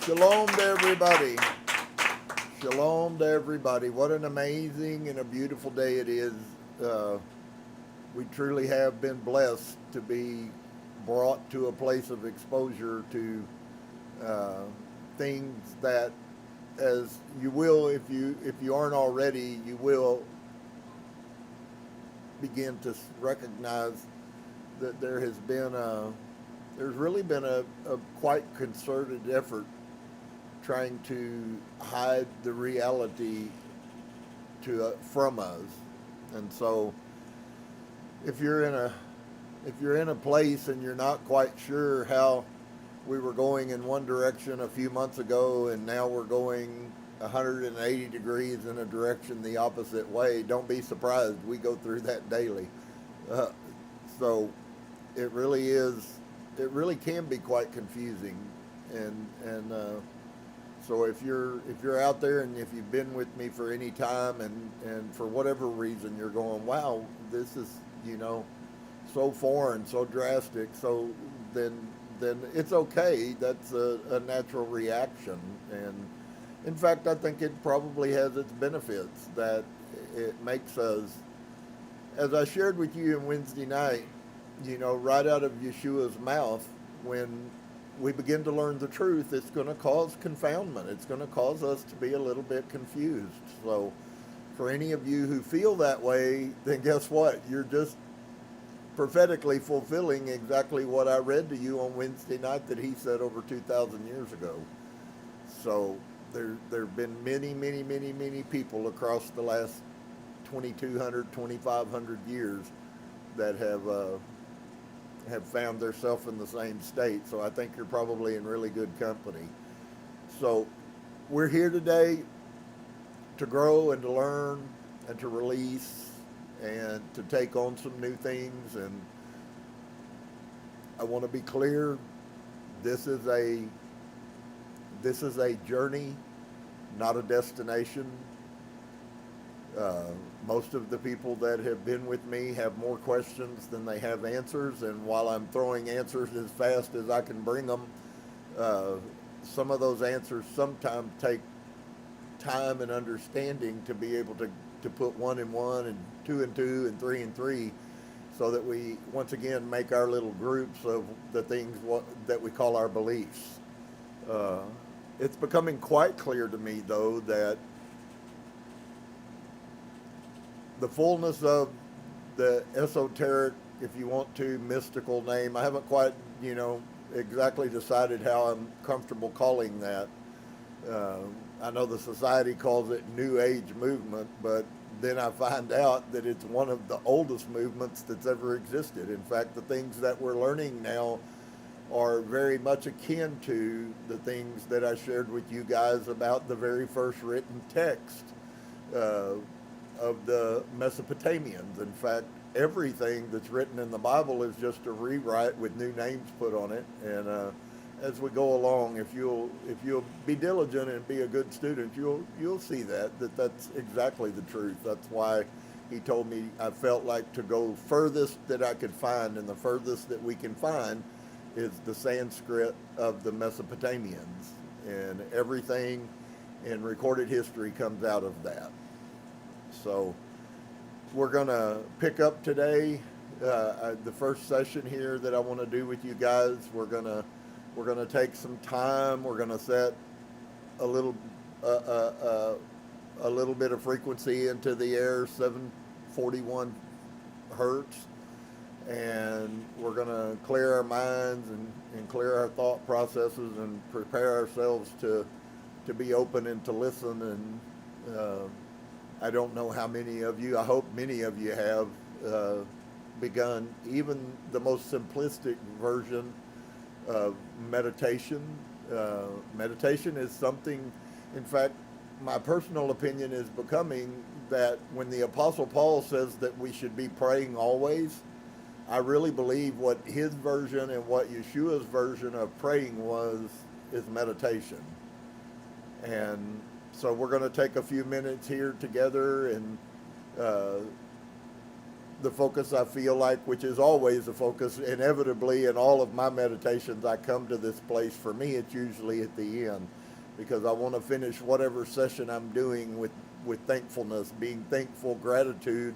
Shalom to everybody. Shalom to everybody. What an amazing and a beautiful day it is. We truly have been blessed to be brought to a place of exposure to things that, as you will, if you aren't already, you will begin to recognize that there's really been a quite concerted effort trying to hide the reality from us. And so if you're in a place and you're not quite sure how we were going in one direction a few months ago and now we're going 180 degrees in a direction the opposite way, don't be surprised. We go through that daily. So it really can be quite confusing. And so if you're out there and if you've been with me for any time and for whatever reason you're going, wow, this is, so foreign, so drastic, so then it's okay. That's a natural reaction. And in fact, I think it probably has its benefits, that it makes us, as I shared with you on Wednesday night, right out of Yeshua's mouth, when we begin to learn the truth, it's going to cause confoundment. It's going to cause us to be a little bit confused. So for any of you who feel that way, then guess what? You're just prophetically fulfilling exactly what I read to you on Wednesday night that he said over 2,000 years ago. So there have been many people across the last 2,200, 2,500 years that have found themselves in the same state. So I think you're probably in really good company. So we're here today to grow and to learn and to release and to take on some new things. And I want to be clear, this is a journey, not a destination. Most of the people that have been with me have more questions than they have answers, and while I'm throwing answers as fast as I can bring them, some of those answers sometimes take time and understanding to be able to put 1 and 1 and 2 and 2 and 3 and 3, so that we once again make our little groups of the things that we call our beliefs. It's becoming quite clear to me, though, that the fullness of the esoteric, if you want to, mystical name, I haven't quite, exactly decided how I'm comfortable calling that. I know the society calls it New Age movement, but then I find out that it's one of the oldest movements that's ever existed. In fact, the things that we're learning now are very much akin to the things that I shared with you guys about the very first written text of the Mesopotamians. In fact, everything that's written in the Bible is just a rewrite with new names put on it. And as we go along, if you'll be diligent and be a good student, you'll see that's exactly the truth. That's why he told me I felt like to go furthest that I could find, and the furthest that we can find is the Sanskrit of the Mesopotamians, and everything in recorded history comes out of that. So we're going to pick up today the first session here that I want to do with you guys. We're going to take some time. We're going to set a little bit of frequency into the air, 741 hertz, and we're going to clear our minds and clear our thought processes and prepare ourselves to be open and to listen. And I don't know how many of you, I hope many of you have begun even the most simplistic version of meditation. Meditation is something, in fact, my personal opinion is becoming that when the Apostle Paul says that we should be praying always, I really believe what his version and what Yeshua's version of praying is meditation. And so we're going to take a few minutes here together and the focus I feel like, which is always the focus, inevitably in all of my meditations, I come to this place. For me, it's usually at the end, because I want to finish whatever session I'm doing with thankfulness, being thankful, gratitude.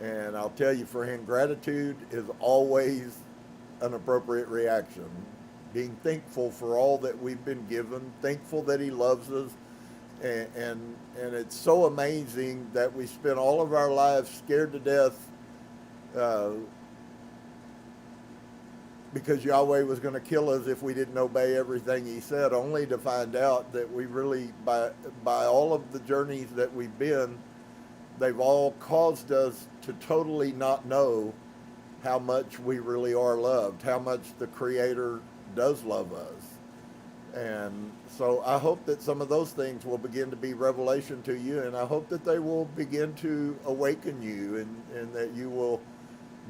And I'll tell you, for him, gratitude is always an appropriate reaction. Being thankful for all that we've been given, thankful that he loves us. And it's so amazing that we spent all of our lives scared to death because Yahweh was going to kill us if we didn't obey everything he said, only to find out that we really, by all of the journeys that we've been, they've all caused us to totally not know how much we really are loved, how much the Creator does love us. And so I hope that some of those things will begin to be revelation to you, and I hope that they will begin to awaken you, and that you will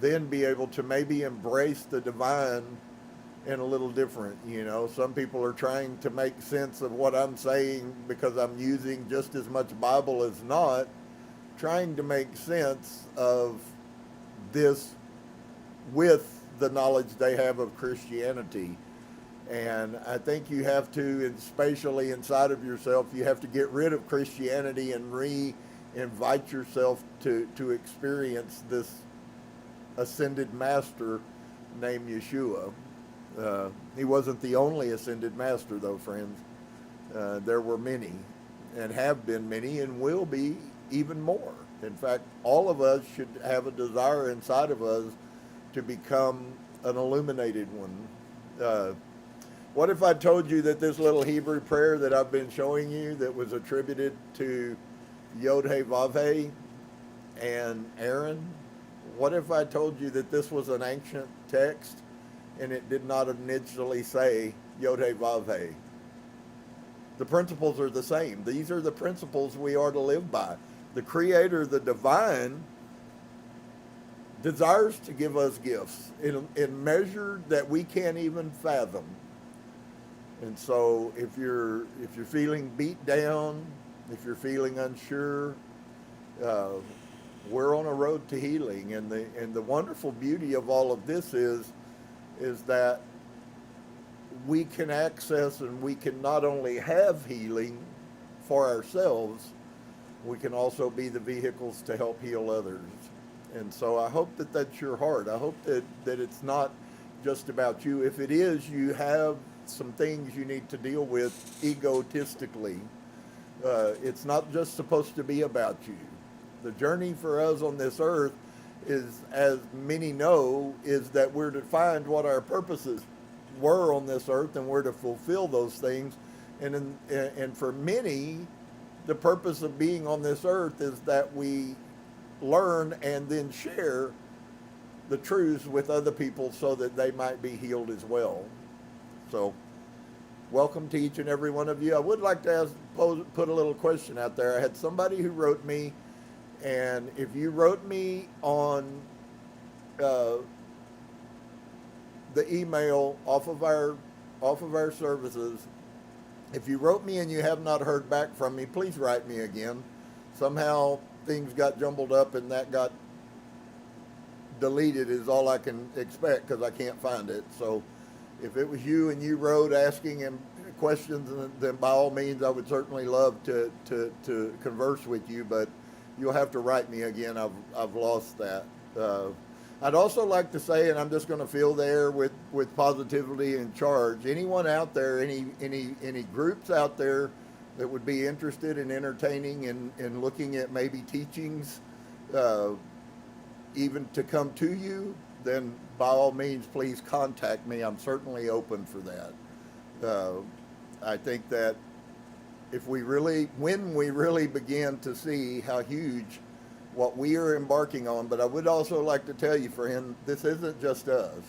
then be able to maybe embrace the divine in a little different. You know, some people are trying to make sense of what I'm saying because I'm using just as much Bible as not, trying to make sense of this with the knowledge they have of Christianity. And I think you have to, spatially inside of yourself, you have to get rid of Christianity and re-invite yourself to experience this ascended master named Yeshua. He wasn't the only ascended master, though, friends. There were many, and have been many, and will be even more. In fact, all of us should have a desire inside of us to become an illuminated one. What if I told you that this little Hebrew prayer that I've been showing you, that was attributed to Yod-Heh-Vav-Heh and Aaron, what if I told you that this was an ancient text and it did not initially say Yod-Heh-Vav-Heh? The principles are the same. These are the principles we are to live by. The Creator, the divine, desires to give us gifts in measure that we can't even fathom. And so if you're feeling beat down, if you're feeling unsure, we're on a road to healing. And the wonderful beauty of all of this is that we can access, and we can not only have healing for ourselves, we can also be the vehicles to help heal others. And so I hope that that's your heart. I hope that it's not just about you. If it is, you have some things you need to deal with egotistically. It's not just supposed to be about you. The journey for us on this earth is, as many know, is that we're to find what our purposes were on this earth, and we're to fulfill those things. And for many, the purpose of being on this earth is that we learn and then share the truths with other people so that they might be healed as well. So, welcome to each and every one of you. I would like to put a little question out there. I had somebody who wrote me, and if you wrote me on the email off of our services, if you wrote me and you have not heard back from me, please write me again. Somehow things got jumbled up and that got deleted is all I can expect, because I can't find it. So if it was you and you wrote asking him questions, then by all means I would certainly love to converse with you, but you'll have to write me again. I've lost that. I'd also like to say, and I'm just going to fill the air with positivity and charge, anyone out there, any groups out there that would be interested in entertaining and looking at maybe teachings, even to come to you, then by all means, please contact me. I'm certainly open for that. I think that when we really begin to see how huge what we are embarking on, but I would also like to tell you, friend, this isn't just us.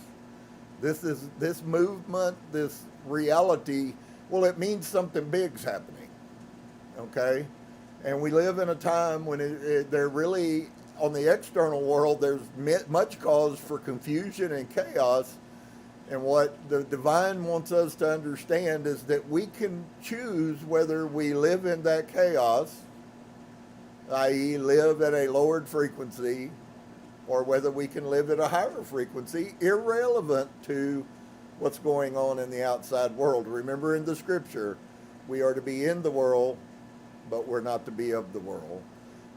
This movement, this reality, well, it means something big's happening, okay? And we live in a time when they're really, on the external world, there's much cause for confusion and chaos. And what the divine wants us to understand is that we can choose whether we live in that chaos, i.e. live at a lowered frequency, or whether we can live at a higher frequency, irrelevant to what's going on in the outside world. Remember in the scripture, we are to be in the world, but we're not to be of the world.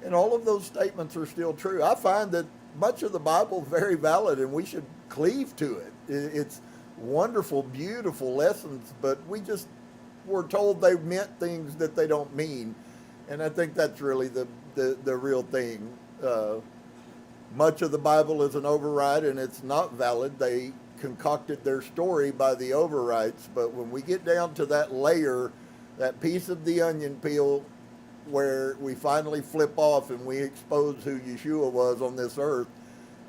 And all of those statements are still true. I find that much of the Bible is very valid, and we should cleave to it. It's wonderful, beautiful lessons, but we're told they meant things that they don't mean. And I think that's really the real thing. Much of the Bible is an override, and it's not valid. They concocted their story by the overrides. But when we get down to that layer, that piece of the onion peel, where we finally flip off and we expose who Yeshua was on this earth.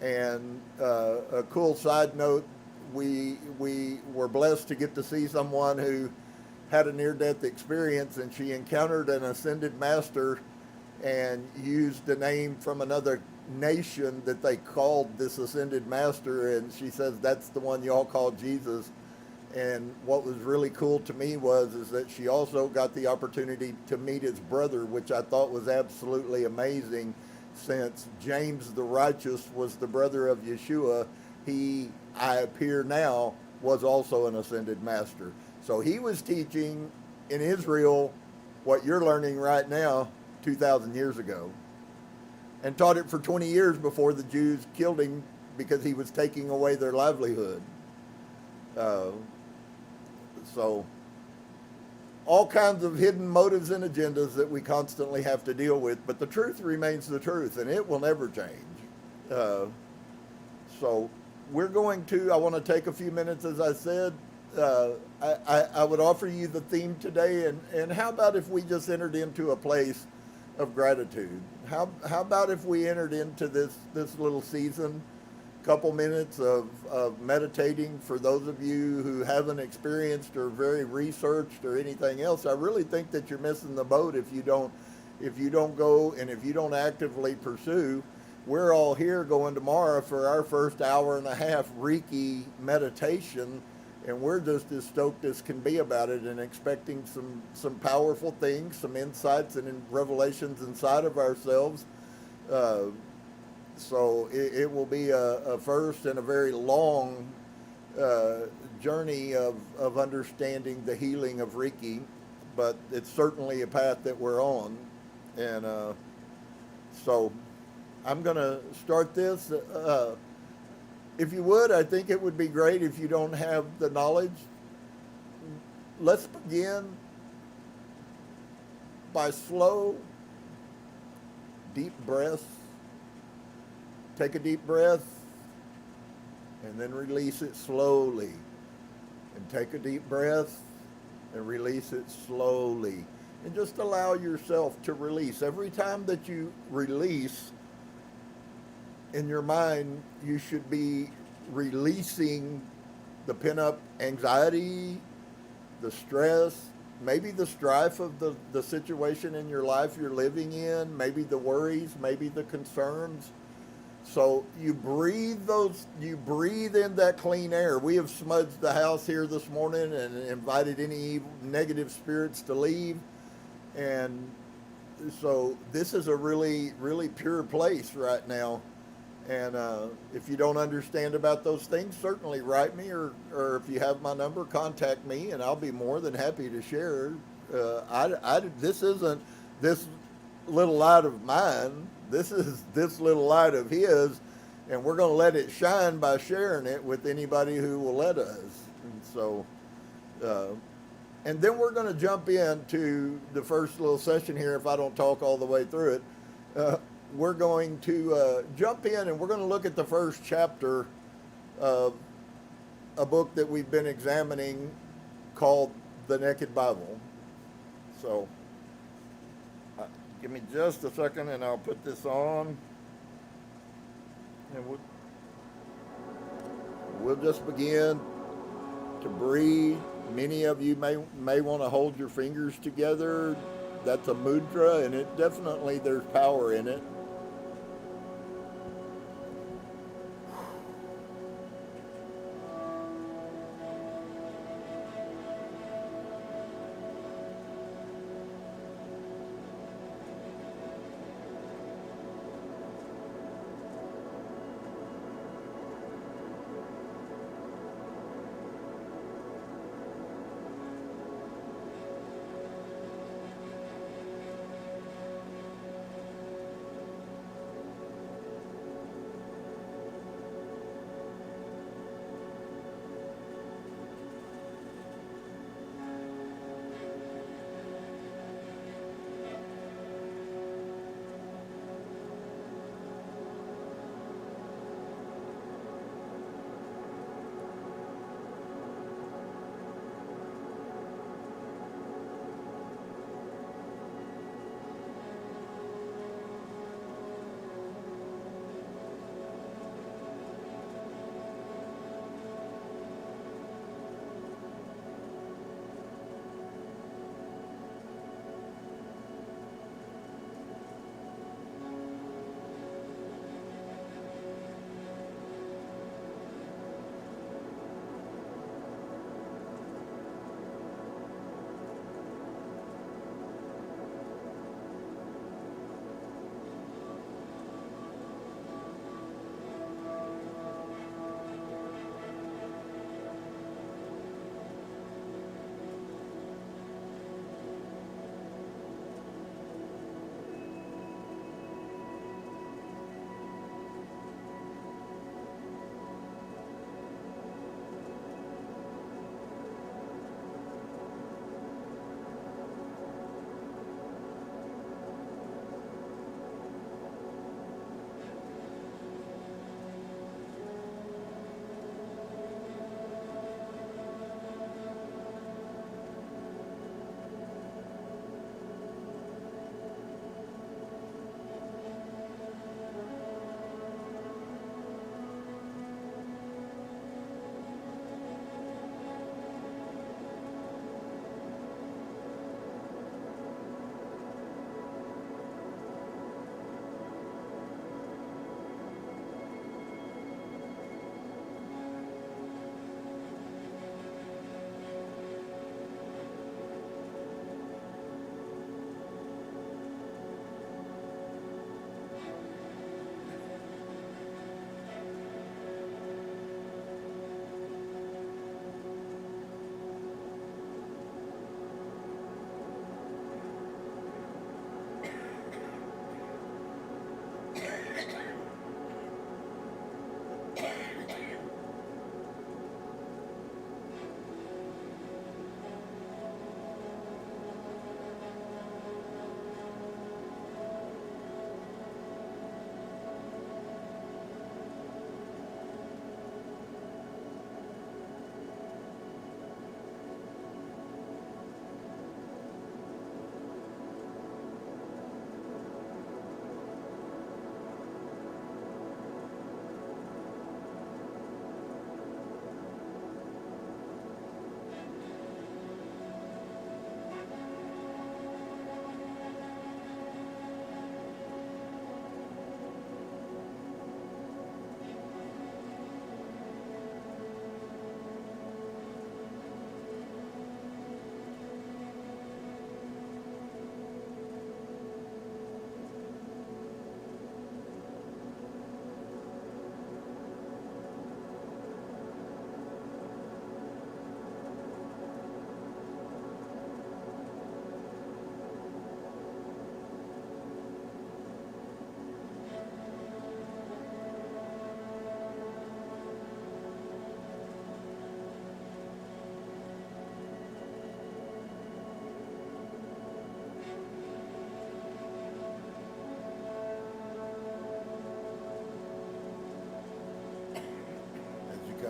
And a cool side note, we were blessed to get to see someone who had a near-death experience, and she encountered an ascended master and used the name from another nation that they called this ascended master, and she says that's the one y'all call Jesus. And what was really cool to me is that she also got the opportunity to meet his brother, which I thought was absolutely amazing, since James the Righteous was the brother of Yeshua. He, I appear now, was also an ascended master. So he was teaching in Israel what you're learning right now 2,000 years ago, and taught it for 20 years before the Jews killed him because he was taking away their livelihood. So all kinds of hidden motives and agendas that we constantly have to deal with, but the truth remains the truth, and it will never change. So we're going to, I want to take a few minutes, as I said. I would offer you the theme today, and how about if we just entered into a place of gratitude? How about if we entered into this little season, couple minutes of meditating? For those of you who haven't experienced or very researched or anything else, I really think that you're missing the boat if you don't go, and if you don't actively pursue. We're all here going tomorrow for our first hour and a half Reiki meditation, and we're just as stoked as can be about it, and expecting some powerful things, some insights and revelations inside of ourselves. So it will be a first and a very long journey of understanding the healing of Reiki, but it's certainly a path that we're on. And so I'm going to start this. If you would, I think it would be great if you don't have the knowledge. Let's begin by slow, deep breaths. Take a deep breath and then release it slowly. And take a deep breath and release it slowly. And just allow yourself to release. Every time that you release, in your mind, you should be releasing the pent-up anxiety, the stress, maybe the strife of the situation in your life you're living in, maybe the worries, maybe the concerns. So you breathe in that clean air. We have smudged the house here this morning and invited any negative spirits to leave. And so this is a really, really pure place right now. And if you don't understand about those things, certainly write me, or if you have my number, contact me, and I'll be more than happy to share. This isn't this little light of mine. This is this little light of his, and we're going to let it shine by sharing it with anybody who will let us. And so, and then we're going to jump into the first little session here. If I don't talk all the way through it, we're going to jump in, and we're going to look at the first chapter of a book that we've been examining called The Naked Bible. So give me just a second and I'll put this on, and we'll just begin to breathe. Many of you may want to hold your fingers together. That's a mudra, and it definitely, there's power in it.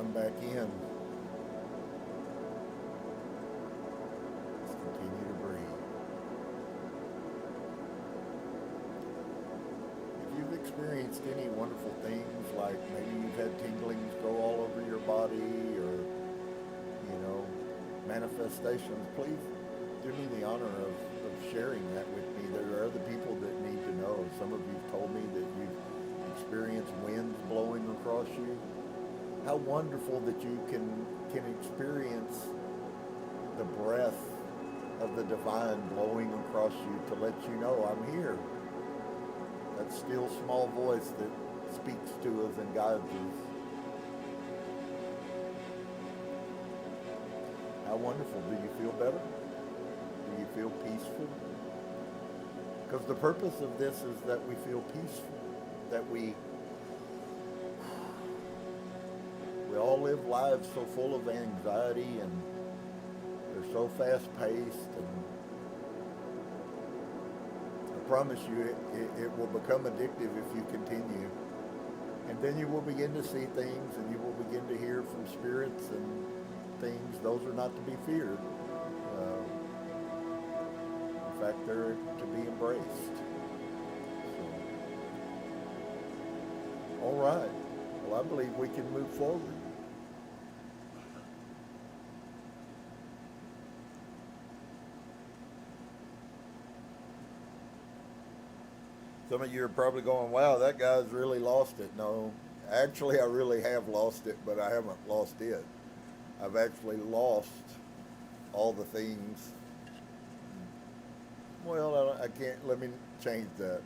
come back in. Just continue to breathe. If you've experienced any wonderful things, like maybe you've had tinglings go all over your body, or, manifestations, please do me the honor of sharing that with me. There are other people that need to know. Some of you have told me that you've experienced winds blowing across you. How wonderful that you can experience the breath of the divine blowing across you to let you know, I'm here. That still small voice that speaks to us and guides us. How wonderful. Do you feel better? Do you feel peaceful? Because the purpose of this is that we feel peaceful, that we all live lives so full of anxiety, and they're so fast-paced, and I promise you it will become addictive if you continue. And then you will begin to see things, and you will begin to hear from spirits and things. Those are not to be feared. In fact, they're to be embraced. So, all right. Well, I believe we can move forward. Some of you are probably going, wow, that guy's really lost it. No, actually, I really have lost it, but I haven't lost it. I've actually lost all the things. Well, I can't, let me change that.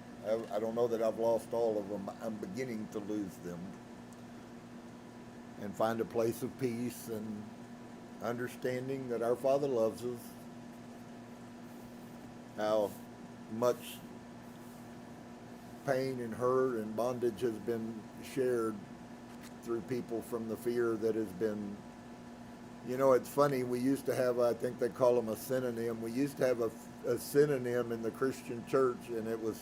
I don't know that I've lost all of them. I'm beginning to lose them. And find a place of peace and understanding that our Father loves us. How much pain and hurt and bondage has been shared through people from the fear that has been. It's funny, we used to have, I think they call them a synonym. We used to have a synonym in the Christian church, and it was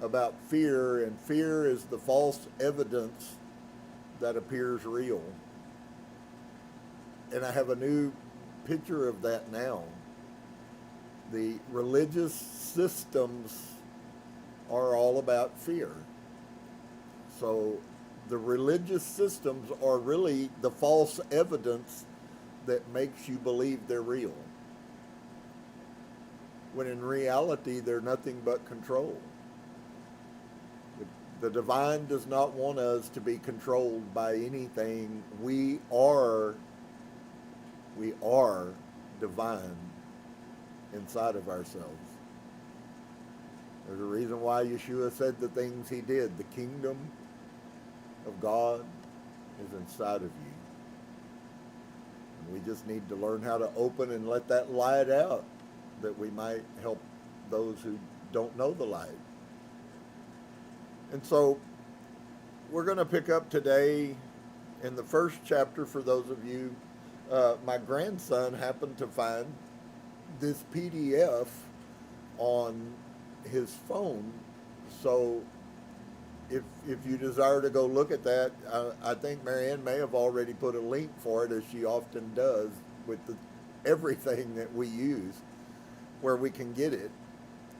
about fear, and fear is the false evidence that appears real. And I have a new picture of that now. The religious systems are all about fear. So the religious systems are really the false evidence that makes you believe they're real, when in reality they're nothing but control. The divine does not want us to be controlled by anything. We are divine inside of ourselves. There's a reason why Yahusha said the things he did. The kingdom of God is inside of you. We just need to learn how to open and let that light out, that we might help those who don't know the light. And so we're going to pick up today in the first chapter. For those of you, my grandson happened to find this PDF on his phone. So if you desire to go look at that, I think Marianne may have already put a link for it, as she often does with everything that we use, where we can get it.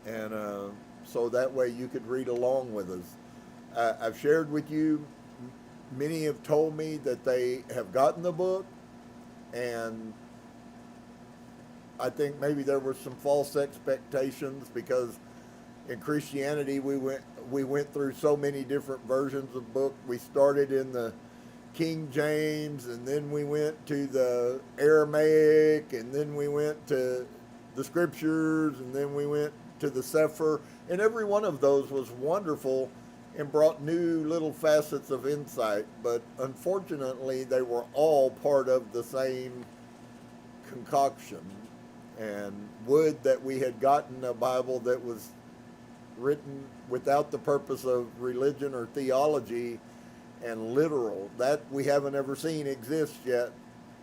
And so that way you could read along with us. I've shared with you, many have told me that they have gotten the book, and I think maybe there were some false expectations, because in Christianity we went through so many different versions of book. We started in the King James, and then we went to the Aramaic, and then we went to the Scriptures, and then we went to the Sefer, and every one of those was wonderful and brought new little facets of insight, but unfortunately they were all part of the same concoction. And would that we had gotten a Bible that was written without the purpose of religion or theology and literal. That we haven't ever seen exist yet,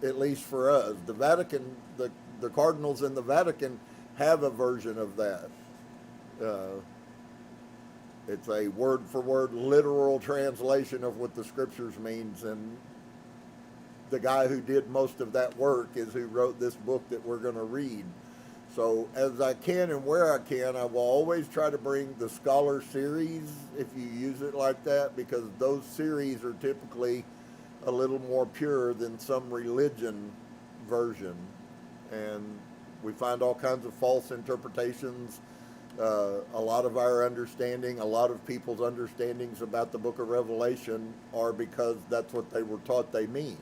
at least for us. The Vatican, the cardinals in the Vatican have a version of that. It's a word-for-word literal translation of what the Scriptures means, and the guy who did most of that work is who wrote this book that we're going to read. So as I can and where I can, I will always try to bring the scholar series, if you use it like that, because those series are typically a little more pure than some religion version. And we find all kinds of false interpretations. A lot of our understanding, a lot of people's understandings about the book of Revelation are because that's what they were taught they mean.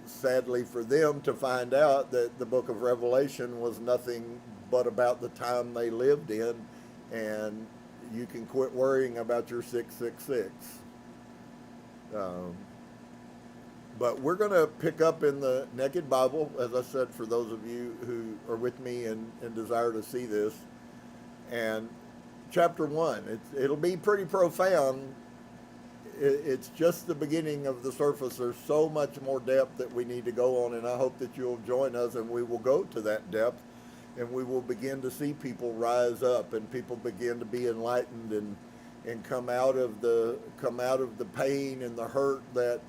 Sadly for them to find out that the book of Revelation was nothing but about the time they lived in, and you can quit worrying about your 666. But we're going to pick up in the Naked Bible, as I said, for those of you who are with me and desire to see this. And chapter 1, it'll be pretty profound. It's just the beginning of the surface. There's so much more depth that we need to go on, and I hope that you'll join us and we will go to that depth, and we will begin to see people rise up and people begin to be enlightened and come out of the pain and the hurt that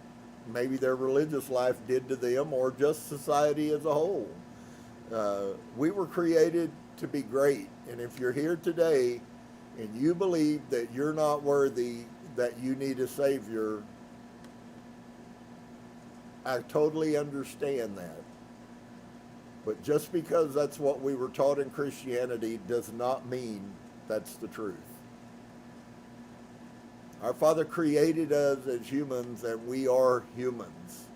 maybe their religious life did to them, or just society as a whole. We were created to be great, and if you're here today and you believe that you're not worthy, that you need a Savior, I totally understand that. But just because that's what we were taught in Christianity does not mean that's the truth. Our Father created us as humans, and we are humans.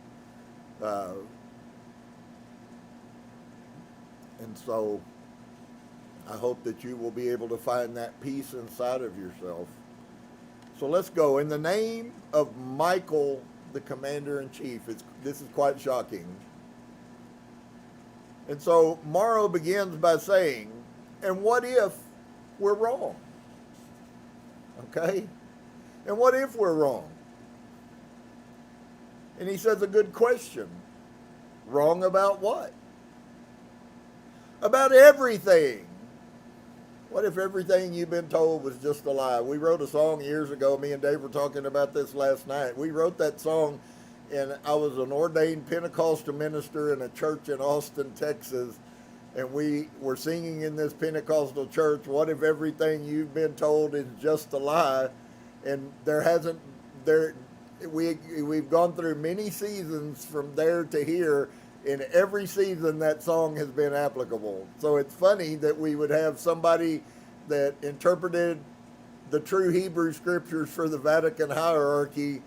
And so I hope that you will be able to find that peace inside of yourself. So let's go. In the name of Michael, the commander-in-chief. This is quite shocking. And so Morrow begins by saying, and what if we're wrong? Okay? And what if we're wrong? And he says a good question. Wrong about what? About everything. What if everything you've been told was just a lie? We wrote a song years ago. Me and Dave were talking about this last night. We wrote that song, and I was an ordained Pentecostal minister in a church in Austin, Texas, and we were singing in this Pentecostal church, what if everything you've been told is just a lie? And we've gone through many seasons from there to here. In every season, that song has been applicable. So it's funny that we would have somebody that interpreted the true Hebrew scriptures for the Vatican hierarchy,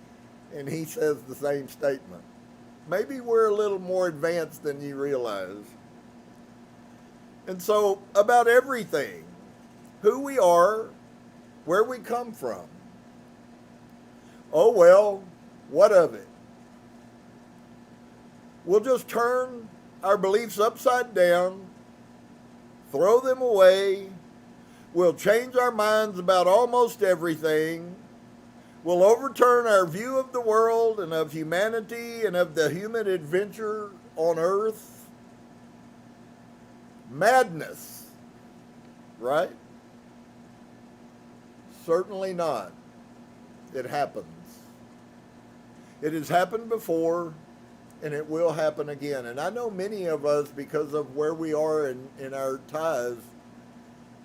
and he says the same statement. Maybe we're a little more advanced than you realize. And so, about everything, who we are, where we come from. Oh well, what of it? We'll just turn our beliefs upside down, throw them away. We'll change our minds about almost everything. We'll overturn our view of the world and of humanity and of the human adventure on earth. Madness, right? Certainly not. It happens. It has happened before, and it will happen again. And I know many of us, because of where we are in our tithes,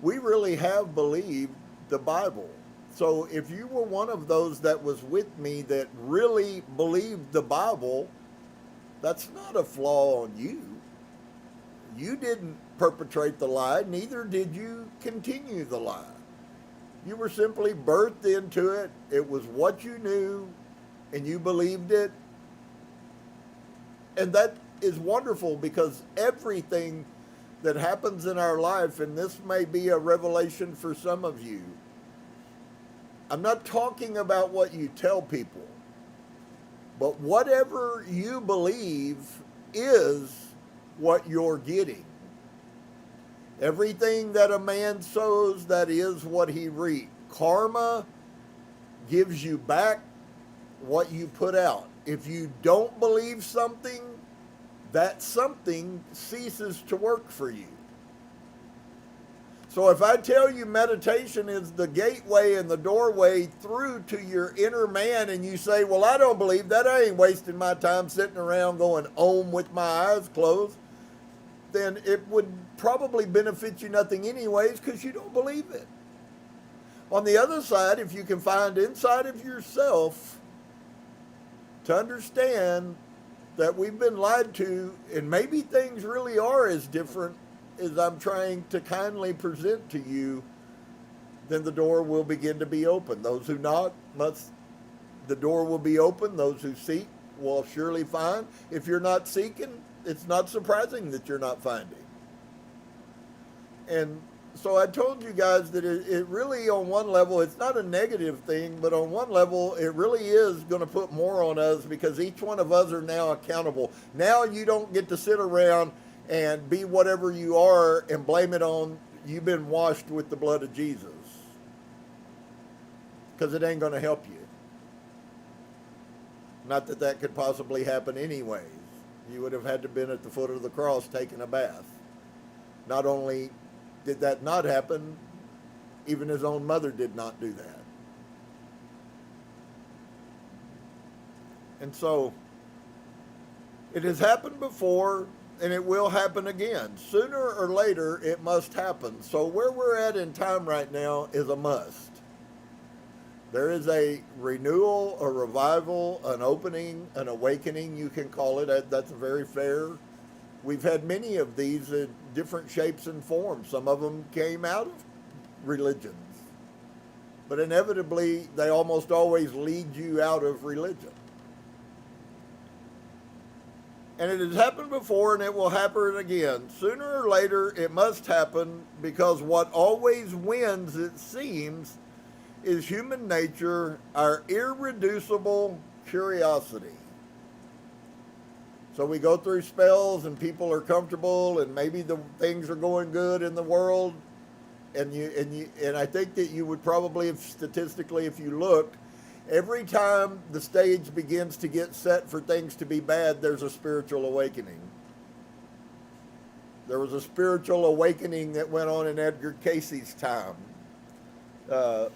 we really have believed the Bible. So if you were one of those that was with me that really believed the Bible, that's not a flaw on you. You didn't perpetrate the lie, neither did you continue the lie. You were simply birthed into it. It was what you knew, and you believed it. And that is wonderful, because everything that happens in our life, and this may be a revelation for some of you, I'm not talking about what you tell people, but whatever you believe is what you're getting. Everything that a man sows, that is what he reaps. Karma gives you back what you put out. If you don't believe something, that something ceases to work for you. So if I tell you meditation is the gateway and the doorway through to your inner man, and you say, well, I don't believe that, I ain't wasting my time sitting around going om with my eyes closed, then it would probably benefit you nothing anyways because you don't believe it. On the other side, if you can find inside of yourself to understand that we've been lied to and maybe things really are as different as I'm trying to kindly present to you, then the door will begin to be open. Those who knock the door will be open. Those who seek will surely find. If you're not seeking, it's not surprising that you're not finding. And so I told you guys that it really, on one level, it's not a negative thing, but on one level, it really is going to put more on us because each one of us are now accountable. Now you don't get to sit around and be whatever you are and blame it on you've been washed with the blood of Jesus, because it ain't going to help you. Not that that could possibly happen anyways. You would have had to been at the foot of the cross taking a bath. Not only did that not happen, even his own mother did not do that. And so it has happened before, and it will happen again. Sooner or later, it must happen. So where we're at in time right now is a must. There is a renewal, a revival, an opening, an awakening, you can call it. That's very fair. We've had many of these in different shapes and forms. Some of them came out of religions. But inevitably, they almost always lead you out of religion. And it has happened before, and it will happen again. Sooner or later, it must happen, because what always wins, it seems, is human nature, our irreducible curiosity. So we go through spells, and people are comfortable, and maybe the things are going good in the world, and I think that you would probably, statistically, if you looked, every time the stage begins to get set for things to be bad, there's a spiritual awakening. There was a spiritual awakening that went on in Edgar Casey's time.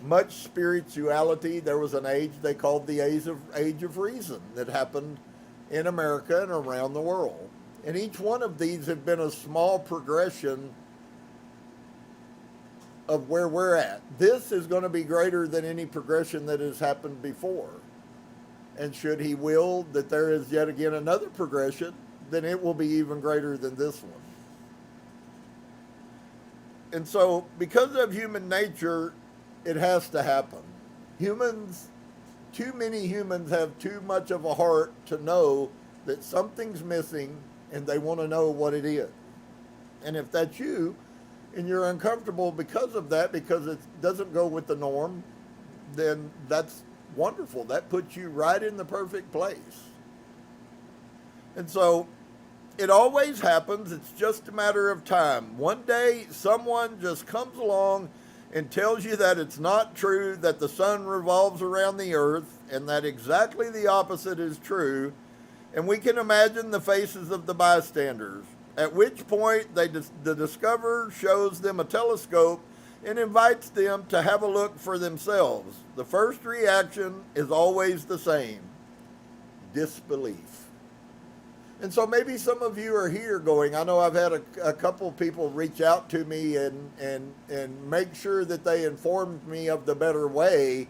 Much spirituality. There was an age they called the Age of Reason that happened in America and around the world. And each one of these have been a small progression of where we're at. This is going to be greater than any progression that has happened before. And should he will that there is yet again another progression, then it will be even greater than this one. And so, because of human nature, it has to happen. Too many humans have too much of a heart to know that something's missing, and they want to know what it is. And if that's you, and you're uncomfortable because of that, because it doesn't go with the norm, then that's wonderful. That puts you right in the perfect place. And so it always happens. It's just a matter of time. One day, someone just comes along and tells you that it's not true, that the sun revolves around the earth, and that exactly the opposite is true. And we can imagine the faces of the bystanders. At which point, the discoverer shows them a telescope and invites them to have a look for themselves. The first reaction is always the same: disbelief. And so maybe some of you are here going, I know I've had a couple people reach out to me and make sure that they informed me of the better way,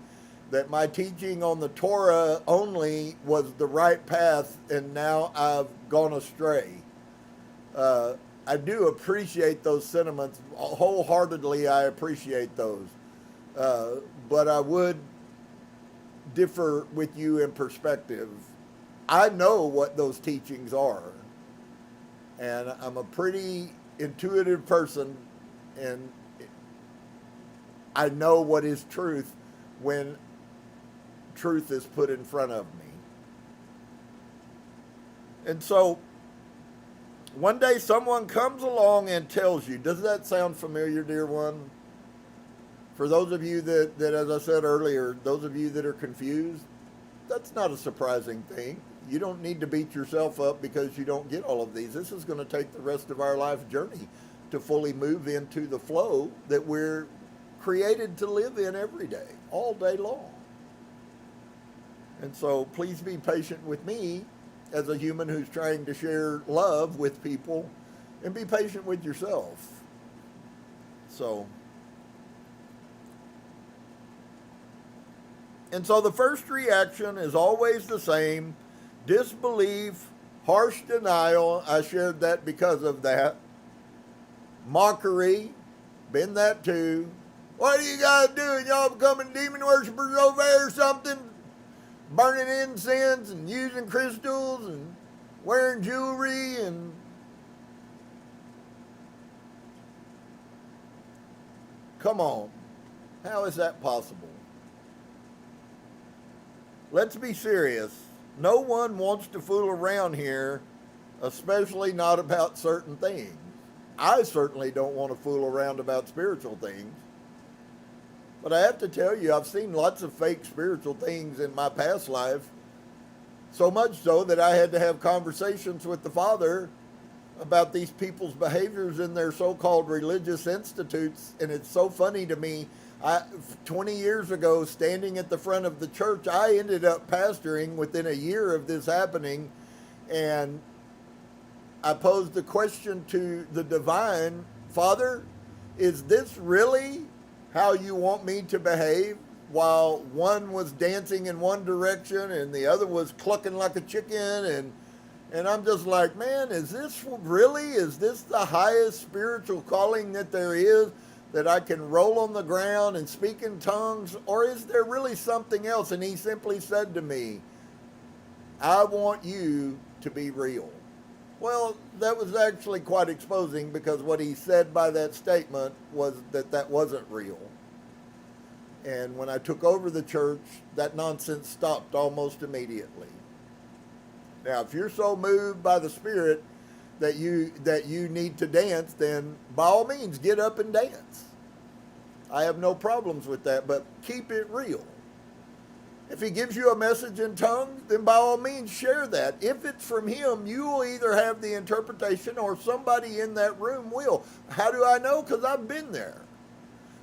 that my teaching on the Torah only was the right path, and now I've gone astray. I do appreciate those sentiments. Wholeheartedly, I appreciate those. But I would differ with you in perspective. I know what those teachings are. And I'm a pretty intuitive person, and I know what is truth when truth is put in front of me. And so, one day someone comes along and tells you, does that sound familiar, dear one? For those of you that, as I said earlier, those of you that are confused, that's not a surprising thing. You don't need to beat yourself up because you don't get all of these. This is going to take the rest of our life journey to fully move into the flow that we're created to live in every day, all day long. And so please be patient with me as a human who's trying to share love with people, and be patient with yourself. So, and so the first reaction is always the same: disbelief, harsh denial. I shared that because of that. Mockery, been that too. What are you guys doing? Y'all becoming demon worshipers over there or something? Burning incense and using crystals and wearing jewelry and... Come on. How is that possible? Let's be serious. No one wants to fool around here, especially not about certain things. I certainly don't want to fool around about spiritual things. But I have to tell you, I've seen lots of fake spiritual things in my past life. So much so that I had to have conversations with the Father about these people's behaviors in their so-called religious institutes. And it's so funny to me. 20 years ago, standing at the front of the church, I ended up pastoring within a year of this happening. And I posed the question to the divine: Father, is this really how you want me to behave? While one was dancing in one direction and the other was clucking like a chicken, and I'm just like, man, is this the highest spiritual calling that there is, that I can roll on the ground and speak in tongues, or is there really something else? And he simply said to me, I want you to be real. Well, that was actually quite exposing, because what he said by that statement was that wasn't real. And when I took over the church, that nonsense stopped almost immediately. Now, if you're so moved by the Spirit that you need to dance, then by all means get up and dance. I have no problems with that, but keep it real. If he gives you a message in tongues, then by all means share that. If it's from him, you will either have the interpretation or somebody in that room will. How do I know? Because I've been there.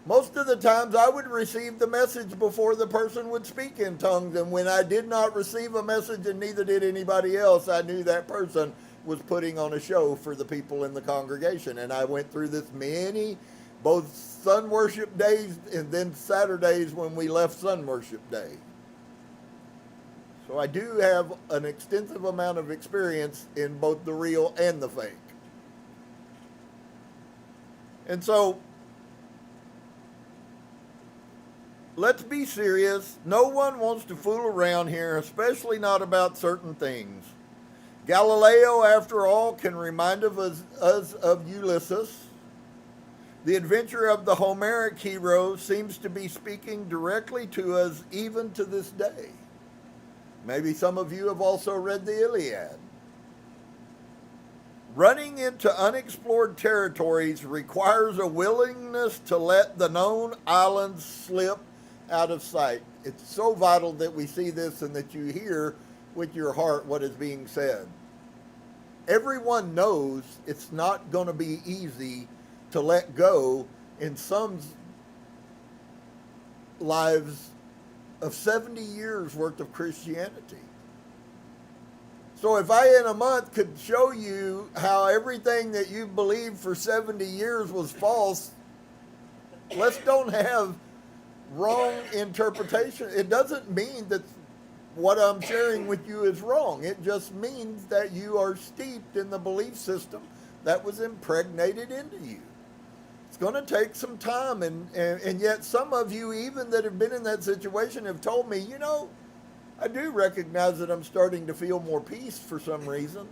Most of the times I would receive the message before the person would speak in tongues, and when I did not receive a message, and neither did anybody else, I knew that person was putting on a show for the people in the congregation. And I went through this both sun worship days and then Saturdays when we left sun worship day. So I do have an extensive amount of experience in both the real and the fake. And so, let's be serious. No one wants to fool around here, especially not about certain things. Galileo, after all, can remind us of Ulysses. The adventure of the Homeric hero seems to be speaking directly to us even to this day. Maybe some of you have also read the Iliad. Running into unexplored territories requires a willingness to let the known islands slip out of sight. It's so vital that we see this and that you hear with your heart what is being said. Everyone knows it's not going to be easy to let go in some lives of 70 years worth of Christianity. So if I in a month could show you how everything that you believed for 70 years was false, let's don't have wrong interpretation. It doesn't mean that what I'm sharing with you is wrong. It just means that you are steeped in the belief system that was impregnated into you. It's going to take some time, and yet some of you, even that have been in that situation, have told me, I do recognize that I'm starting to feel more peace for some reason.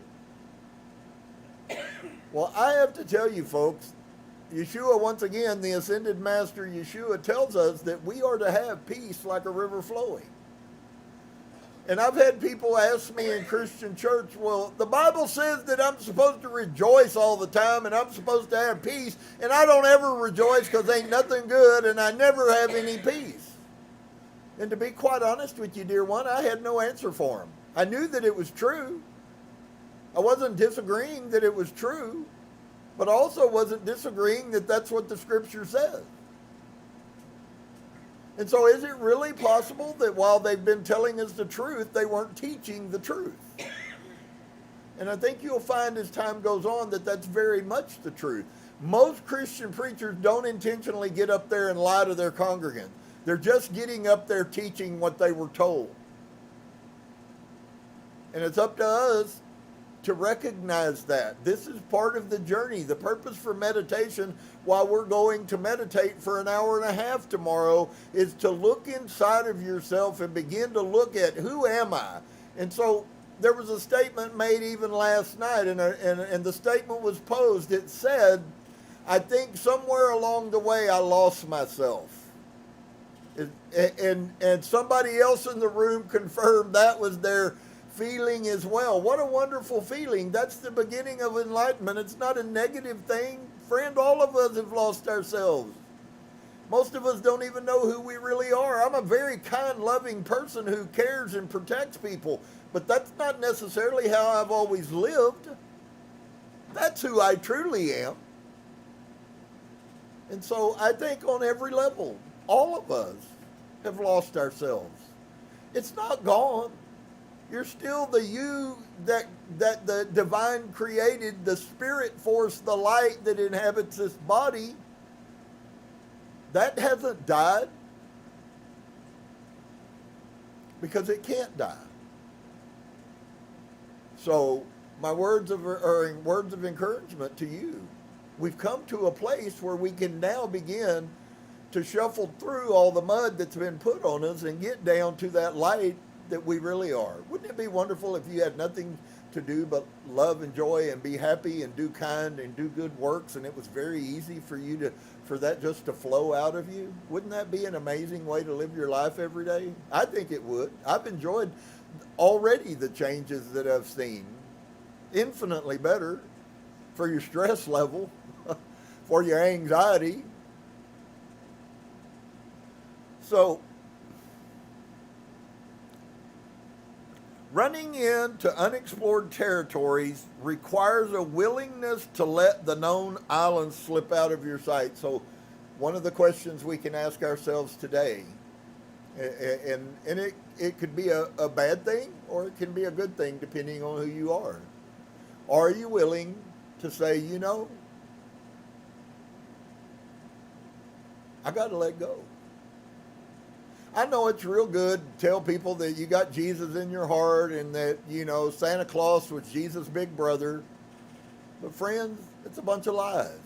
Well, I have to tell you, folks, Yeshua, once again, the ascended master Yeshua, tells us that we are to have peace like a river flowing. And I've had people ask me in Christian church, well, the Bible says that I'm supposed to rejoice all the time and I'm supposed to have peace, and I don't ever rejoice because ain't nothing good and I never have any peace. And to be quite honest with you, dear one, I had no answer for him. I knew that it was true. I wasn't disagreeing that it was true. but also wasn't disagreeing that that's what the scripture says. And so is it really possible that while they've been telling us the truth, they weren't teaching the truth? And I think you'll find as time goes on that that's very much the truth. Most Christian preachers don't intentionally get up there and lie to their congregants. They're just getting up there teaching what they were told. And it's up to us to recognize that. This is part of the journey. The purpose for meditation, while we're going to meditate for an hour and a half tomorrow, is to look inside of yourself and begin to look at, who am I? And so there was a statement made even last night, and the statement was posed. It said, I think somewhere along the way I lost myself. And somebody else in the room confirmed that was their feeling as well. What a wonderful feeling. That's the beginning of enlightenment. It's not a negative thing. Friend, all of us have lost ourselves. Most of us don't even know who we really are. I'm a very kind, loving person who cares and protects people, but that's not necessarily how I've always lived. That's who I truly am. And so I think on every level, all of us have lost ourselves. It's not gone. You're still the you that the divine created, the spirit force, the light that inhabits this body. That hasn't died, because it can't die. So my words are words of encouragement to you. We've come to a place where we can now begin to shuffle through all the mud that's been put on us and get down to that light that we really are. Wouldn't it be wonderful if you had nothing to do but love and joy and be happy and do kind and do good works, and it was very easy for you for that just to flow out of you? Wouldn't that be an amazing way to live your life every day? I think it would. I've enjoyed already the changes that I've seen. Infinitely better for your stress level, for your anxiety. So, running into unexplored territories requires a willingness to let the known islands slip out of your sight. So one of the questions we can ask ourselves today, and it could be a bad thing or it can be a good thing depending on who you are. Are you willing to say, you know, I got to let go? I know it's real good to tell people that you got Jesus in your heart and that, you know, Santa Claus was Jesus' big brother. But friends, it's a bunch of lies.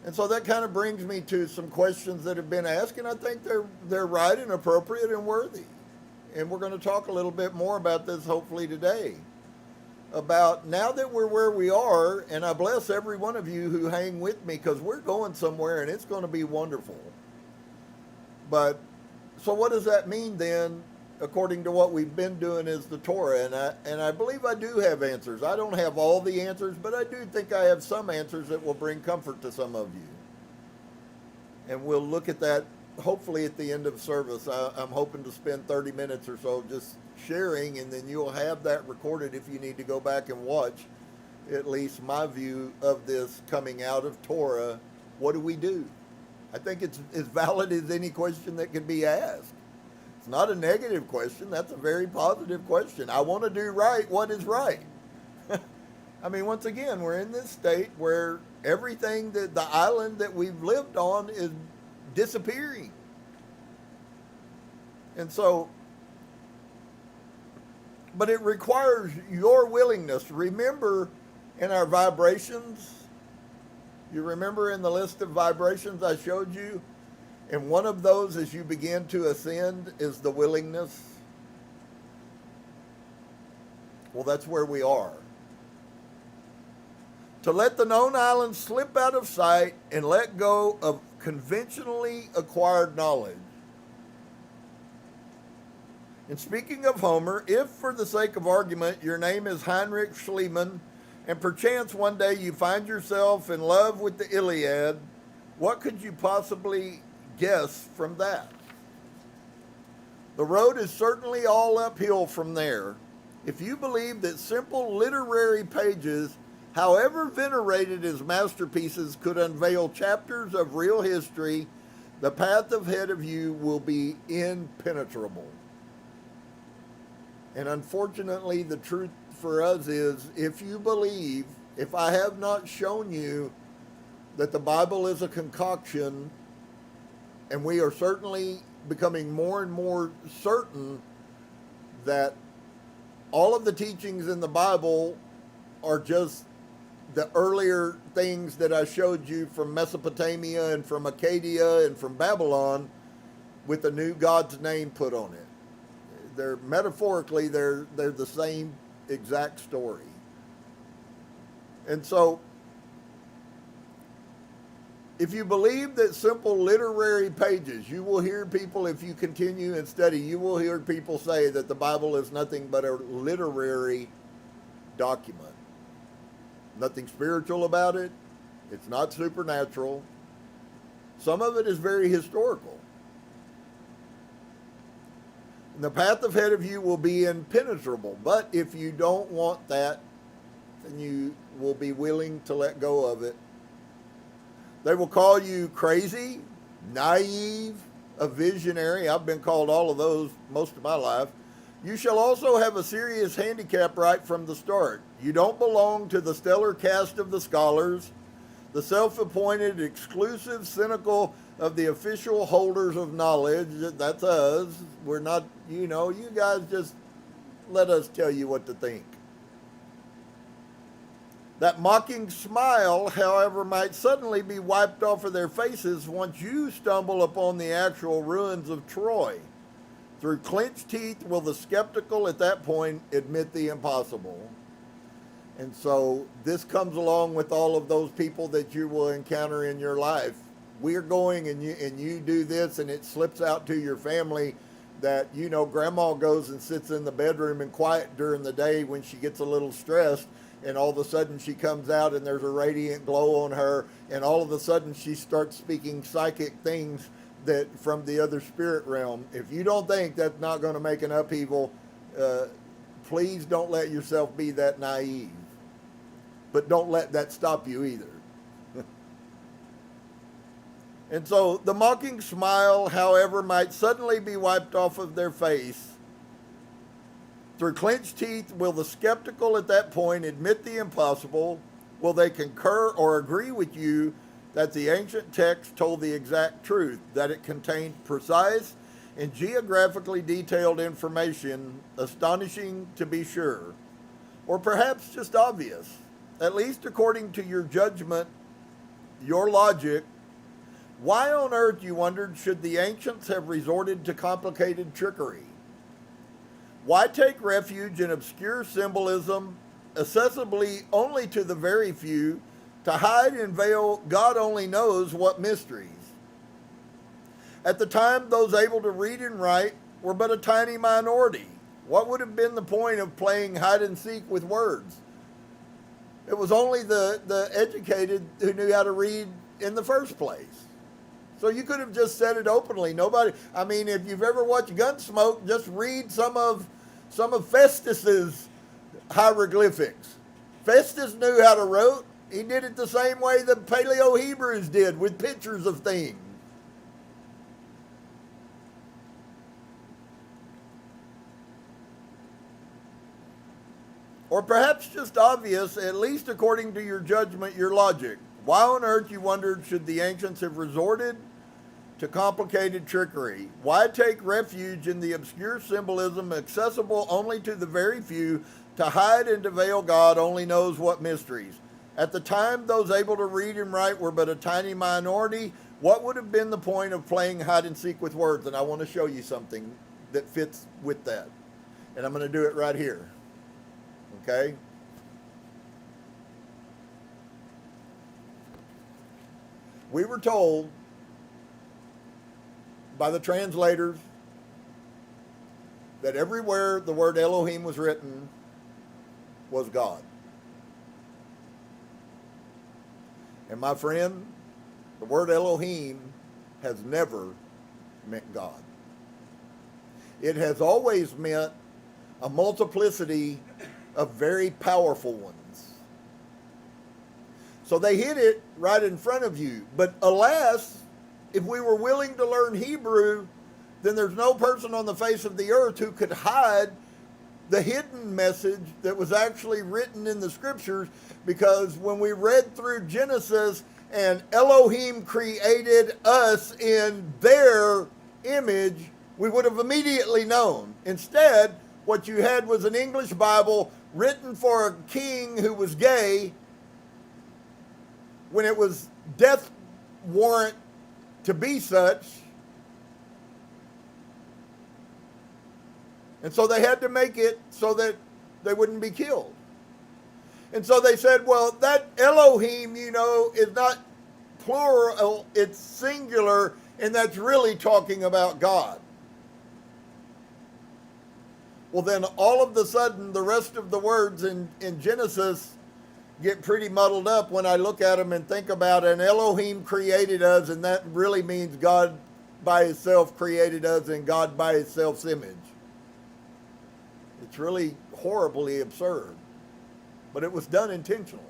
And so that kind of brings me to some questions that have been asked, and I think they're right and appropriate and worthy. And we're going to talk a little bit more about this hopefully today. About now that we're where we are, and I bless every one of you who hang with me, because we're going somewhere and it's going to be wonderful. But, so what does that mean then, according to what we've been doing is the Torah? And I believe I do have answers. I don't have all the answers, but I do think I have some answers that will bring comfort to some of you. And we'll look at that hopefully at the end of service. I'm hoping to spend 30 minutes or so just sharing, and then you'll have that recorded if you need to go back and watch at least my view of this coming out of Torah. What do we do? I think it's as valid as any question that can be asked. It's not a negative question. That's a very positive question. I want to do right. What is right? I mean, once again, we're in this state where everything that the island that we've lived on is disappearing. And so, but it requires your willingness. Remember in our vibrations, you remember in the list of vibrations I showed you, and one of those as you begin to ascend is the willingness. Well, that's where we are. To let the known islands slip out of sight and let go of conventionally acquired knowledge. And speaking of Homer, if for the sake of argument your name is Heinrich Schliemann, and perchance one day you find yourself in love with the Iliad, what could you possibly guess from that? The road is certainly all uphill from there. If you believe that simple literary pages however venerated as masterpieces, could unveil chapters of real history, the path ahead of you will be impenetrable. And unfortunately, the truth for us is, if you believe, if I have not shown you that the Bible is a concoction, and we are certainly becoming more and more certain that all of the teachings in the Bible are just the earlier things that I showed you from Mesopotamia and from Acadia and from Babylon, with a new God's name put on it. They're metaphorically, they're the same exact story. And so, if you believe that simple literary pages, you will hear people, if you continue and study, you will hear people say that the Bible is nothing but a literary document. Nothing spiritual about it. It's not supernatural. Some of it is very historical. And the path ahead of you will be impenetrable. But if you don't want that, then you will be willing to let go of it. They will call you crazy, naive, a visionary. I've been called all of those most of my life. You shall also have a serious handicap right from the start. You don't belong to the stellar cast of the scholars, the self-appointed, exclusive, cynical of the official holders of knowledge. That's us. We're not, you guys just let us tell you what to think. That mocking smile, however, might suddenly be wiped off of their faces once you stumble upon the actual ruins of Troy. Through clenched teeth will the skeptical at that point admit the impossible. And so this comes along with all of those people that you will encounter in your life. We're going and you do this, and it slips out to your family that, grandma goes and sits in the bedroom and quiet during the day when she gets a little stressed. And all of a sudden she comes out and there's a radiant glow on her, and all of a sudden she starts speaking psychic things that from the other spirit realm. If you don't think that's not going to make an upheaval, please don't let yourself be that naive. But don't let that stop you either. And so the mocking smile, however, might suddenly be wiped off of their face. Through clenched teeth will the skeptical at that point admit the impossible? Will they concur or agree with you that the ancient text told the exact truth, that it contained precise and geographically detailed information, astonishing to be sure, or perhaps just obvious, at least according to your judgment, your logic? Why on earth, you wondered, should the ancients have resorted to complicated trickery? Why take refuge in obscure symbolism, accessibly only to the very few, to hide and veil God only knows what mysteries? At the time, those able to read and write were but a tiny minority. What would have been the point of playing hide and seek with words? It was only the educated who knew how to read in the first place. So you could have just said it openly. If you've ever watched Gunsmoke, just read some of Festus's hieroglyphics. Festus knew how to write. He did it the same way the Paleo Hebrews did, with pictures of things. Or perhaps just obvious, at least according to your judgment, your logic. Why on earth, you wondered, should the ancients have resorted to complicated trickery? Why take refuge in the obscure symbolism accessible only to the very few, to hide and to veil God only knows what mysteries? At the time, those able to read and write were but a tiny minority. What would have been the point of playing hide and seek with words? And I want to show you something that fits with that. And I'm going to do it right here. Okay? We were told by the translators that everywhere the word Elohim was written was God. And my friend, the word Elohim has never meant God. It has always meant a multiplicity of very powerful ones. So they hid it right in front of you. But alas, if we were willing to learn Hebrew, then there's no person on the face of the earth who could hide the hidden message that was actually written in the scriptures, because when we read through Genesis and Elohim created us in their image, we would have immediately known. Instead, what you had was an English Bible written for a king who was gay, when it was death warrant to be such. And so they had to make it so that they wouldn't be killed. And so they said, well, that Elohim, is not plural, it's singular, and that's really talking about God. Well, then all of a sudden, the rest of the words in Genesis get pretty muddled up when I look at them and think about it. And Elohim created us, and that really means God by himself created us and God by his self's image. It's really horribly absurd, but it was done intentionally.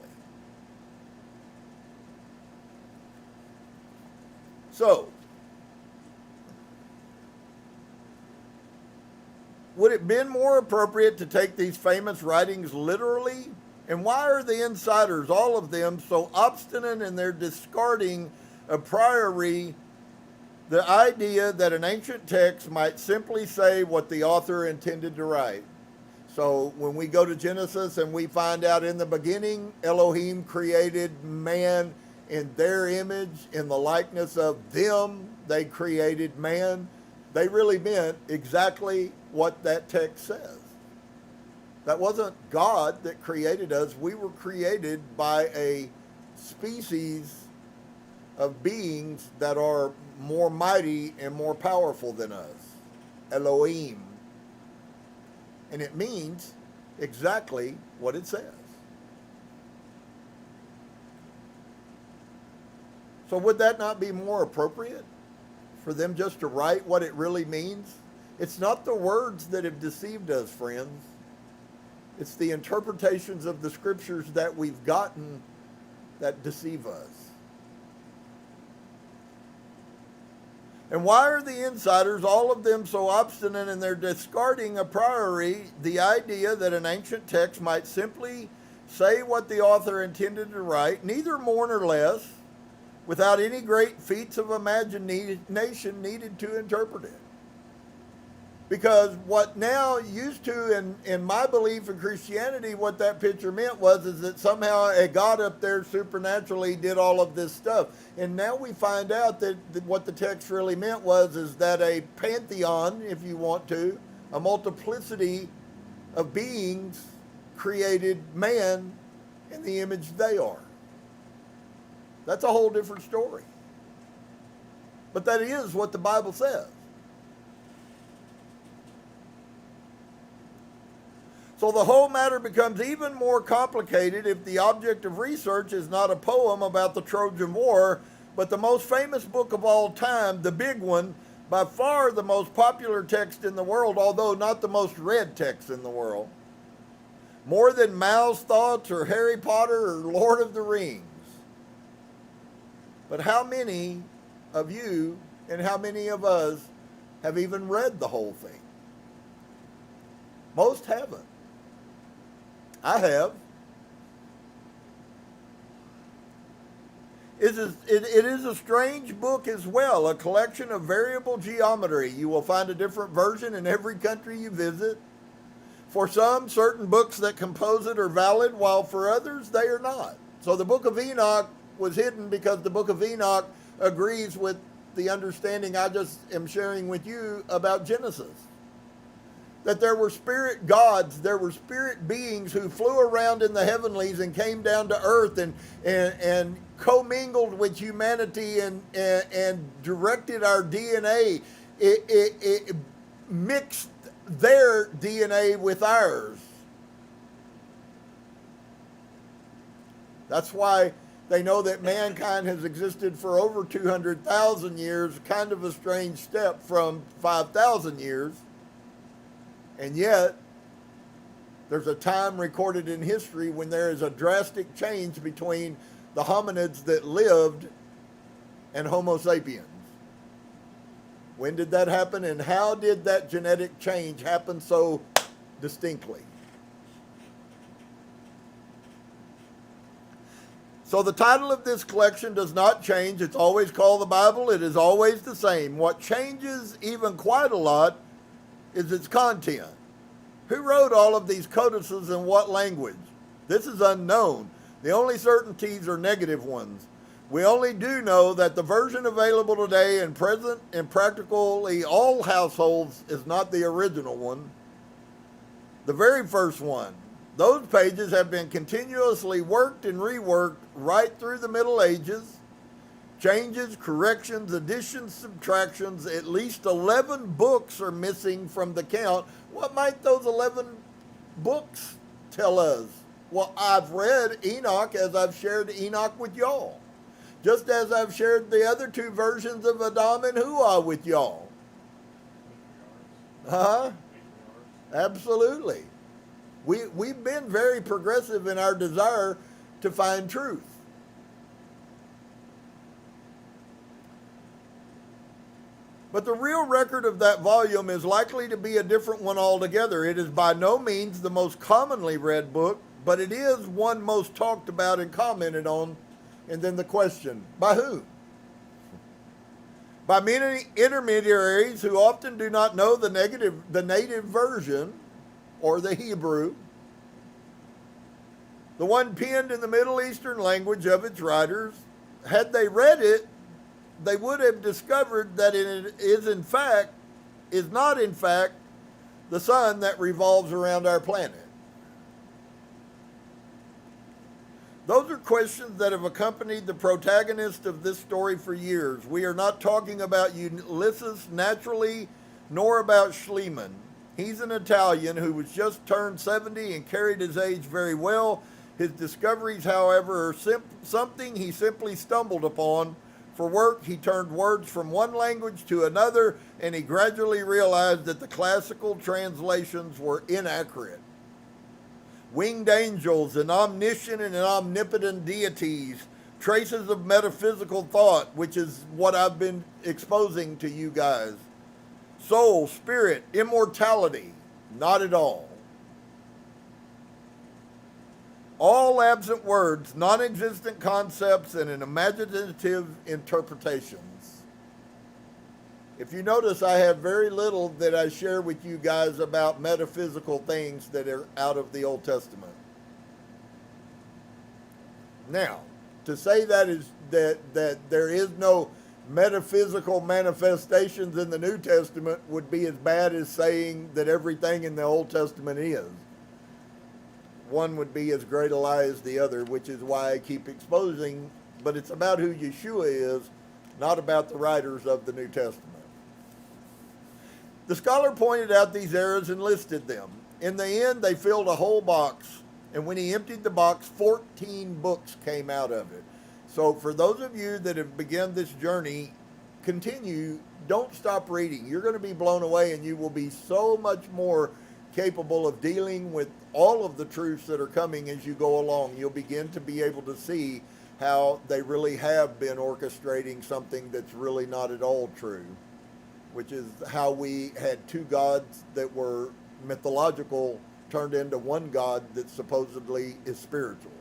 So, would it have been more appropriate to take these famous writings literally? And why are the insiders, all of them, so obstinate in their discarding a priori the idea that an ancient text might simply say what the author intended to write? So when we go to Genesis and we find out in the beginning, Elohim created man in their image, in the likeness of them, they created man. They really meant exactly what that text says. That wasn't God that created us. We were created by a species of beings that are more mighty and more powerful than us. Elohim. And it means exactly what it says. So would that not be more appropriate for them just to write what it really means? It's not the words that have deceived us, friends. It's the interpretations of the scriptures that we've gotten that deceive us. And why are the insiders, all of them, so obstinate in their discarding a priori the idea that an ancient text might simply say what the author intended to write, neither more nor less, without any great feats of imagination needed to interpret it? Because what now used to, in my belief in Christianity, what that picture meant is that somehow a God up there supernaturally did all of this stuff. And now we find out that what the text really meant is that a pantheon, if you want to, a multiplicity of beings created man in the image they are. That's a whole different story. But that is what the Bible says. So the whole matter becomes even more complicated if the object of research is not a poem about the Trojan War, but the most famous book of all time, the big one, by far the most popular text in the world, although not the most read text in the world. More than Mao's thoughts or Harry Potter or Lord of the Rings. But how many of you and how many of us have even read the whole thing? Most haven't. I have. It is a strange book as well, a collection of variable geometry. You will find a different version in every country you visit. For some, certain books that compose it are valid, while for others, they are not. So the book of Enoch was hidden because the book of Enoch agrees with the understanding I just am sharing with you about Genesis. That there were spirit gods, there were spirit beings who flew around in the heavenlies and came down to earth and commingled with humanity and directed our DNA. It mixed their DNA with ours. That's why they know that mankind has existed for over 200,000 years, kind of a strange step from 5,000 years. And yet, there's a time recorded in history when there is a drastic change between the hominids that lived and Homo sapiens. When did that happen, and how did that genetic change happen so distinctly? So the title of this collection does not change. It's always called the Bible. It is always the same. What changes even quite a lot is its content. Who wrote all of these codices in what language? This is unknown. The only certainties are negative ones. We only do know that the version available today and present in practically all households is not the original one, the very first one. Those pages have been continuously worked and reworked right through the Middle Ages. Changes, corrections, additions, subtractions, at least 11 books are missing from the count. What might those 11 books tell us? Well, I've read Enoch as I've shared Enoch with y'all. Just as I've shared the other two versions of Adam and Hua with y'all. Absolutely. We've been very progressive in our desire to find truth. But the real record of that volume is likely to be a different one altogether. It is by no means the most commonly read book, but it is one most talked about and commented on. And then the question, by whom? By many intermediaries who often do not know the native version or the Hebrew, the one penned in the Middle Eastern language of its writers. Had they read it, they would have discovered that it is not in fact the sun that revolves around our planet. Those are questions that have accompanied the protagonist of this story for years. We are not talking about Ulysses naturally, nor about Schliemann. He's an Italian who was just turned 70 and carried his age very well. His discoveries, however, are something he simply stumbled upon. For work, he turned words from one language to another, and he gradually realized that the classical translations were inaccurate. Winged angels and omniscient and omnipotent deities, traces of metaphysical thought, which is what I've been exposing to you guys. Soul, spirit, immortality, not at all. All absent words, non-existent concepts, and an imaginative interpretations. If you notice, I have very little that I share with you guys about metaphysical things that are out of the Old Testament. Now, to say that there is no metaphysical manifestations in the New Testament would be as bad as saying that everything in the Old Testament is. One would be as great a lie as the other, which is why I keep exposing, but it's about who Yeshua is, not about the writers of the New Testament. The scholar pointed out these errors and listed them. In the end, they filled a whole box, and when he emptied the box, 14 books came out of it. So for those of you that have begun this journey, continue, don't stop reading. You're going to be blown away, and you will be so much more capable of dealing with all of the truths that are coming as you go along. You'll begin to be able to see how they really have been orchestrating something that's really not at all true, which is how we had two gods that were mythological turned into one God that supposedly is spiritual.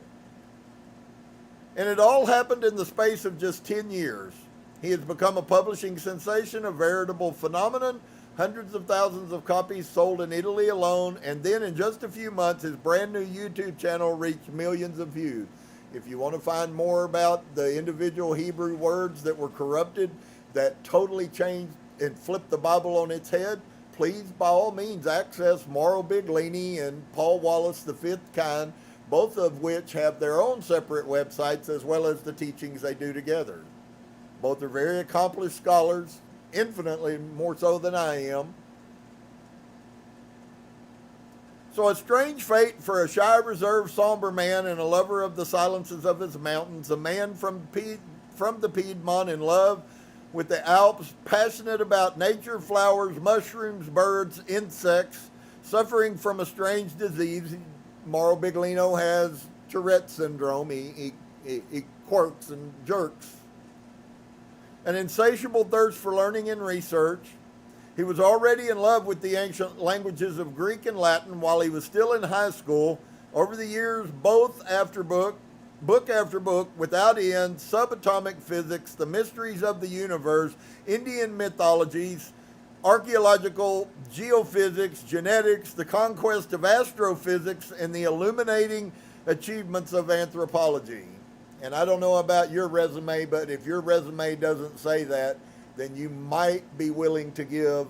And it all happened in the space of just 10 years. He has become a publishing sensation, a veritable phenomenon, hundreds of thousands of copies sold in Italy alone, and then in just a few months, his brand new YouTube channel reached millions of views. If you want to find more about the individual Hebrew words that were corrupted, that totally changed and flipped the Bible on its head, please, by all means, access Mauro Biglini and Paul Wallace, the Fifth Kind, both of which have their own separate websites as well as the teachings they do together. Both are very accomplished scholars, infinitely more so than I am. So a strange fate for a shy, reserved, somber man and a lover of the silences of his mountains, a man from the Piedmont in love with the Alps, passionate about nature, flowers, mushrooms, birds, insects, suffering from a strange disease. Mauro Biglino has Tourette syndrome. He quirks and jerks. An insatiable thirst for learning and research. He was already in love with the ancient languages of Greek and Latin while he was still in high school. Over the years, book after book, without end, subatomic physics, the mysteries of the universe, Indian mythologies, archaeological, geophysics, genetics, the conquest of astrophysics, and the illuminating achievements of anthropology. And I don't know about your resume, but if your resume doesn't say that, then you might be willing to give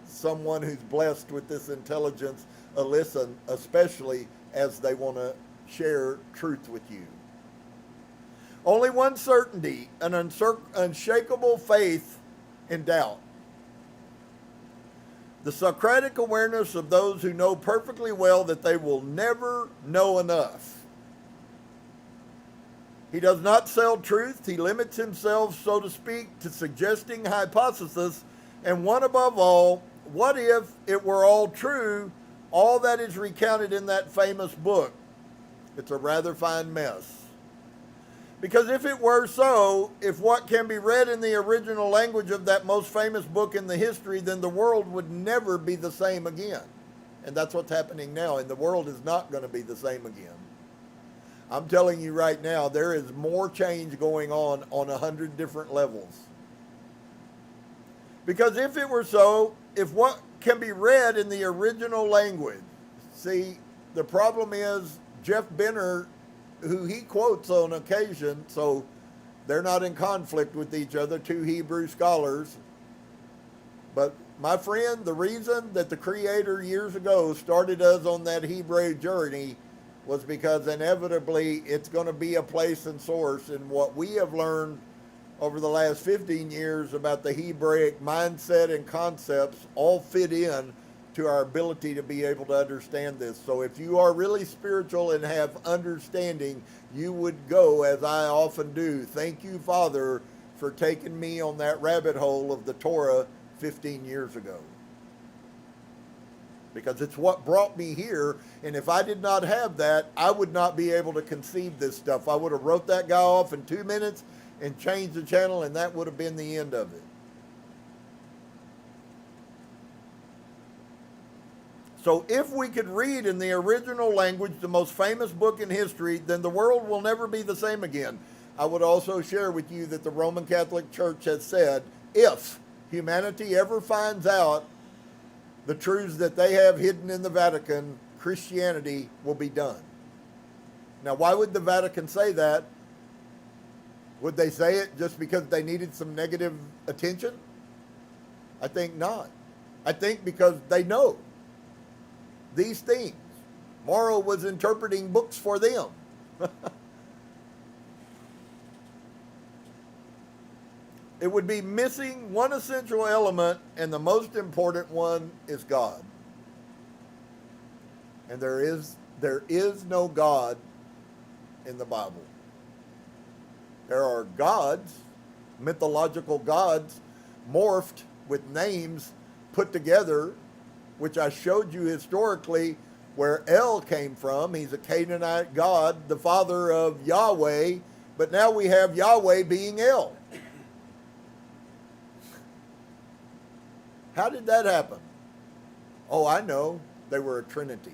someone who's blessed with this intelligence a listen, especially as they want to share truth with you. Only one certainty, an unshakable faith in doubt. The Socratic awareness of those who know perfectly well that they will never know enough. He does not sell truth. He limits himself, so to speak, to suggesting hypothesis. And one above all, what if it were all true, all that is recounted in that famous book? It's a rather fine mess. Because if it were so, if what can be read in the original language of that most famous book in the history, then the world would never be the same again. And that's what's happening now, and the world is not going to be the same again. I'm telling you right now, there is more change going on 100 different levels. Because if it were so, if what can be read in the original language, see, the problem is Jeff Benner, who he quotes on occasion, so they're not in conflict with each other, two Hebrew scholars. But my friend, the reason that the Creator years ago started us on that Hebrew journey was because inevitably it's going to be a place and source in what we have learned over the last 15 years about the Hebraic mindset and concepts all fit in to our ability to be able to understand this. So if you are really spiritual and have understanding, you would go, as I often do, thank you, Father, for taking me on that rabbit hole of the Torah 15 years ago. Because it's what brought me here, and if I did not have that, I would not be able to conceive this stuff. I would have wrote that guy off in 2 minutes and changed the channel, and that would have been the end of it. So if we could read in the original language the most famous book in history, then the world will never be the same again. I would also share with you that the Roman Catholic Church has said, if humanity ever finds out the truths that they have hidden in the Vatican, Christianity will be done. Now, why would the Vatican say that? Would they say it just because they needed some negative attention? I think not. I think because they know these things. Morrow was interpreting books for them. It would be missing one essential element, and the most important one is God. And there is no God in the Bible. There are gods, mythological gods, morphed with names put together, which I showed you historically where El came from. He's a Canaanite god, the father of Yahweh, but now we have Yahweh being El. How did that happen? Oh, I know. They were a trinity.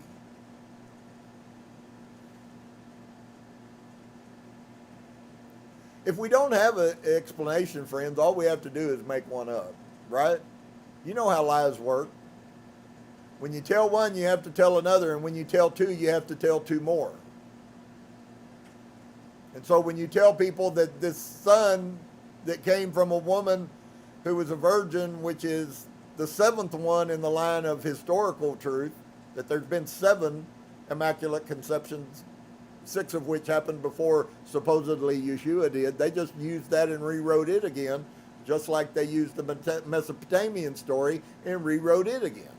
If we don't have an explanation, friends, all we have to do is make one up, right? You know how lies work. When you tell one, you have to tell another, and when you tell two, you have to tell two more. And so when you tell people that this son that came from a woman who was a virgin, which is the seventh one in the line of historical truth, that there's been 7 immaculate conceptions, 6 of which happened before supposedly Yahusha did. They just used that and rewrote it again, just like they used the Mesopotamian story and rewrote it again.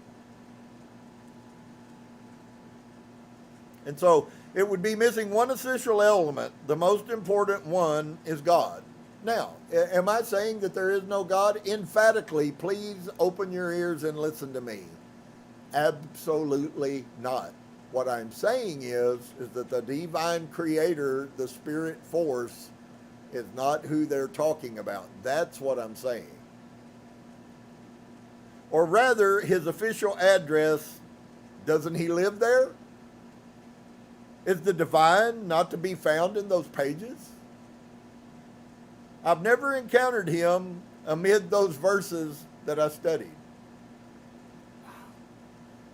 And so it would be missing one essential element. The most important one is God. Now, am I saying that there is no God? Emphatically, please open your ears and listen to me. Absolutely not. What I'm saying is that the divine creator, the spirit force, is not who they're talking about. That's what I'm saying. Or rather, his official address, doesn't he live there? Is the divine not to be found in those pages? I've never encountered him amid those verses that I studied.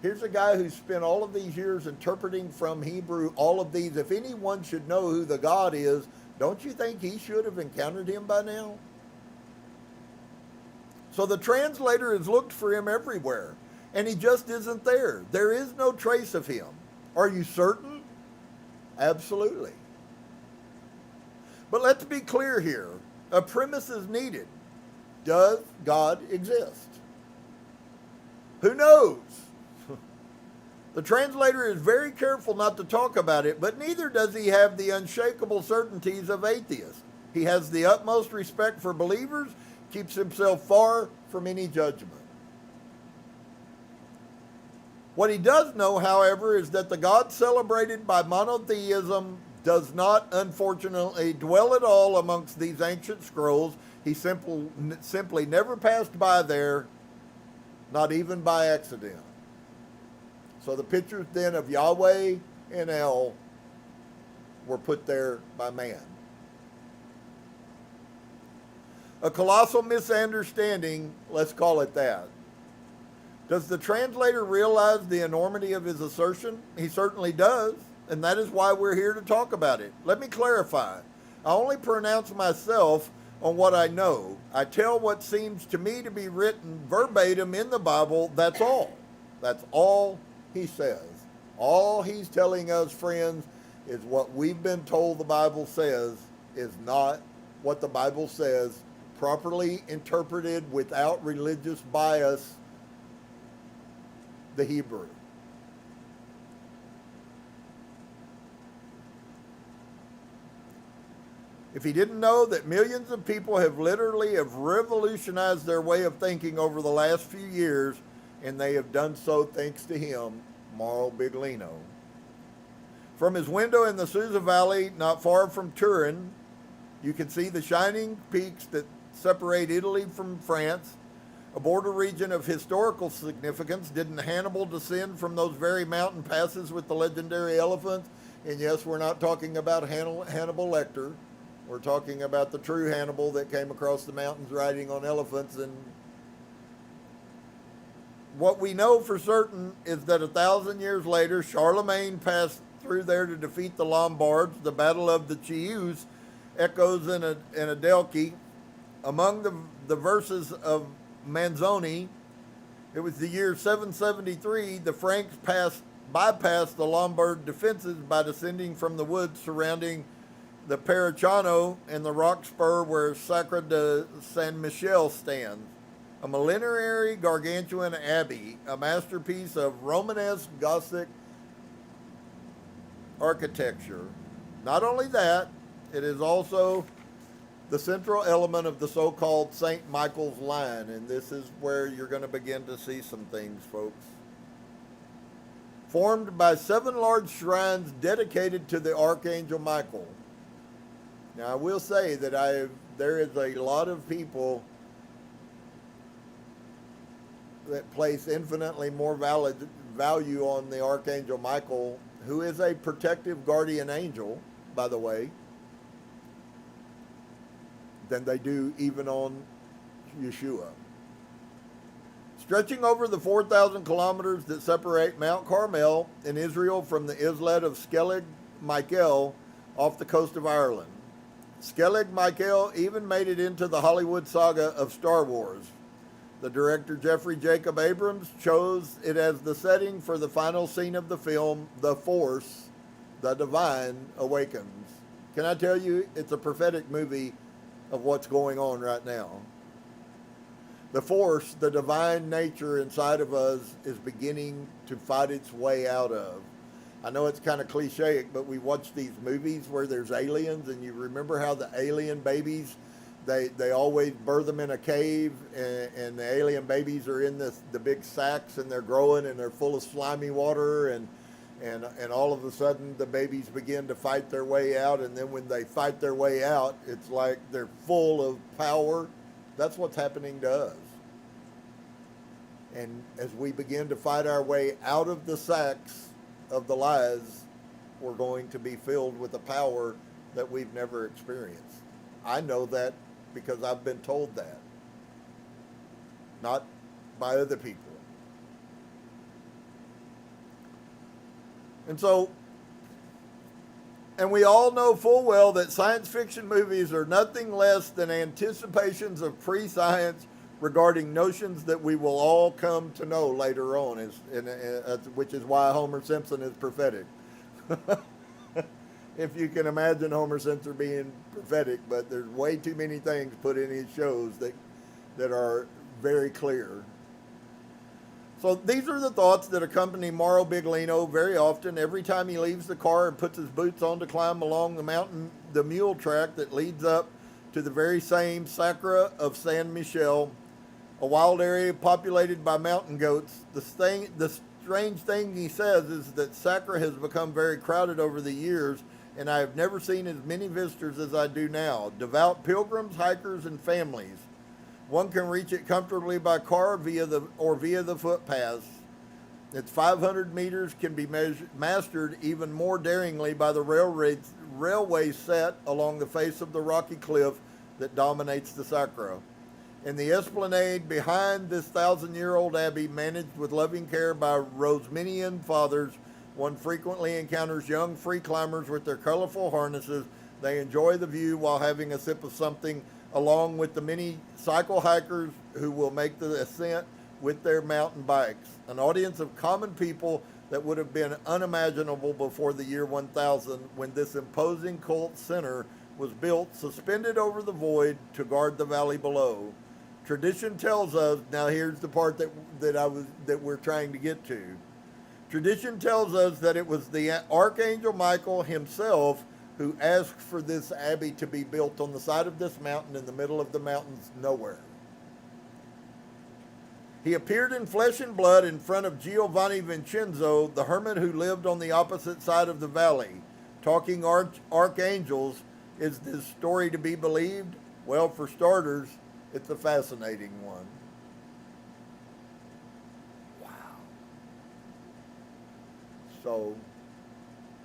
Here's a guy who spent all of these years interpreting from Hebrew all of these. If anyone should know who the God is, don't you think he should have encountered him by now? So the translator has looked for him everywhere, and he just isn't there. There is no trace of him. Are you certain? Absolutely. But let's be clear here. A premise is needed. Does God exist? Who knows? The translator is very careful not to talk about it, but neither does he have the unshakable certainties of atheists. He has the utmost respect for believers, keeps himself far from any judgment. What he does know, however, is that the God celebrated by monotheism does not, unfortunately, dwell at all amongst these ancient scrolls. He simply never passed by there, not even by accident. So the pictures then of Yahweh and El were put there by man. A colossal misunderstanding, let's call it that. Does the translator realize the enormity of his assertion? He certainly does, and that is why we're here to talk about it. Let me clarify. I only pronounce myself on what I know. I tell what seems to me to be written verbatim in the Bible, that's all. That's all he says. All he's telling us, friends, is what we've been told the Bible says is not what the Bible says, properly interpreted without religious bias, the Hebrew. If he didn't know that millions of people have revolutionized their way of thinking over the last few years, and they have done so thanks to him, Mauro Biglino. From his window in the Susa Valley, not far from Turin, you can see the shining peaks that separate Italy from France, a border region of historical significance. Didn't Hannibal descend from those very mountain passes with the legendary elephants? And yes, we're not talking about Hannibal Lecter. We're talking about the true Hannibal that came across the mountains riding on elephants. And what we know for certain is that 1,000 years later, Charlemagne passed through there to defeat the Lombards. The Battle of the Chius echoes in Adelchi. Among the verses of Manzoni, it was the year 773, the Franks bypassed the Lombard defenses by descending from the woods surrounding the Pericano and the rock spur where Sacre de San Michel stands. A millenary gargantuan abbey, a masterpiece of Romanesque Gothic architecture. Not only that, it is also the central element of the so-called St. Michael's line, and this is where you're going to begin to see some things, folks. Formed by 7 large shrines dedicated to the Archangel Michael. Now, I will say that there is a lot of people that place infinitely more value on the Archangel Michael, who is a protective guardian angel, by the way, than they do even on Yeshua. Stretching over the 4,000 kilometers that separate Mount Carmel in Israel from the islet of Skellig Michael off the coast of Ireland. Skellig Michael even made it into the Hollywood saga of Star Wars. The director Jeffrey Jacob Abrams chose it as the setting for the final scene of the film, The Force, the Divine Awakens. Can I tell you, it's a prophetic movie of what's going on right now. The Force, the divine nature inside of us, is beginning to fight its way out of. I know it's kind of cliche, but we watch these movies where there's aliens, and you remember how the alien babies, they always birth them in a cave, and the alien babies are in the big sacks, and they're growing, and they're full of slimy water, and And all of a sudden the babies begin to fight their way out, and then when they fight their way out, it's like they're full of power. That's what's happening to us. And as we begin to fight our way out of the sacks of the lies, we're going to be filled with a power that we've never experienced. I know that because I've been told that, not by other people. And so, and we all know full well that science fiction movies are nothing less than anticipations of pre-science regarding notions that we will all come to know later on, which is why Homer Simpson is prophetic. If you can imagine Homer Simpson being prophetic, but there's way too many things put in his shows that are very clear. So these are the thoughts that accompany Mauro Biglino very often every time he leaves the car and puts his boots on to climb along the mule track that leads up to the very same Sacra of San Michel, a wild area populated by mountain goats. The strange thing he says is that Sacra has become very crowded over the years, and I have never seen as many visitors as I do now. Devout pilgrims, hikers, and families. One can reach it comfortably by car via the footpaths. Its 500 meters can be mastered even more daringly by the railway set along the face of the rocky cliff that dominates the Sacra. In the esplanade behind this 1,000-year-old abbey, managed with loving care by Rosminian fathers, one frequently encounters young free climbers with their colorful harnesses. They enjoy the view while having a sip of something, along with the many cycle hikers who will make the ascent with their mountain bikes. An audience of common people that would have been unimaginable before the year 1000, when this imposing cult center was built, suspended over the void to guard the valley below. Tradition tells us, now here's the part that we're trying to get to. Tradition tells us that it was the Archangel Michael himself who asked for this abbey to be built on the side of this mountain in the middle of the mountains nowhere. He appeared in flesh and blood in front of Giovanni Vincenzo, the hermit who lived on the opposite side of the valley. Talking archangels, is this story to be believed? Well, for starters, it's a fascinating one. Wow. So,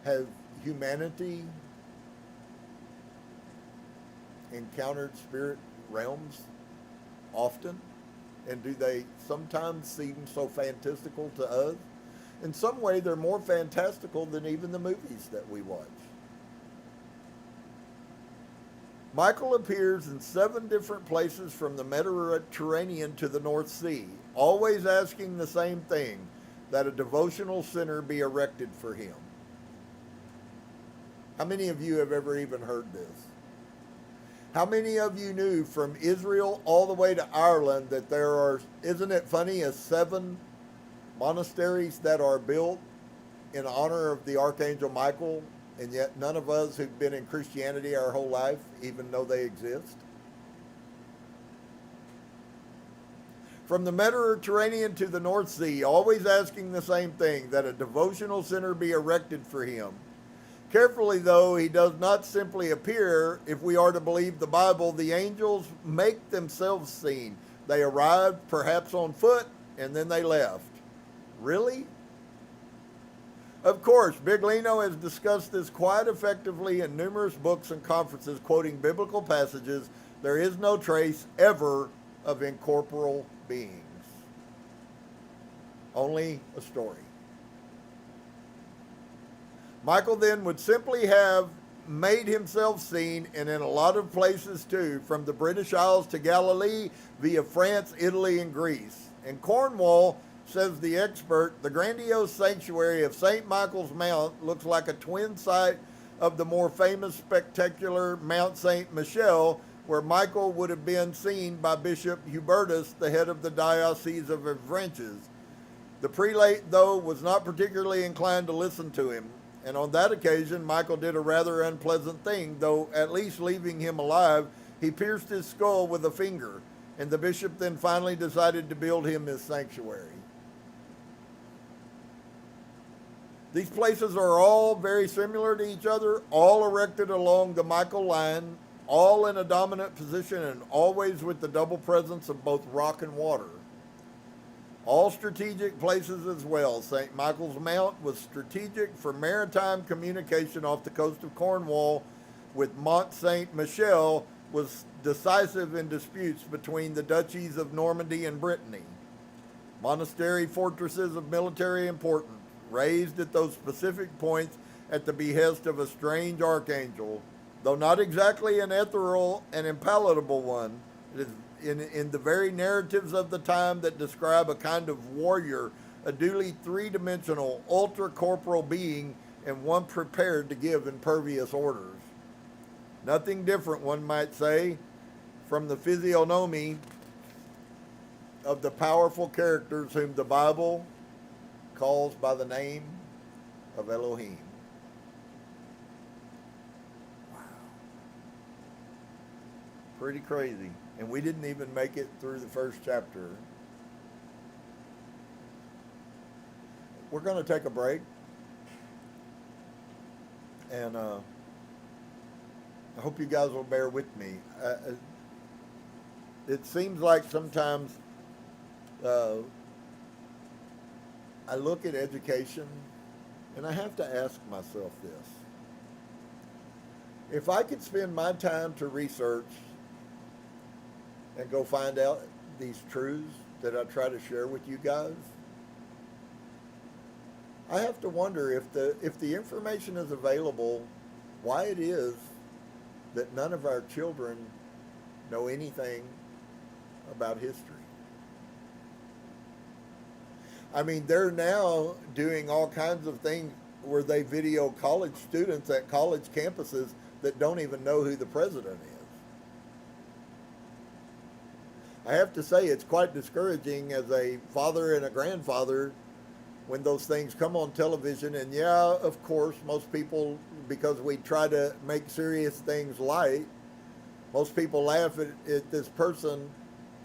have humanity encountered spirit realms often? And do they sometimes seem so fantastical to us? In some way, they're more fantastical than even the movies that we watch. Michael appears in 7 different places from the Mediterranean to the North Sea, always asking the same thing, that a devotional center be erected for him. How many of you have ever even heard this? How many of you knew from Israel all the way to Ireland that there are, isn't it funny, 7 monasteries that are built in honor of the Archangel Michael, and yet none of us who've been in Christianity our whole life even know they exist? From the Mediterranean to the North Sea, always asking the same thing, that a devotional center be erected for him. Carefully, though, he does not simply appear. If we are to believe the Bible, the angels make themselves seen. They arrived, perhaps on foot, and then they left. Really? Of course, Biglino has discussed this quite effectively in numerous books and conferences, quoting biblical passages. There is no trace ever of incorporeal beings. Only a story. Michael then would simply have made himself seen, and in a lot of places too, from the British Isles to Galilee, via France, Italy, and Greece. In Cornwall, says the expert, the grandiose sanctuary of St. Michael's Mount looks like a twin site of the more famous spectacular Mount St. Michel, where Michael would have been seen by Bishop Hubertus, the head of the Diocese of Avranches. The prelate, though, was not particularly inclined to listen to him. And on that occasion, Michael did a rather unpleasant thing, though at least leaving him alive. He pierced his skull with a finger, and the bishop then finally decided to build him his sanctuary. These places are all very similar to each other, all erected along the Michael line, all in a dominant position, and always with the double presence of both rock and water. All strategic places as well. St. Michael's Mount was strategic for maritime communication off the coast of Cornwall, with Mont Saint Michel was decisive in disputes between the duchies of Normandy and Brittany. Monastery fortresses of military importance, raised at those specific points at the behest of a strange archangel, though not exactly an ethereal and impalatable one. It is in the very narratives of the time that describe a kind of warrior, a duly three-dimensional, ultra-corporal being, and one prepared to give impervious orders. Nothing different, one might say, from the physiognomy of the powerful characters whom the Bible calls by the name of Elohim. Wow. Pretty crazy. And we didn't even make it through the first chapter. We're going to take a break. And I hope you guys will bear with me. It seems like sometimes I look at education and I have to ask myself this. If I could spend my time to research and go find out these truths that I try to share with you guys, I have to wonder if the information is available, why it is that none of our children know anything about history. I mean, they're now doing all kinds of things where they video college students at college campuses that don't even know who the president is. I have to say it's quite discouraging as a father and a grandfather when those things come on television. And yeah, of course, most people, because we try to make serious things light, most people laugh at this person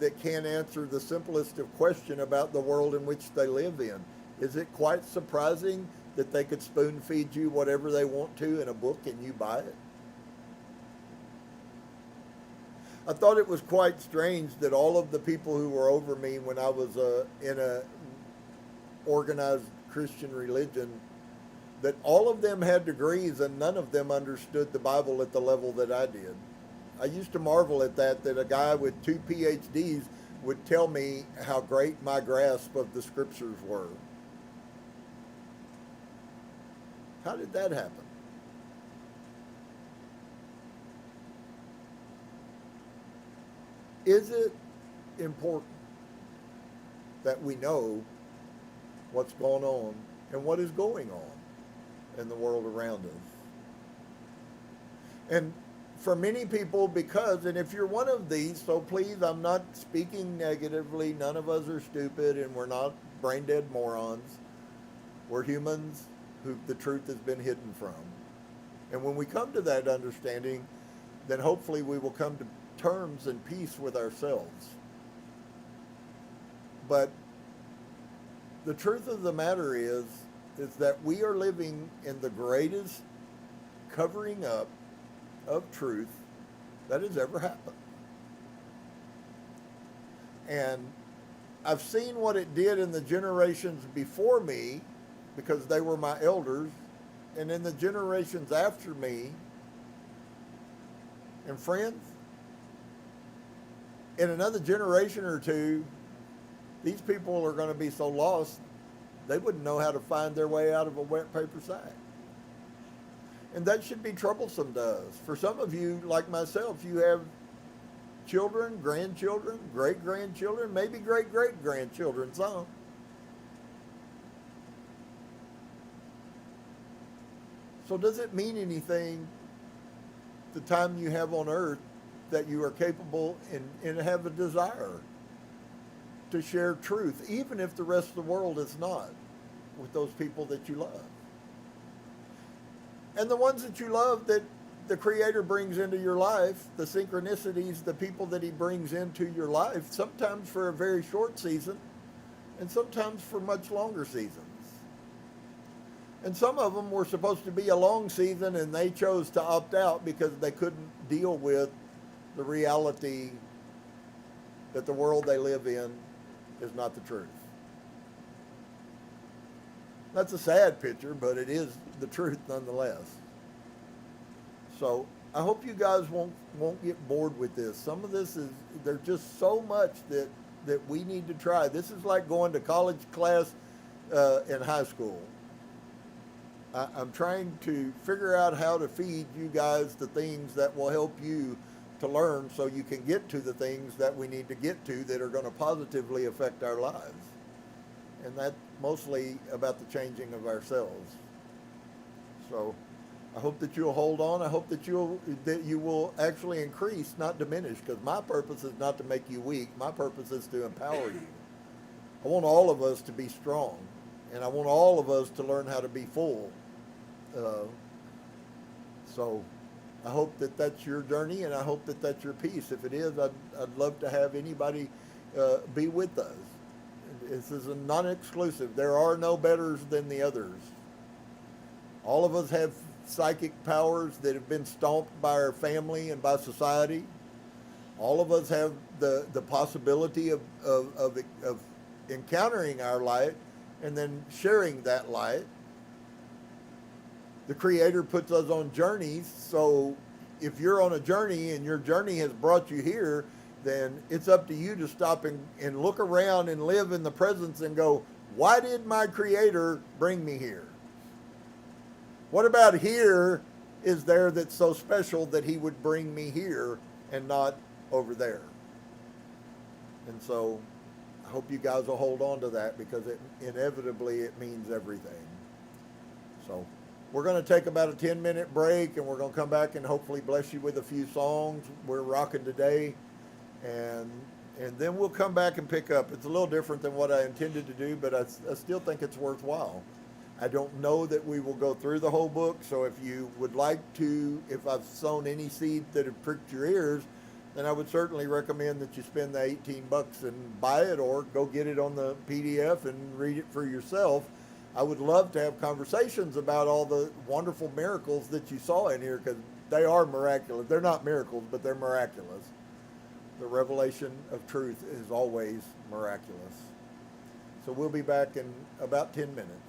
that can't answer the simplest of question about the world in which they live in. Is it quite surprising that they could spoon feed you whatever they want to in a book and you buy it? I thought it was quite strange that all of the people who were over me when I was in a organized Christian religion, that all of them had degrees and none of them understood the Bible at the level that I did. I used to marvel at that a guy with 2 PhDs would tell me how great my grasp of the scriptures were. How did that happen? Is it important that we know what's going on and what is going on in the world around us? And for many people, because, and if you're one of these, so please, I'm not speaking negatively. None of us are stupid and we're not brain dead morons. We're humans who the truth has been hidden from. And when we come to that understanding, then hopefully we will come to terms and peace with ourselves. But the truth of the matter is that we are living in the greatest covering up of truth that has ever happened. And I've seen what it did in the generations before me, because they were my elders, and in the generations after me. And friends, in another generation or two, these people are going to be so lost, they wouldn't know how to find their way out of a wet paper sack. And that should be troublesome to us. For some of you, like myself, you have children, grandchildren, great-grandchildren, maybe great-great-grandchildren, some. So does it mean anything the time you have on earth that you are capable and have a desire to share truth, even if the rest of the world is not, with those people that you love? And the ones that you love that the Creator brings into your life, the synchronicities, the people that He brings into your life, sometimes for a very short season and sometimes for much longer seasons. And some of them were supposed to be a long season, and they chose to opt out because they couldn't deal with the reality that the world they live in is not the truth. That's a sad picture, but it is the truth nonetheless. So I hope you guys won't get bored with this. Some of this is, there's just so much that we need to try. This is like going to college class in high school. I'm trying to figure out how to feed you guys the things that will help you to learn so you can get to the things that we need to get to that are going to positively affect our lives. And that's mostly about the changing of ourselves. So I hope that you'll hold on. I hope that you will actually increase, not diminish, because my purpose is not to make you weak. My purpose is to empower you. I want all of us to be strong, and I want all of us to learn how to be full. So I hope that that's your journey, and I hope that that's your peace. If it is, I'd love to have anybody be with us. This is a non-exclusive. There are no betters than the others. All of us have psychic powers that have been stomped by our family and by society. All of us have the possibility of encountering our light and then sharing that light. The Creator puts us on journeys, so if you're on a journey and your journey has brought you here, then it's up to you to stop and look around and live in the presence and go, why did my Creator bring me here? What about here is there that's so special that He would bring me here and not over there? And so I hope you guys will hold on to that, because inevitably it means everything. So we're going to take about a 10-minute break, and we're going to come back and hopefully bless you with a few songs. We're rocking today, and then we'll come back and pick up. It's a little different than what I intended to do, but I still think it's worthwhile. I don't know that we will go through the whole book, so if you would like to, if I've sown any seed that have pricked your ears, then I would certainly recommend that you spend the $18 and buy it, or go get it on the PDF and read it for yourself. I would love to have conversations about all the wonderful miracles that you saw in here, because they are miraculous. They're not miracles, but they're miraculous. The revelation of truth is always miraculous. So we'll be back in about 10 minutes.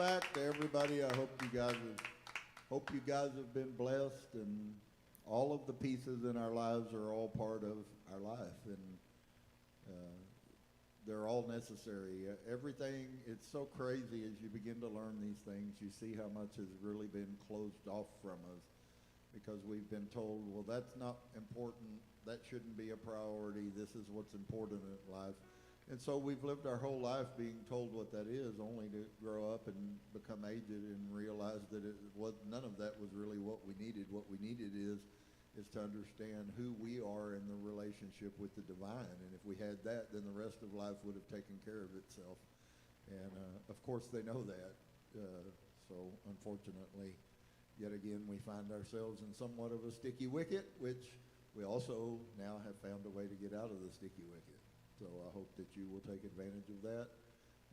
back to everybody. I hope you guys have been blessed, and all of the pieces in our lives are all part of our life, and they're all necessary. Everything, it's so crazy as you begin to learn these things. You see how much has really been closed off from us because we've been told, well, that's not important. That shouldn't be a priority. This is what's important in life. And so we've lived our whole life being told what that is, only to grow up and become aged and realize that none of that was really what we needed. What we needed is to understand who we are in the relationship with the divine. And if we had that, then the rest of life would have taken care of itself. And of course they know that. So unfortunately, yet again, we find ourselves in somewhat of a sticky wicket, which we also now have found a way to get out of the sticky wicket. So I hope that you will take advantage of that,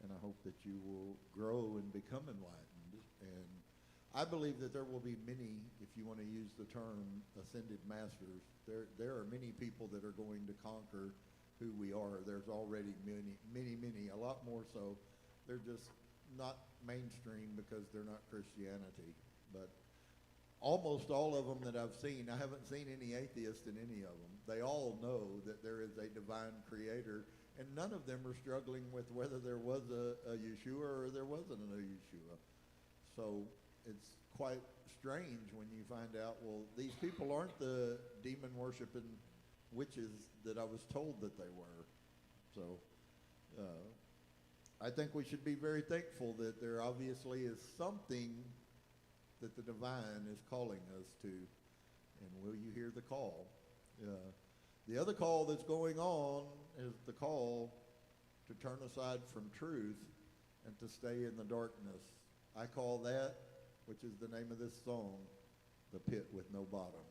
and I hope that you will grow and become enlightened. And I believe that there will be many, if you want to use the term, ascended masters. There are many people that are going to conquer who we are. There's already many, a lot more so. They're just not mainstream because they're not Christianity. But almost all of them that I've seen, I haven't seen any atheists in any of them. They all know that there is a divine creator, and none of them are struggling with whether there was a Yeshua or there wasn't a Yeshua. So it's quite strange when you find out, well, these people aren't the demon-worshiping witches that I was told that they were. So I think we should be very thankful that there obviously is something that the divine is calling us to, and will you hear the call? The other call that's going on is the call to turn aside from truth and to stay in the darkness. I call that, which is the name of this song, The Pit with No Bottom.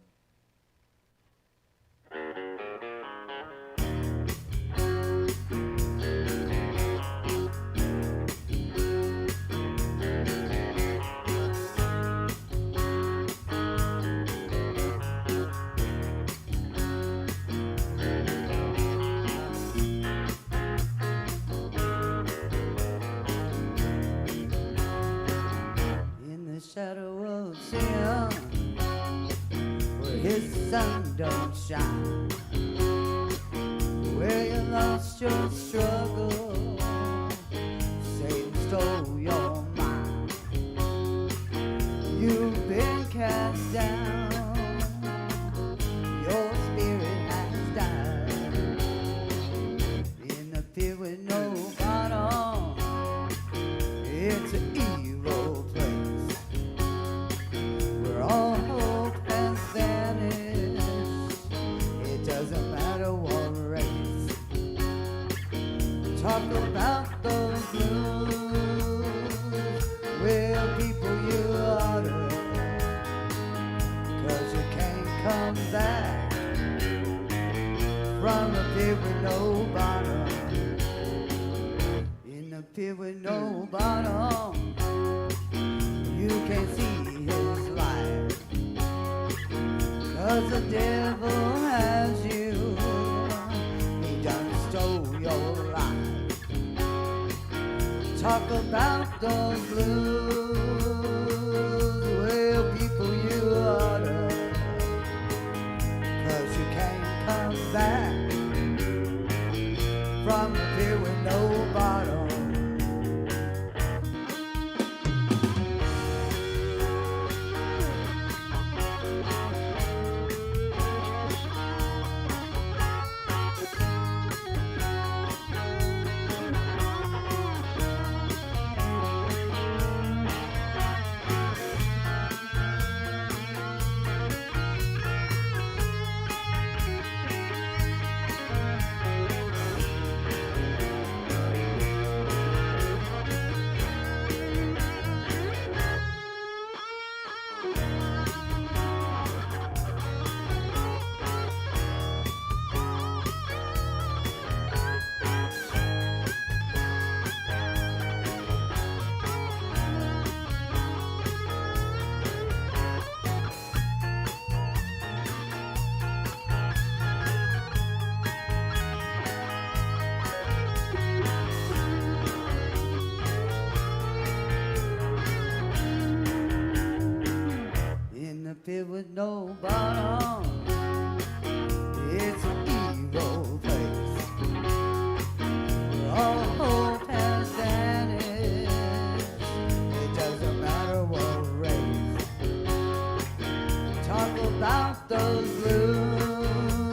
Shadow of sin, where his sun don't shine, where you lost your struggle, Satan stole your mind. You've been cast down, your spirit has died, in the pit with no bottom. It's an evil place. All hope has vanished. It doesn't matter what race. Talk about those blues, well, people, you oughta, 'cause you can't come back from the pit with no bottom. In the pit with no bottom, you can't see his light, 'cause the devil has you. He done stole your life. Talk about those blues, well, people, you oughta, 'cause you can't come back from the pit with no bottom. the pit with no bottom. It's an evil place where all hope has vanished. It doesn't matter what race. Talk about those blues,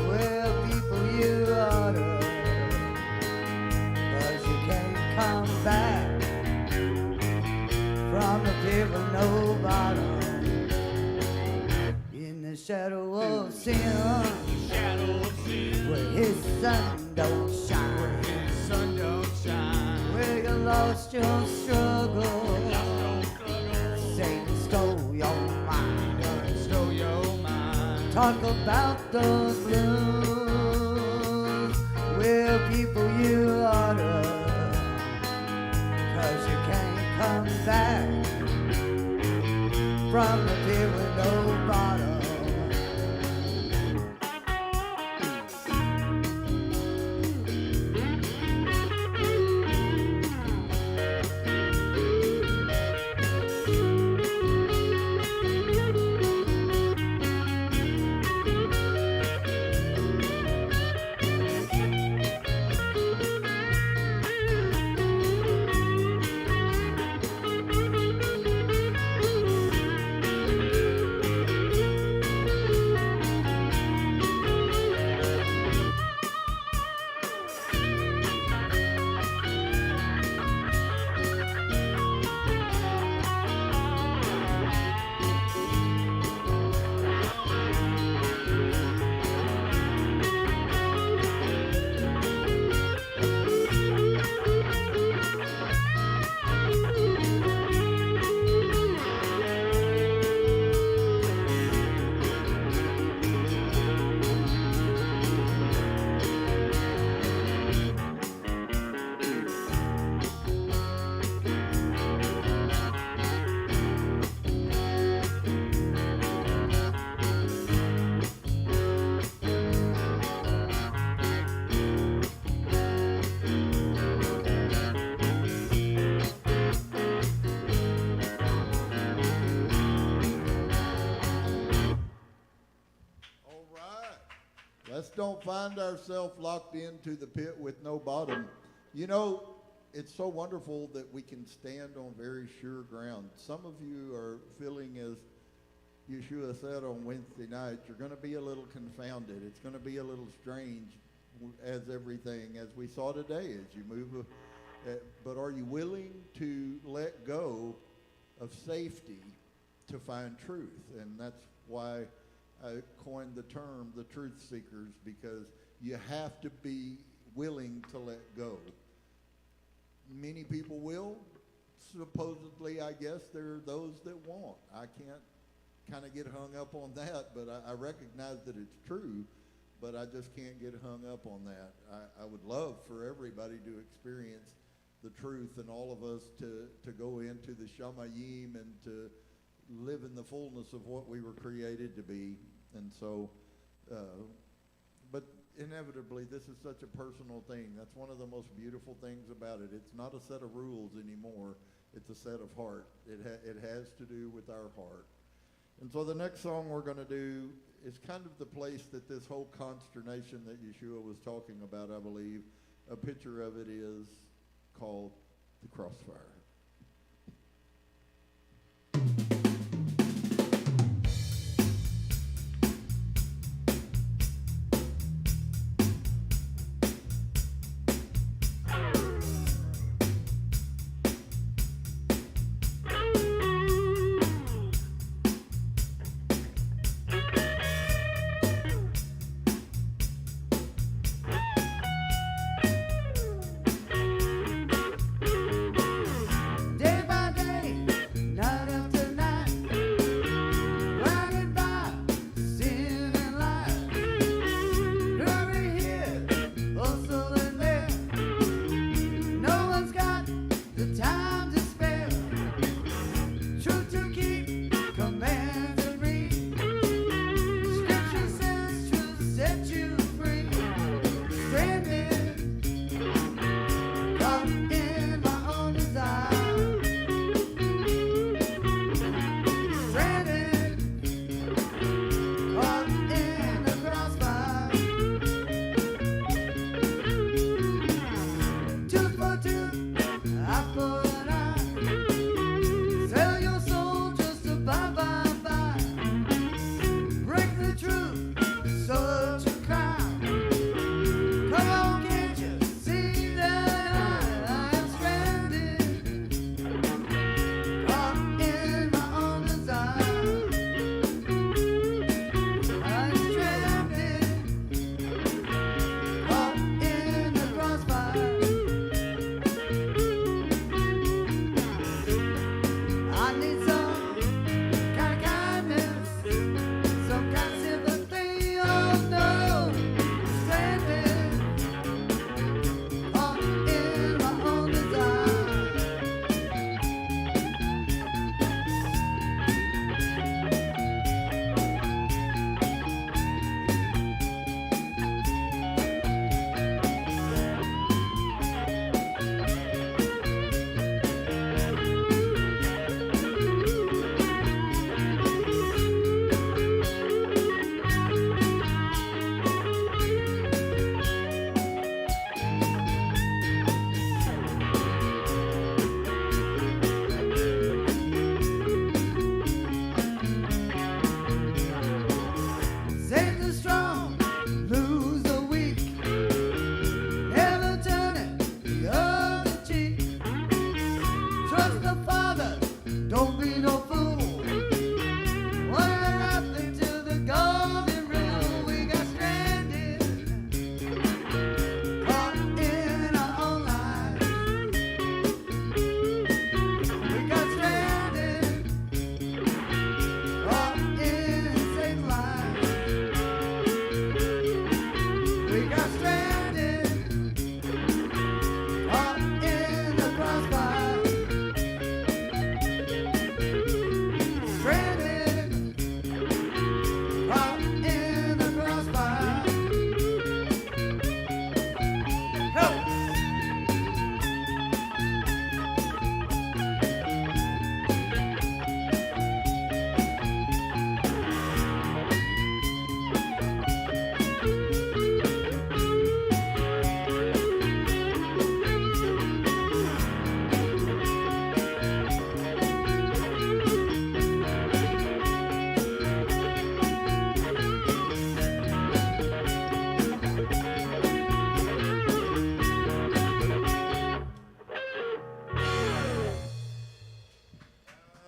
well, people, you utter, 'cause you can't come back from the pit with no bottom. In the shadow of sin, where his sun don't shine, where you lost your struggle, Satan stole your mind. Talk about those blues, well, people, you utter, 'cause you can't come back from the pit with no bottom. Let's don't find ourselves locked into the pit with no bottom. You know, it's so wonderful that we can stand on very sure ground. Some of you are feeling, as Yahusha said on Wednesday night, you're going to be a little confounded. It's going to be a little strange as everything, as we saw today, as you move. But are you willing to let go of safety to find truth? And that's why I coined the term the truth seekers, because you have to be willing to let go. Many people will. Supposedly, I guess there are those that won't. I can't kind of get hung up on that, but I recognize that it's true, but I just can't get hung up on that. I would love for everybody to experience the truth, and all of us to go into the Shamayim and to live in the fullness of what we were created to be. And so, but inevitably, this is such a personal thing. That's one of the most beautiful things about it. It's not a set of rules anymore. It's a set of heart. It has to do with our heart. And so the next song we're going to do is kind of the place that this whole consternation that Yeshua was talking about, I believe, a picture of it is called The Crossfire. Some kind of sympathy, oh no, stranded, caught in my own desire. Save the strong, lose the weak, never turn it the other cheek. Trust the Father, don't be no fool. What happened to the golden rule? We got stranded, caught in our own lives. We got stranded, caught in Satan's lies. We got stranded, caught in the crossfire. Stranded, caught in the crossfire. Help!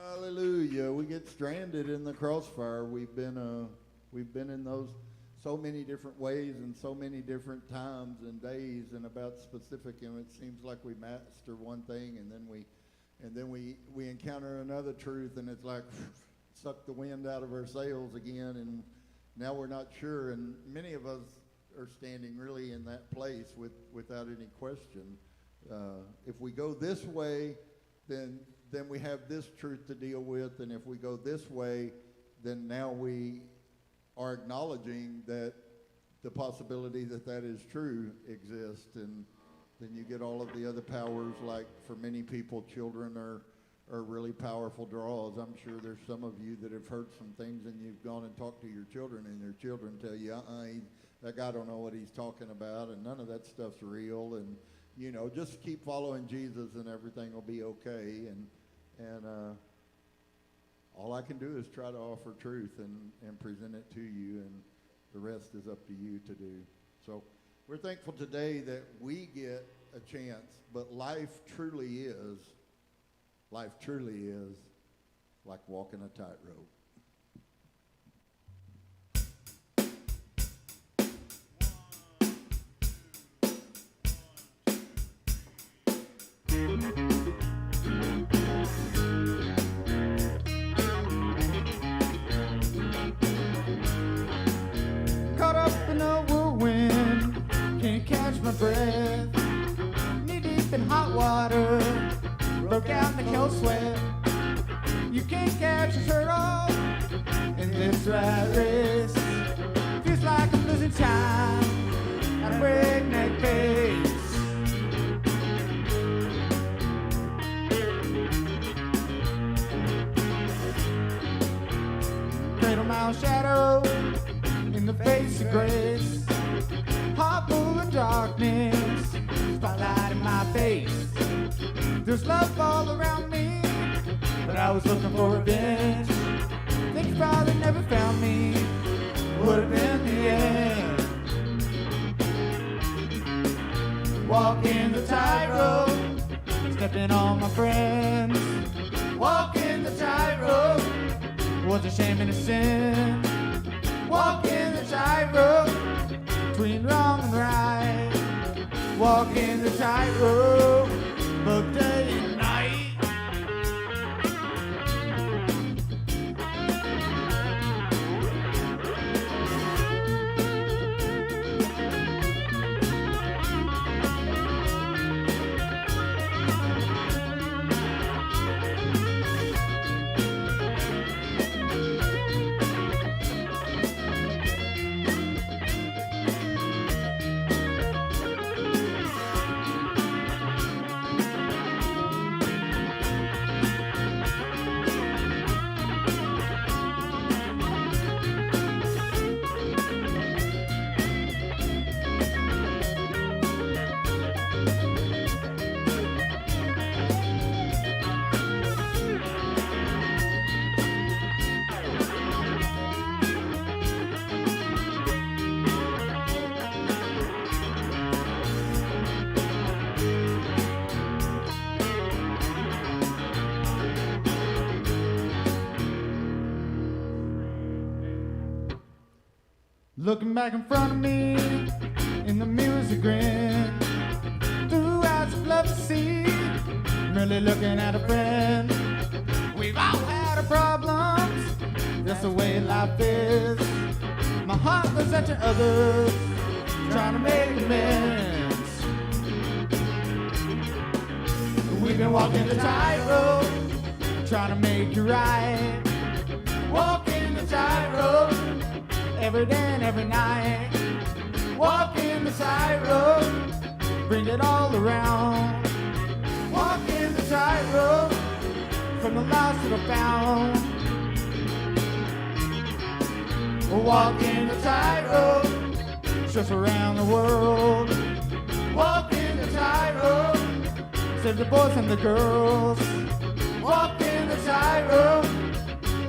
Hallelujah. We get stranded in the crossfire. We've been in those so many different ways and so many different times and days and about specific, and it seems like we master one thing and then we encounter another truth, and it's like suck the wind out of our sails again, and now we're not sure, and many of us are standing really in that place without any question. If we go this way, then we have this truth to deal with, and if we go this way, then now we are acknowledging that the possibility that that is true exists, and then you get all of the other powers. Like for many people, children are really powerful draws. I'm sure there's some of you that have heard some things and you've gone and talked to your children, and your children tell you, that guy don't know what he's talking about, and none of that stuff's real, and just keep following Jesus and everything will be okay. And all I can do is try to offer truth and present it to you, and the rest is up to you to do. So we're thankful today that we get a chance, but life truly is like walking a tightrope. Caught up in a whirlwind, can't catch my breath. Knee deep in hot water, broke out in the cold sweat. You can't catch a turtle in this rat race. Feels like I'm losing time at a breakneck pace. Cradle my shadow in the face of grace. Heart full of darkness, spotlight in my face. There's love all around me, but I was looking for revenge. Think you probably never found me, would have been the end. Walking the tightrope, stepping on my friends. Walking the tightrope, was a shame and a sin. Walking the tightrope, between wrong and right. Walking the tightrope, both day and night. Looking back in front of me, in the mirror's a grin. Through eyes of love to see, merely looking at a friend. We've all had our problems, that's the way life is. My heart goes out to others, trying to make amends. We've been walking the tightrope, trying to make you right. Walking the tightrope, every day and every night. Walking the tightrope, bring it all around. Walking the tightrope, from the lost to the found. Walking the tightrope, just around the world. Walking the tightrope, save the boys and the girls. Walking the tightrope,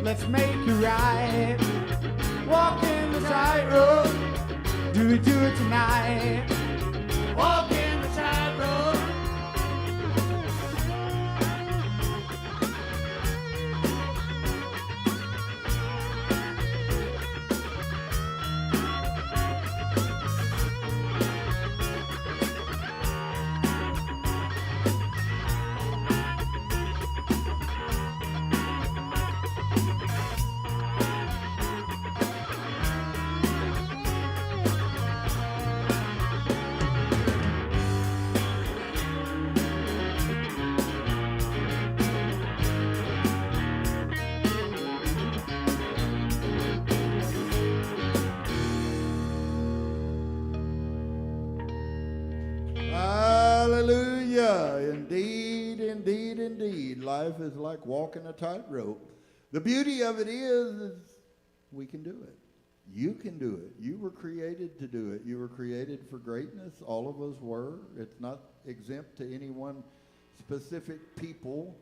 let's make it right. Walking the tightrope, do it tonight. Walking the tightrope. Hallelujah. Indeed, indeed, indeed. Life is like walking a tightrope. The beauty of it is we can do it. You can do it. You were created to do it. You were created for greatness. All of us were. It's not exempt to any one specific people.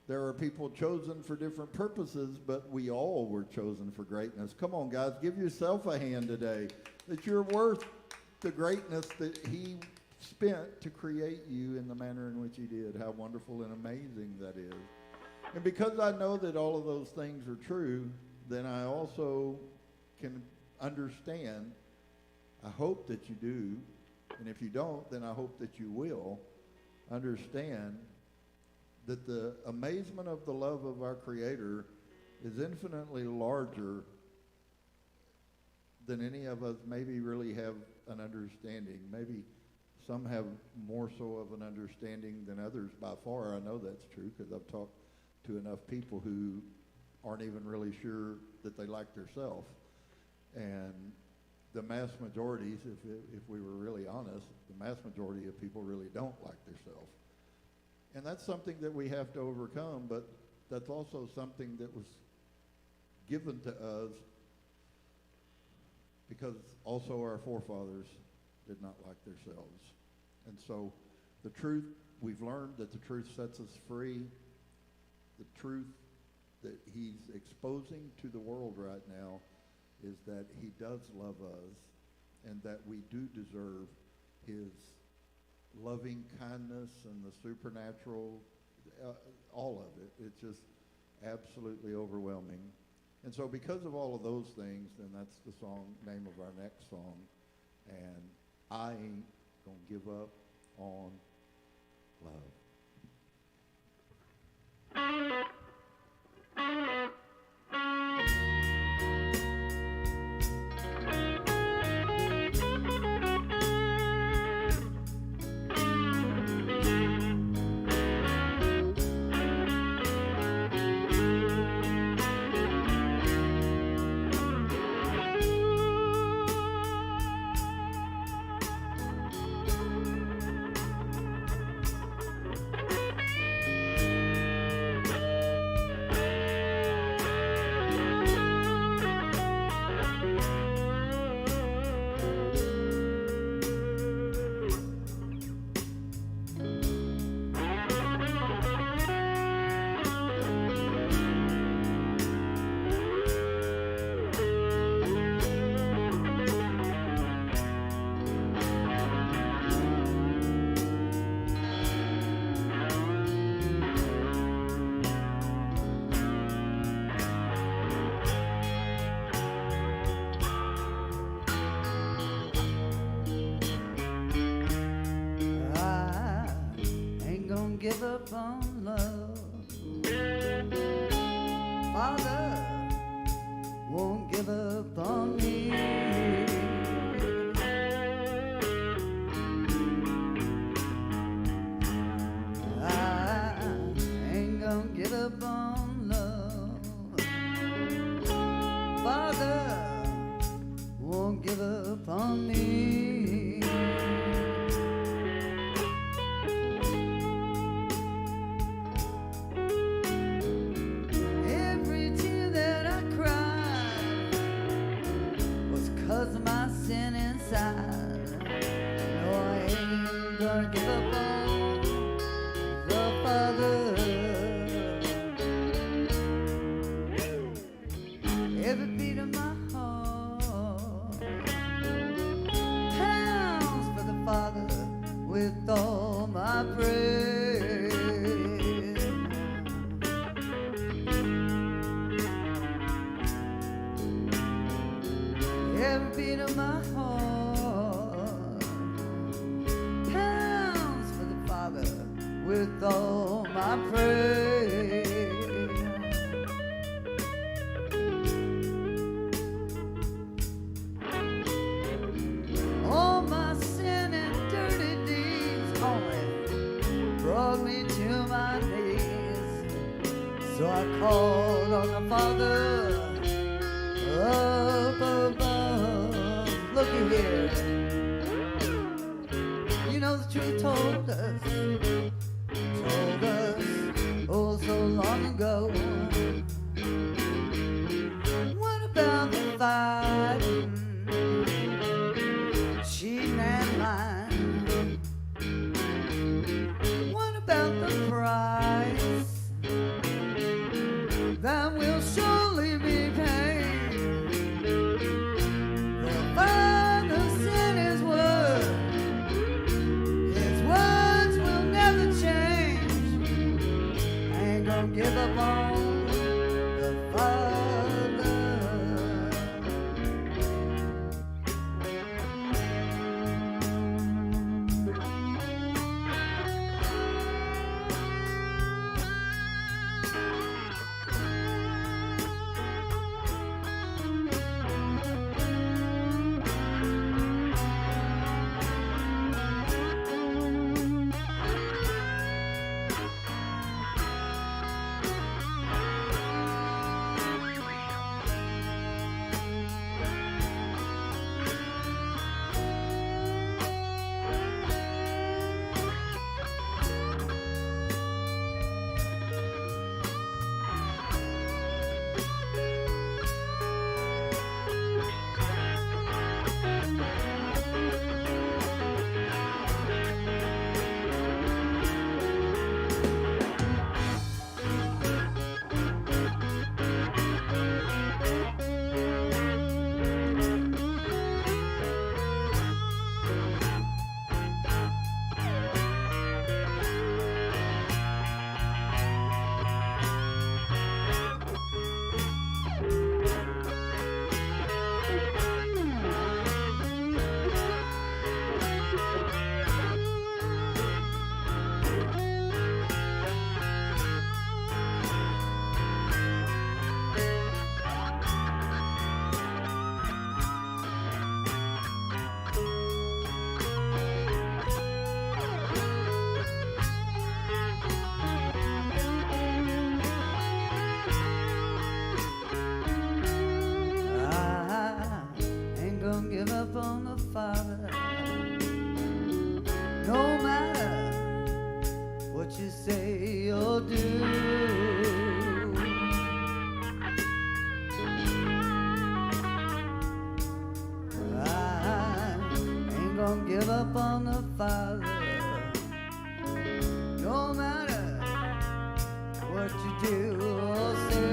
There are people chosen for different purposes, but we all were chosen for greatness. Come on, guys. Give yourself a hand today that you're worth the greatness that he spent to create you in the manner in which he did. How wonderful and amazing that is. And because I know that all of those things are true, then I also can understand, I hope that you do, and if you don't, then I hope that you will understand that the amazement of the love of our Creator is infinitely larger than any of us maybe really have an understanding. Maybe some have more so of an understanding than others by far. I know that's true because I've talked to enough people who aren't even really sure that they like themselves. And the mass majorities, if we were really honest, the mass majority of people really don't like themselves. And that's something that we have to overcome, but that's also something that was given to us because also our forefathers did not like themselves. And so the truth, we've learned that the truth sets us free. The truth that he's exposing to the world right now is that he does love us and that we do deserve his loving kindness and the supernatural, all of it. It's just absolutely overwhelming. And so because of all of those things, then that's the name of our next song. And I ain't gonna give up on love. give up on love. Father won't give up on me. I ain't gonna give up on love. Father won't give up on me. Every tear that I cried was 'cause of my sin inside. No, I ain't gonna give up on the Father. Every beat of my heart pounds for the Father with all my praise. Every beat of my heart pounds for the Father with all my praise. All my sin and dirty deeds only brought me to my knees. So I called on the Father up above. Looky here. You know the truth told us oh so long ago. What about the fighting? Sheep and line. What about the price that will surely be paid? The Father sent His word. His words will never change. I ain't gonna give up on the Father. Give up on the Father, no matter what you say or do. I ain't gonna give up on the Father, no matter what you do or say.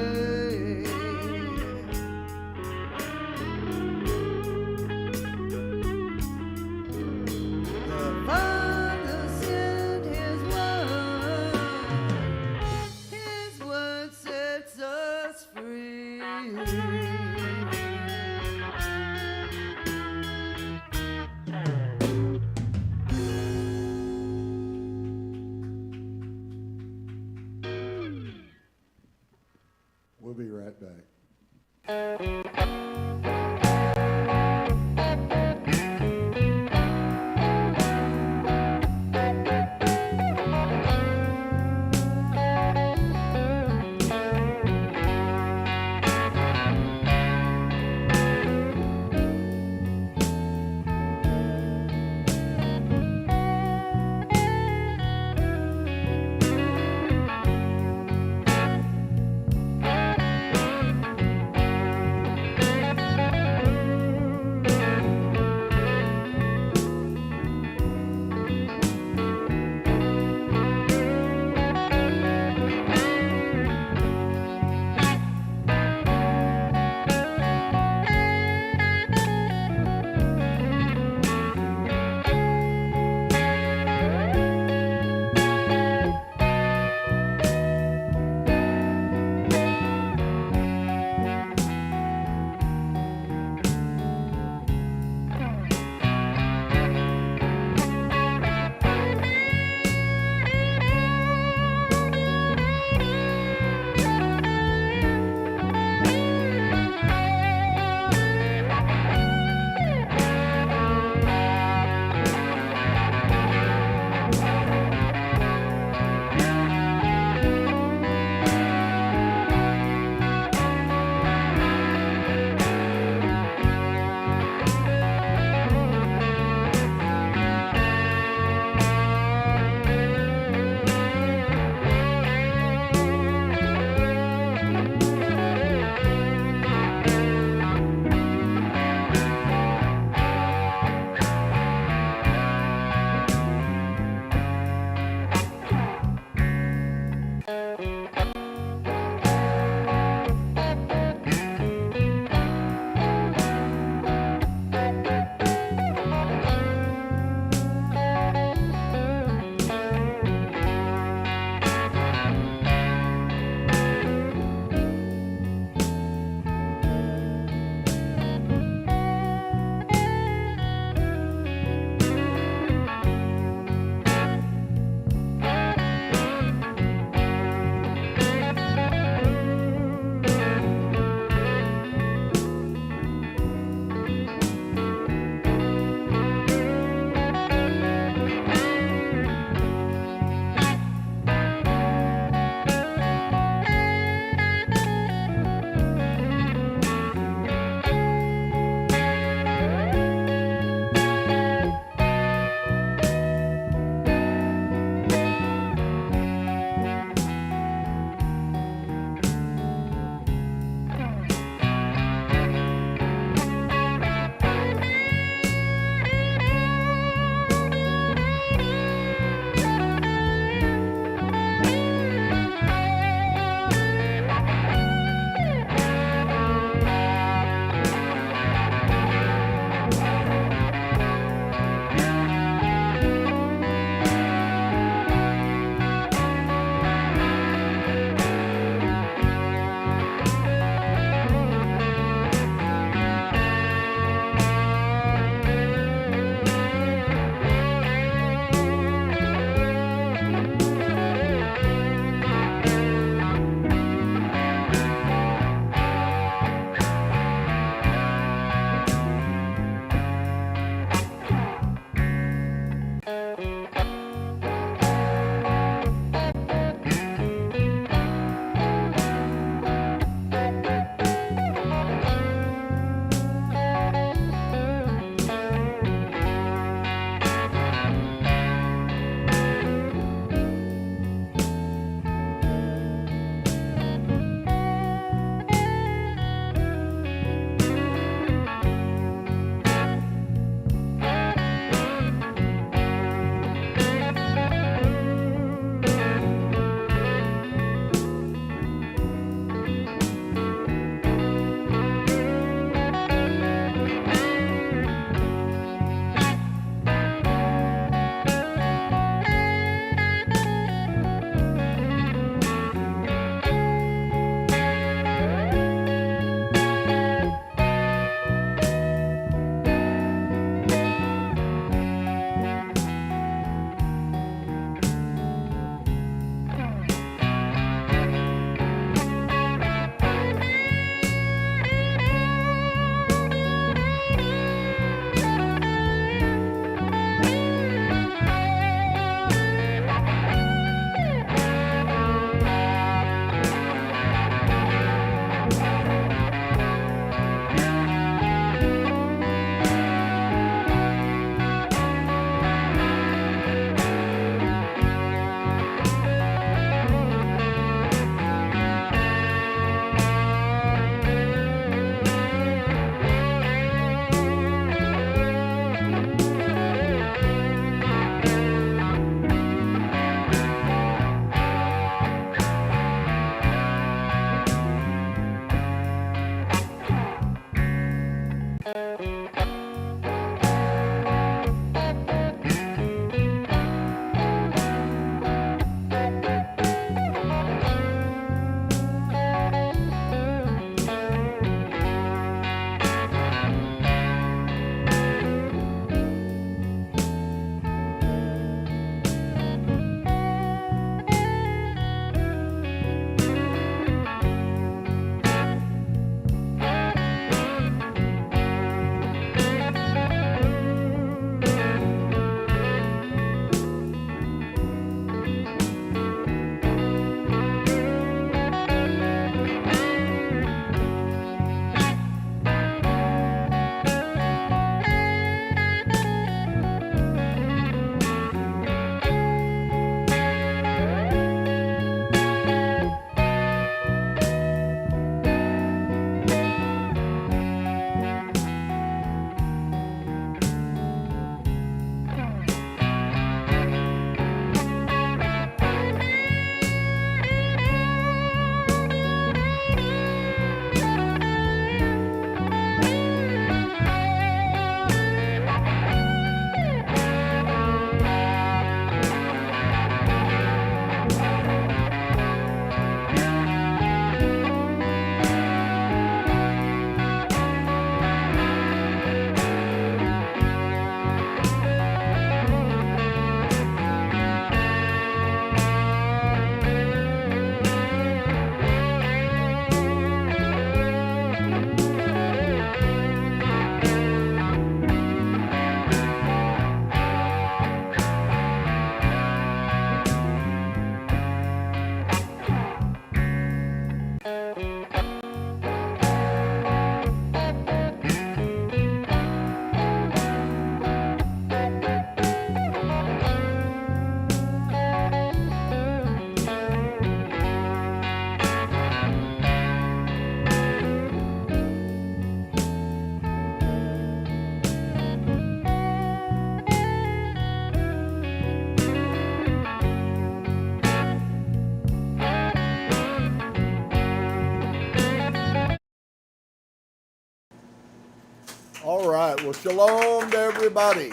All right. Well, shalom to everybody.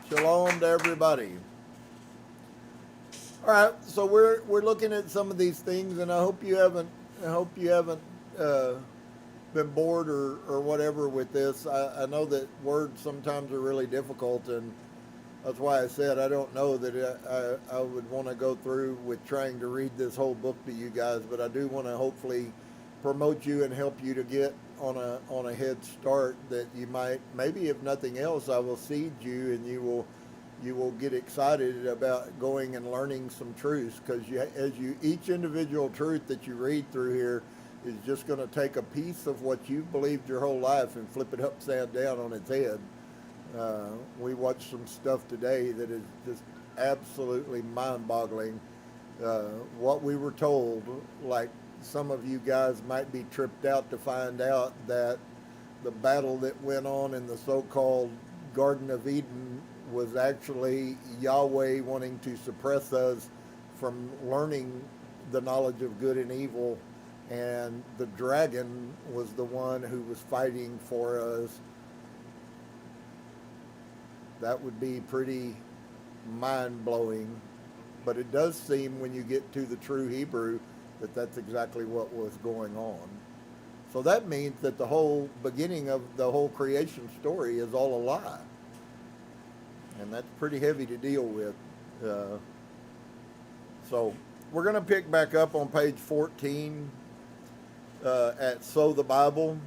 Shalom to everybody. All right. So we're looking at some of these things, and I hope you haven't been bored or whatever with this. I know that words sometimes are really difficult, and that's why I said I don't know that I would want to go through with trying to read this whole book to you guys, but I do want to hopefully promote you and help you to get on a head start, that you might, maybe if nothing else, I will seed you, and you will get excited about going and learning some truths, because each individual truth that you read through here is just going to take a piece of what you've believed your whole life and flip it upside down on its head. We watched some stuff today that is just absolutely mind-boggling. What we were told, like some of you guys might be tripped out to find out that the battle that went on in the so-called Garden of Eden was actually Yahweh wanting to suppress us from learning the knowledge of good and evil, and the dragon was the one who was fighting for us. That would be pretty mind-blowing, but it does seem when you get to the true Hebrew that that's exactly what was going on. So that means that the whole beginning of the whole creation story is all a lie. And that's pretty heavy to deal with. So we're going to pick back up on page 14 at So the Bible.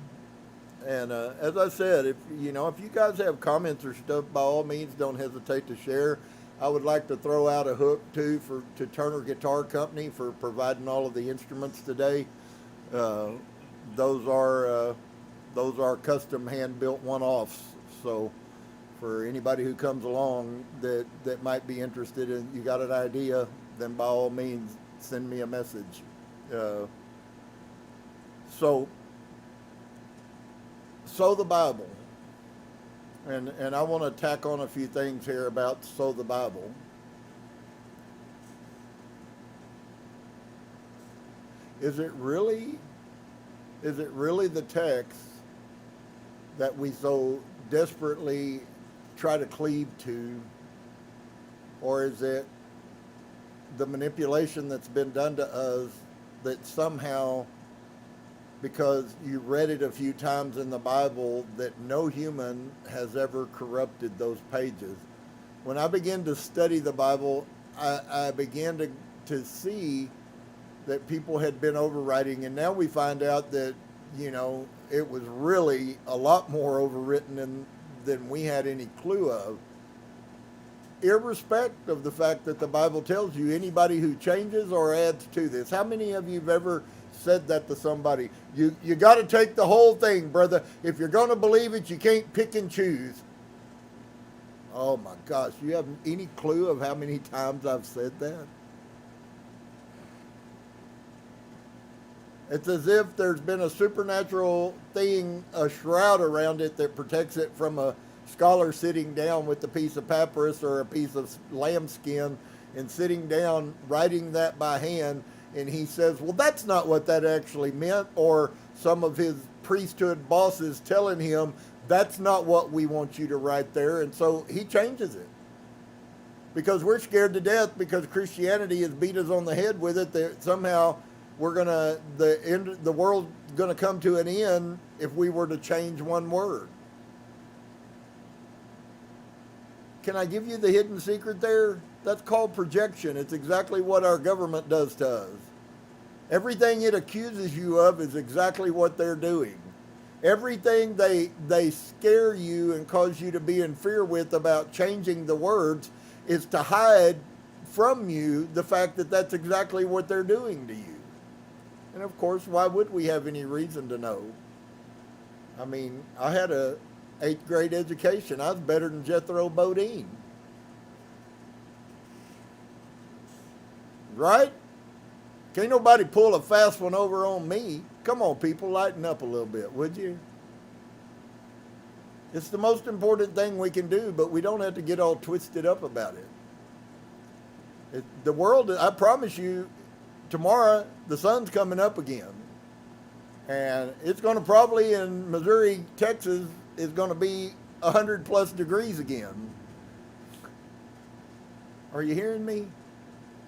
And as I said, if you guys have comments or stuff, by all means, don't hesitate to share. I would like to throw out a hook too to Turner Guitar Company for providing all of the instruments today. Those are custom hand-built one-offs. So for anybody who comes along that might be interested and you got an idea, then by all means send me a message. So the Bible. And I want to tack on a few things here about So the Bible. Is it really the text that we so desperately try to cleave to? Or is it the manipulation that's been done to us that somehow, because you read it a few times in the Bible, that no human has ever corrupted those pages? When I began to study the Bible, I began to see that people had been overwriting, and now we find out that, it was really a lot more overwritten than we had any clue of. Irrespective of the fact that the Bible tells you anybody who changes or adds to this. How many of you have ever said that to somebody? You got to take the whole thing, brother. If you're going to believe it, you can't pick and choose. Oh my gosh, you have any clue of how many times I've said that? It's as if there's been a supernatural thing, a shroud around it that protects it from a scholar sitting down with a piece of papyrus or a piece of lambskin and sitting down writing that by hand, and he says, well, that's not what that actually meant, or some of his priesthood bosses telling him, that's not what we want you to write there, and so he changes it. Because we're scared to death because Christianity has beat us on the head with it, that somehow the world's gonna come to an end if we were to change one word. Can I give you the hidden secret there? That's called projection. It's exactly what our government does to us. Everything it accuses you of is exactly what they're doing. Everything they scare you and cause you to be in fear with about changing the words is to hide from you the fact that that's exactly what they're doing to you. And of course, why would we have any reason to know? I mean, I had a 8th grade education. I was better than Jethro Bodine. Right? Can't nobody pull a fast one over on me. Come on, people, lighten up a little bit, would you? It's the most important thing we can do, but we don't have to get all twisted up about it. The world, I promise you, tomorrow the sun's coming up again. And it's going to probably in Missouri, Texas, is going to be 100 plus degrees again. Are you hearing me?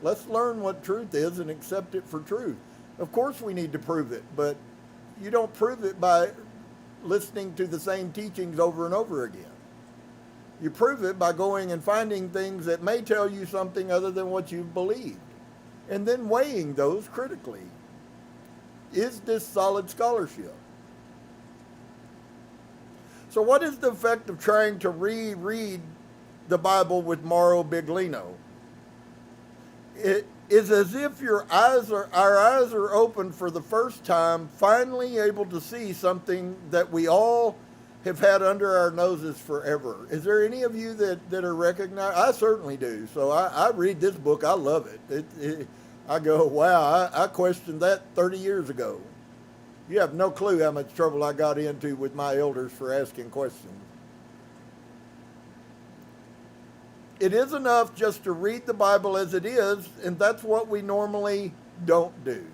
Let's learn what truth is and accept it for truth. Of course we need to prove it, but you don't prove it by listening to the same teachings over and over again. You prove it by going and finding things that may tell you something other than what you've believed, and then weighing those critically. Is this solid scholarship? So what is the effect of trying to reread the Bible with Mauro Biglino? It is as if our eyes are open for the first time, finally able to see something that we all have had under our noses forever. Is there any of you that are recognized? I certainly do. So I read this book. I love it. I go, wow, I questioned that 30 years ago. You have no clue how much trouble I got into with my elders for asking questions. It is enough just to read the Bible as it is, and that's what we normally don't do.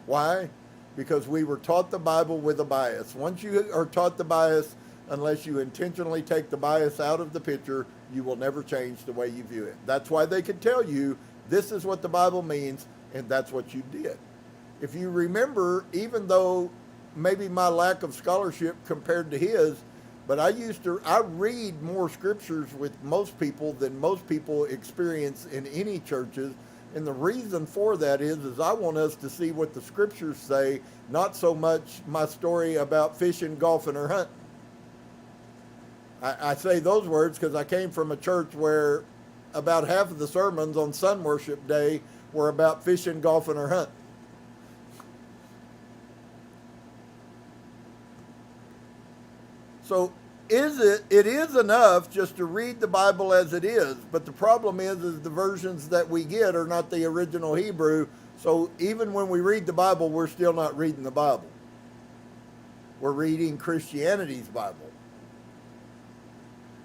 Why? Because we were taught the Bible with a bias. Once you are taught the bias, unless you intentionally take the bias out of the picture, you will never change the way you view it. That's why they can tell you, this is what the Bible means, and that's what you did. If you remember, even though maybe my lack of scholarship compared to his, but I read more scriptures with most people than most people experience in any churches. And the reason for that is I want us to see what the scriptures say, not so much my story about fishing, golfing, or hunting. I say those words because I came from a church where about half of the sermons on Sun Worship Day were about fishing, golfing, or hunting. So it is enough just to read the Bible as it is, but the problem is the versions that we get are not the original Hebrew, so even when we read the Bible, we're still not reading the Bible. We're reading Christianity's Bible.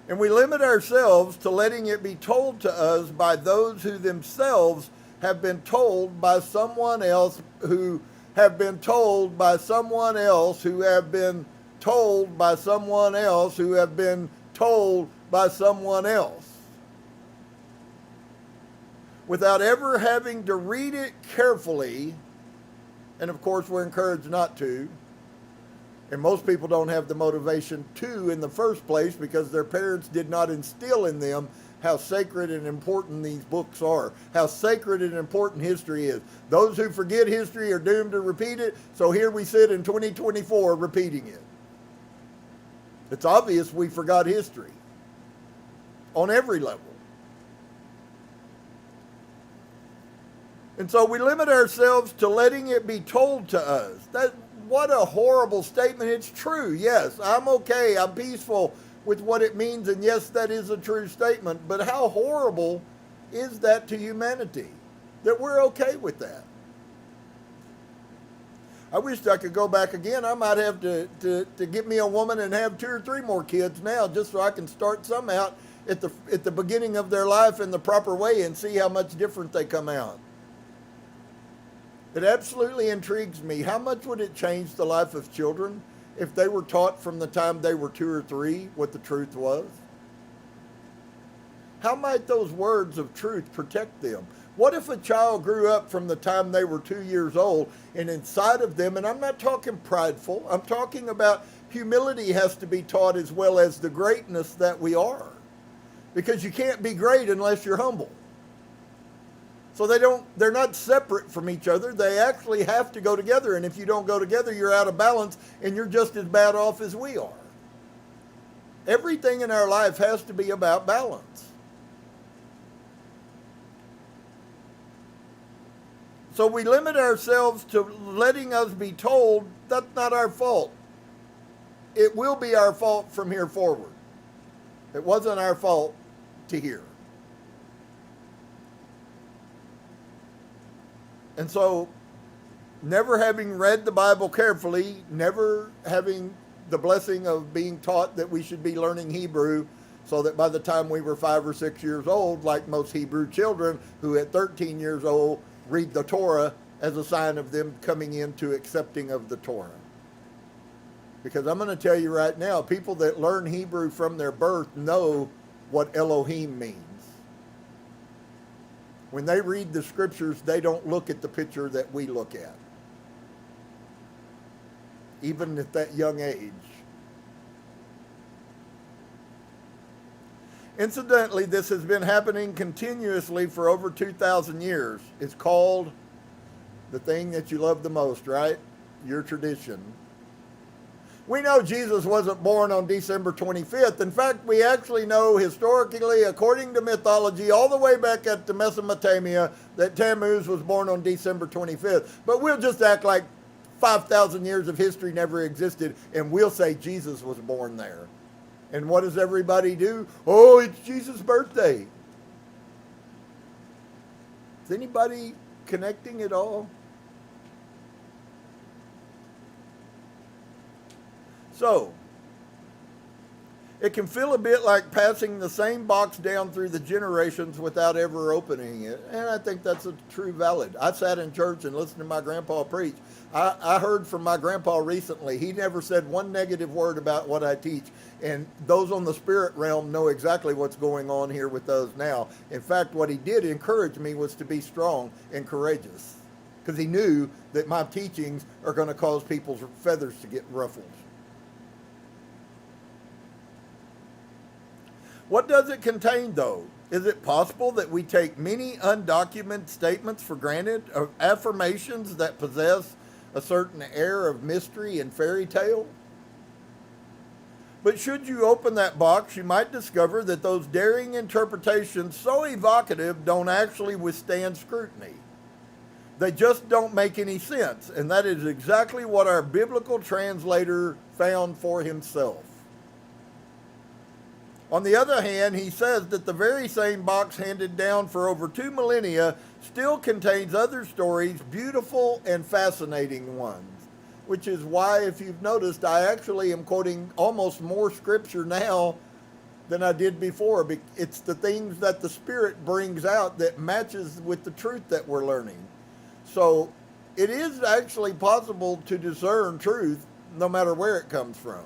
And we limit ourselves to letting it be told to us by those who themselves have been told by someone else, who have been told by someone else, who have been told by someone else who have been told by someone else, without ever having to read it carefully. And of course, we're encouraged not to. And most people don't have the motivation to in the first place because their parents did not instill in them how sacred and important these books are, how sacred and important history is. Those who forget history are doomed to repeat it, so here we sit in 2024 repeating it. It's obvious we forgot history on every level. And so we limit ourselves to letting it be told to us. What a horrible statement. It's true. Yes, I'm okay. I'm peaceful with what it means. And yes, that is a true statement. But how horrible is that to humanity? That we're okay with that. I wish I could go back again. I might have to get me a woman and have 2 or 3 more kids now just so I can start some out at the beginning of their life in the proper way and see how much different they come out. It absolutely intrigues me. How much would it change the life of children if they were taught from the time they were 2 or 3 what the truth was? How might those words of truth protect them? What if a child grew up from the time they were 2 years old and inside of them, and I'm not talking prideful, I'm talking about humility has to be taught as well as the greatness that we are. Because you can't be great unless you're humble. So they're not separate from each other. They actually have to go together. And if you don't go together, you're out of balance and you're just as bad off as we are. Everything in our life has to be about balance. So we limit ourselves to letting us be told that's not our fault. It will be our fault from here forward. It wasn't our fault to hear. And so, never having read the Bible carefully, never having the blessing of being taught that we should be learning Hebrew so that by the time we were 5 or 6 years old, like most Hebrew children who at 13 years old read the Torah as a sign of them coming into accepting of the Torah. Because I'm going to tell you right now, people that learn Hebrew from their birth know what Elohim means. When they read the scriptures, they don't look at the picture that we look at, even at that young age. Incidentally, this has been happening continuously for over 2,000 years. It's called the thing that you love the most, right? Your tradition. We know Jesus wasn't born on December 25th. In fact, we actually know historically, according to mythology, all the way back at the Mesopotamia, that Tammuz was born on December 25th. But we'll just act like 5,000 years of history never existed, and we'll say Jesus was born there. And what does everybody do? Oh, it's Jesus' birthday. Is anybody connecting at all? So, it can feel a bit like passing the same box down through the generations without ever opening it. And I think that's a true valid. I sat in church and listened to my grandpa preach. I heard from my grandpa recently. He never said one negative word about what I teach. And those on the spirit realm know exactly what's going on here with us now. In fact, what he did encourage me was to be strong and courageous. Because he knew that my teachings are going to cause people's feathers to get ruffled. What does it contain, though? Is it possible that we take many undocumented statements for granted, of affirmations that possess a certain air of mystery and fairy tale? But should you open that box, you might discover that those daring interpretations, so evocative, don't actually withstand scrutiny. They just don't make any sense, and that is exactly what our biblical translator found for himself. On the other hand, he says that the very same box handed down for over 2 millennia still contains other stories, beautiful and fascinating ones. Which is why, if you've noticed, I actually am quoting almost more scripture now than I did before. It's the things that the Spirit brings out that matches with the truth that we're learning. So it is actually possible to discern truth no matter where it comes from.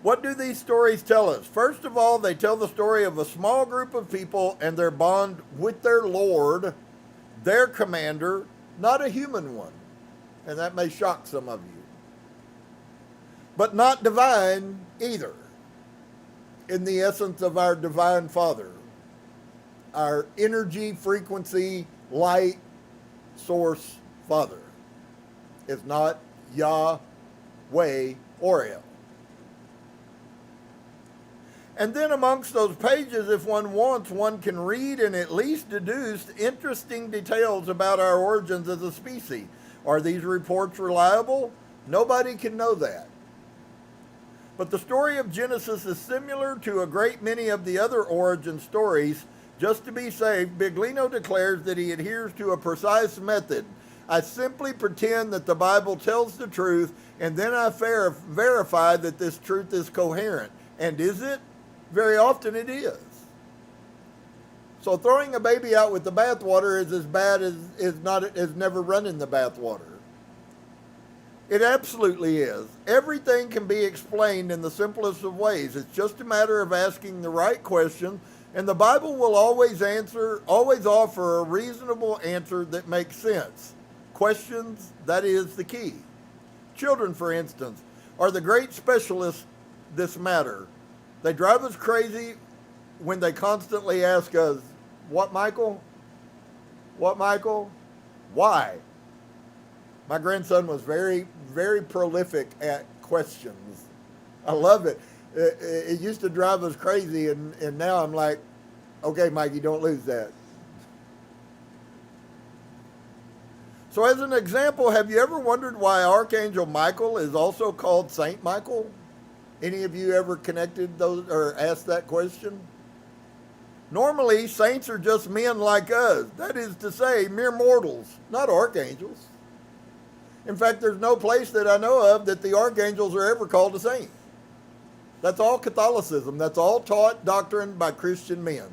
What do these stories tell us? First of all, they tell the story of a small group of people and their bond with their Lord, their commander, not a human one. And that may shock some of you. But not divine either, in the essence of our divine Father, our energy, frequency, light, source Father. It's not Yahweh Oriel. And then amongst those pages, if one wants, one can read and at least deduce interesting details about our origins as a species. Are these reports reliable? Nobody can know that. But the story of Genesis is similar to a great many of the other origin stories. Just to be safe, Biglino declares that he adheres to a precise method. I simply pretend that the Bible tells the truth, and then I verify that this truth is coherent. And is it? Very often it is. So throwing a baby out with the bathwater is as bad as never running the bathwater. It absolutely is. Everything can be explained in the simplest of ways. It's just a matter of asking the right question, and the Bible will always offer a reasonable answer that makes sense. Questions, that is the key. Children, for instance, are the great specialists this matter. They drive us crazy when they constantly ask us, what, Michael? What, Michael? Why? My grandson was very, very prolific at questions. I love it. It used to drive us crazy, and now I'm like, okay, Mikey, don't lose that. So as an example, have you ever wondered why Archangel Michael is also called Saint Michael? Any of you ever connected those or asked that question? Normally, saints are just men like us. That is to say, mere mortals, not archangels. In fact, there's no place that I know of that the archangels are ever called a saint. That's all Catholicism. That's all taught doctrine by Christian men.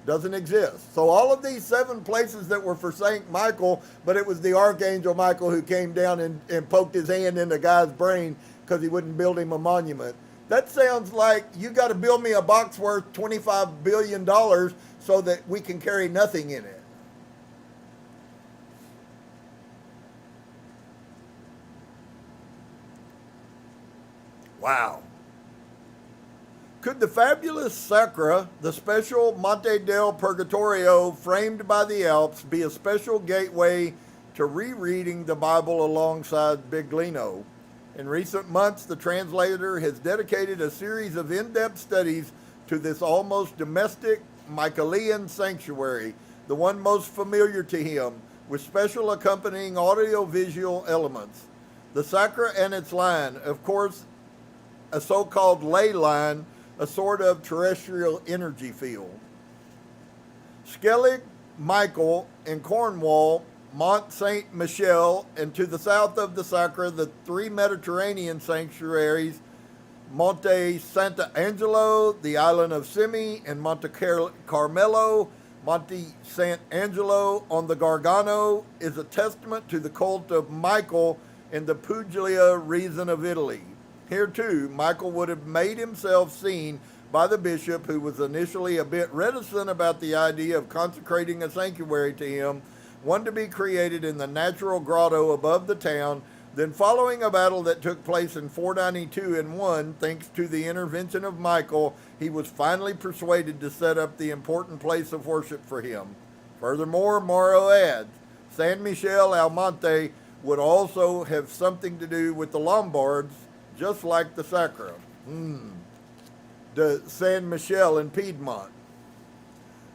Doesn't exist. So all of these 7 places that were for Saint Michael, but it was the Archangel Michael who came down and poked his hand in the guy's brain because he wouldn't build him a monument. That sounds like you got to build me a box worth $25 billion so that we can carry nothing in it. Wow. Could the fabulous Sacra, the special Monte del Purgatorio framed by the Alps, be a special gateway to rereading the Bible alongside Biglino? In recent months, the translator has dedicated a series of in-depth studies to this almost domestic Michaelian sanctuary, the one most familiar to him, with special accompanying audio-visual elements. The Sacra and its line, of course, a so-called ley line, a sort of terrestrial energy field. Skellig Michael in Cornwall, Mont Saint Michel, and to the south of the Sacra, the 3 Mediterranean sanctuaries, Monte Sant'Angelo, the island of Simi, and Monte Carmelo. Monte Sant'Angelo on the Gargano is a testament to the cult of Michael in the Puglia region of Italy. Here too, Michael would have made himself seen by the bishop, who was initially a bit reticent about the idea of consecrating a sanctuary to him, one to be created in the natural grotto above the town. Then, following a battle that took place in 492 and won, thanks to the intervention of Michael, he was finally persuaded to set up the important place of worship for him. Furthermore, Morrow adds, San Michele al Monte would also have something to do with the Lombards, just like the Sacra. The San Michele in Piedmont.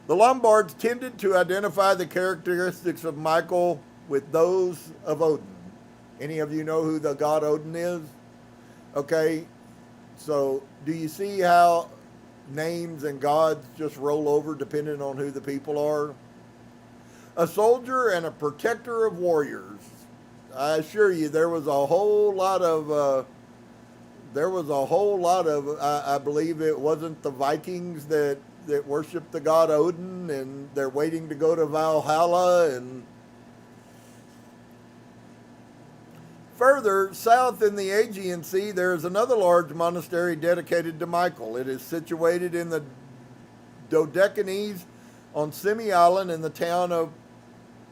The Lombards tended to identify the characteristics of Michael with those of Odin. Any of you know who the god Odin is? Okay, so do you see how names and gods just roll over depending on who the people are? A soldier and a protector of warriors. I assure you, there was a whole lot of, I believe it wasn't the Vikings that worshiped the god Odin, and they're waiting to go to Valhalla. And Further south in the Aegean Sea, there is another large monastery dedicated to Michael. It is situated in the Dodecanese on Simi Island in the town of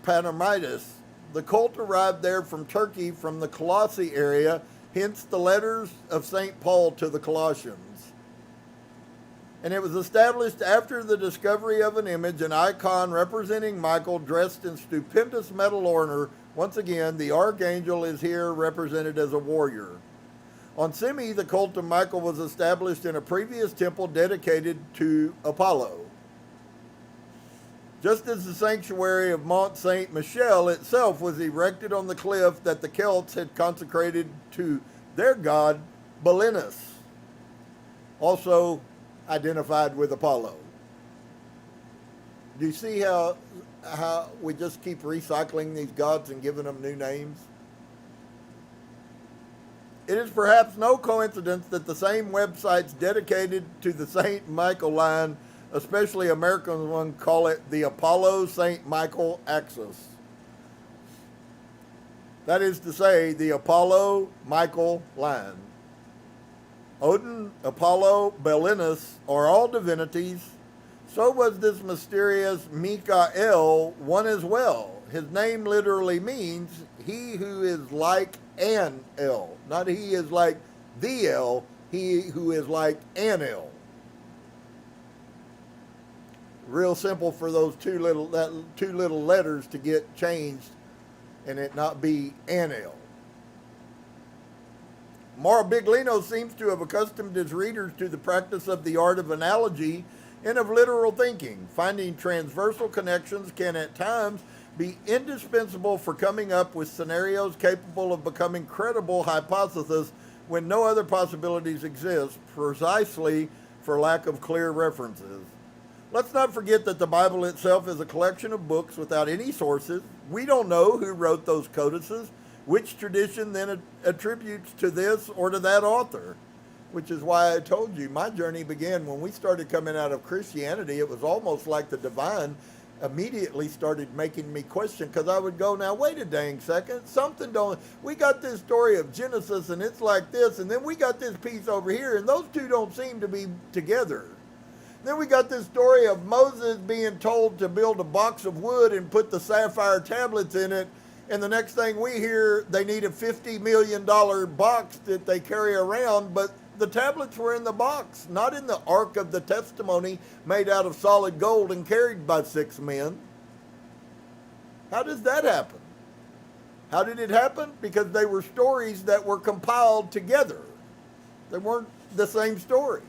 Panormitis. The cult arrived there from Turkey from the Colossae area, hence the letters of St. Paul to the Colossians. And it was established after the discovery of an image, an icon representing Michael dressed in stupendous metal ornament. Once again, the archangel is here represented as a warrior. On Simi, the cult of Michael was established in a previous temple dedicated to Apollo. Just as the sanctuary of Mont Saint Michel itself was erected on the cliff that the Celts had consecrated to their god Belinus, also identified with Apollo. Do you see how we just keep recycling these gods and giving them new names? It is perhaps no coincidence that the same websites dedicated to the St. Michael line, especially American ones, call it the Apollo St. Michael axis. That is to say, the Apollo Michael line. Odin, Apollo, Belinus are all divinities. So was this mysterious Mikael one as well. His name literally means he who is like an El. Not he is like the El, he who is like an El. Real simple for those two little letters to get changed and it not be an El. Mauro Biglino seems to have accustomed his readers to the practice of the art of analogy and of literal thinking. Finding transversal connections can at times be indispensable for coming up with scenarios capable of becoming credible hypotheses when no other possibilities exist, precisely for lack of clear references. Let's not forget that the Bible itself is a collection of books without any sources. We don't know who wrote those codices, which tradition then attributes to this or to that author, which is why I told you my journey began when we started coming out of Christianity. It was almost like the divine immediately started making me question, because I would go, now wait a dang second, we got this story of Genesis and it's like this, and then we got this piece over here and those two don't seem to be together. Then we got this story of Moses being told to build a box of wood and put the sapphire tablets in it, and the next thing we hear, they need a $50 million box that they carry around, but the tablets were in the box, not in the Ark of the Testimony made out of solid gold and carried by 6 men. How does that happen? How did it happen? Because they were stories that were compiled together. They weren't the same story.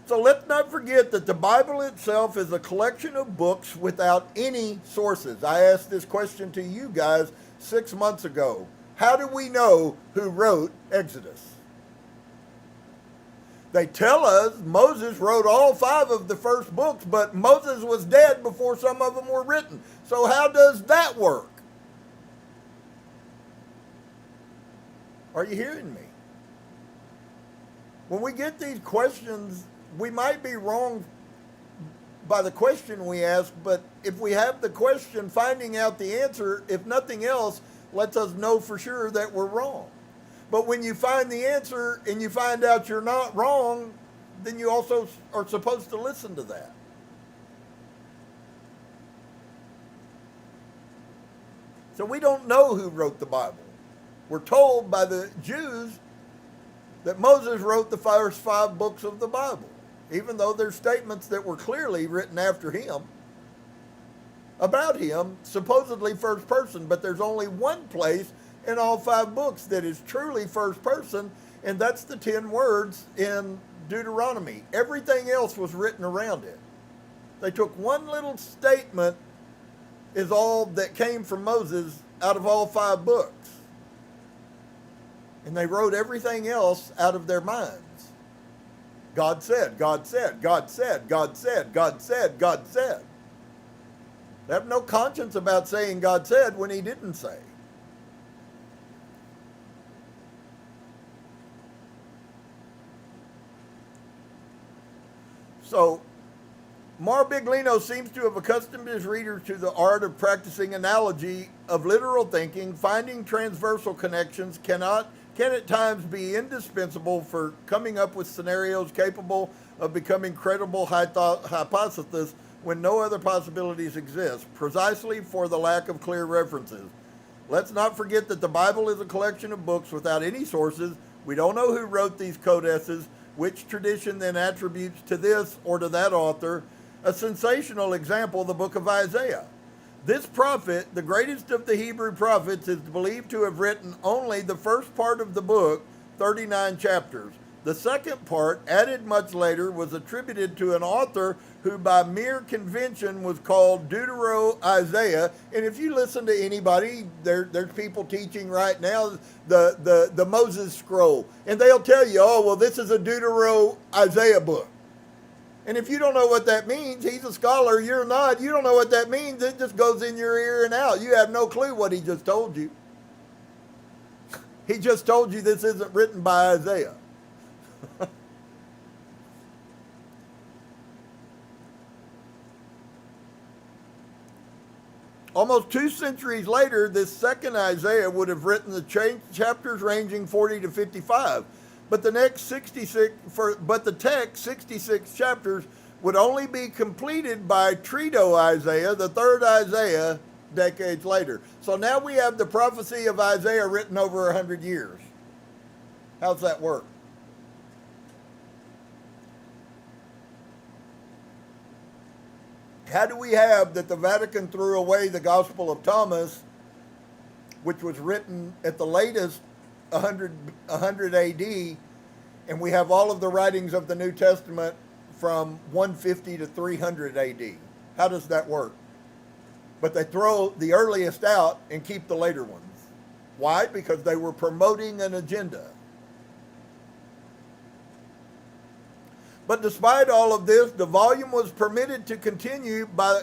So let's not forget that the Bible itself is a collection of books without any sources. I asked this question to you guys 6 months ago. How do we know who wrote Exodus? They tell us Moses wrote all 5 of the first books, but Moses was dead before some of them were written. So how does that work? Are you hearing me? When we get these questions, we might be wrong by the question we ask, but if we have the question, finding out the answer, if nothing else, lets us know for sure that we're wrong. But when you find the answer and you find out you're not wrong, then you also are supposed to listen to that. So we don't know who wrote the Bible. We're told by the Jews that Moses wrote the first 5 books of the Bible, even though there's statements that were clearly written after him, about him, supposedly first person, but there's only one place in all 5 books that is truly first person, and that's the 10 words in Deuteronomy. Everything else was written around it. They took one little statement is all that came from Moses out of all 5 books. And they wrote everything else out of their minds. God said, God said, God said, God said, God said, God said. They have no conscience about saying God said when he didn't say. So Mauro Biglino seems to have accustomed his readers to the art of practicing analogy of literal thinking. Finding transversal connections can at times be indispensable for coming up with scenarios capable of becoming credible hypotheses when no other possibilities exist, precisely for the lack of clear references. Let's not forget that the Bible is a collection of books without any sources. We don't know who wrote these codices, which tradition then attributes to this or to that author. A sensational example, the book of Isaiah. This prophet, the greatest of the Hebrew prophets, is believed to have written only the first part of the book, 39 chapters. The second part, added much later, was attributed to an author who by mere convention was called Deutero-Isaiah. And if you listen to anybody, there's people teaching right now the Moses scroll. And they'll tell you, oh, well, this is a Deutero-Isaiah book. And if you don't know what that means, he's a scholar, you're not, you don't know what that means, it just goes in your ear and out. You have no clue what he just told you. He just told you this isn't written by Isaiah. Almost 2 centuries later, this second Isaiah would have written the chapters ranging 40 to 55. But the text, 66 chapters, would only be completed by Trito Isaiah, the third Isaiah, decades later. So now we have the prophecy of Isaiah written over 100 years. How's that work? How do we have that the Vatican threw away the Gospel of Thomas, which was written at the latest 100 AD, and we have all of the writings of the New Testament from 150 to 300 AD? How does that work? But they throw the earliest out and keep the later ones. Why? Because they were promoting an agenda. But despite all of this, the volume was permitted to continue by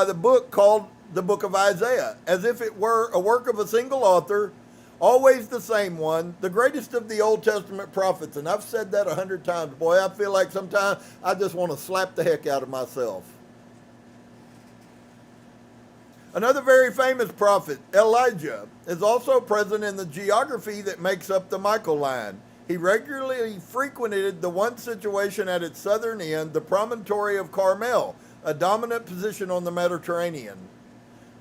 the book called the Book of Isaiah, as if it were a work of a single author, always the same one, the greatest of the Old Testament prophets. And I've said that 100 times. Boy, I feel like sometimes I just want to slap the heck out of myself. Another very famous prophet, Elijah, is also present in the geography that makes up the Michael line. He regularly frequented the one situation at its southern end, the promontory of Carmel, a dominant position on the Mediterranean.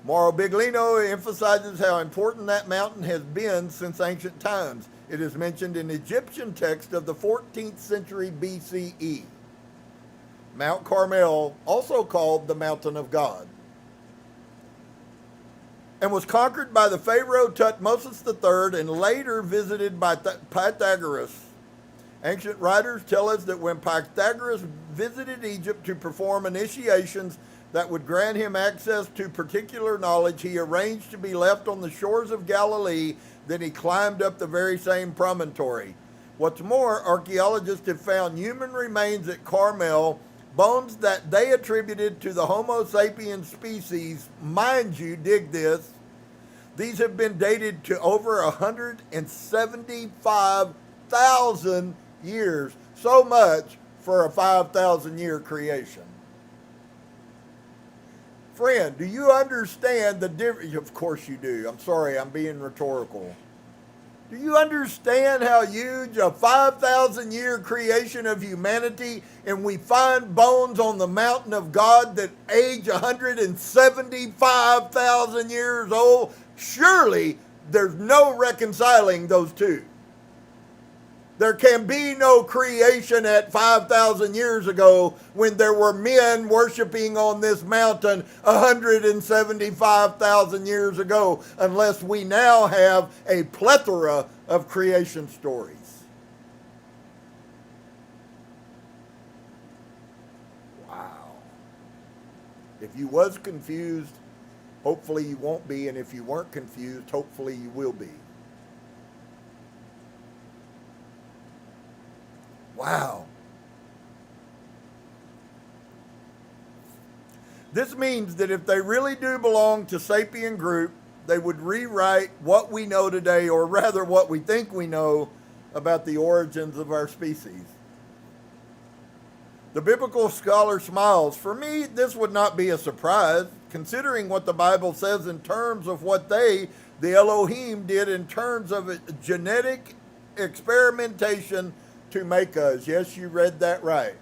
Mauro Biglino emphasizes how important that mountain has been since ancient times. It is mentioned in Egyptian text of the 14th century BCE. Mount Carmel, also called the Mountain of God, and was conquered by the Pharaoh Tutmosis III and later visited by Pythagoras. Ancient writers tell us that when Pythagoras visited Egypt to perform initiations that would grant him access to particular knowledge, he arranged to be left on the shores of Galilee, then he climbed up the very same promontory. What's more, archaeologists have found human remains at Carmel, bones that they attributed to the Homo sapiens species. Mind you, dig this, these have been dated to over 175,000 years. So much for a 5,000 year creation. Friend, do you understand the difference? Of course you do. I'm sorry, I'm being rhetorical. Do you understand how huge a 5,000 year creation of humanity, and we find bones on the mountain of God that age 175,000 years old? Surely there's no reconciling those two. There can be no creation at 5,000 years ago when there were men worshiping on this mountain 175,000 years ago, unless we now have a plethora of creation stories. Wow. If you was confused, hopefully you won't be, and if you weren't confused, hopefully you will be. Wow. This means that if they really do belong to sapient group, they would rewrite what we know today, or rather what we think we know about the origins of our species. The biblical scholar smiles. For me, this would not be a surprise, considering what the Bible says in terms of what they, the Elohim, did in terms of genetic experimentation to make us. Yes, you read that right.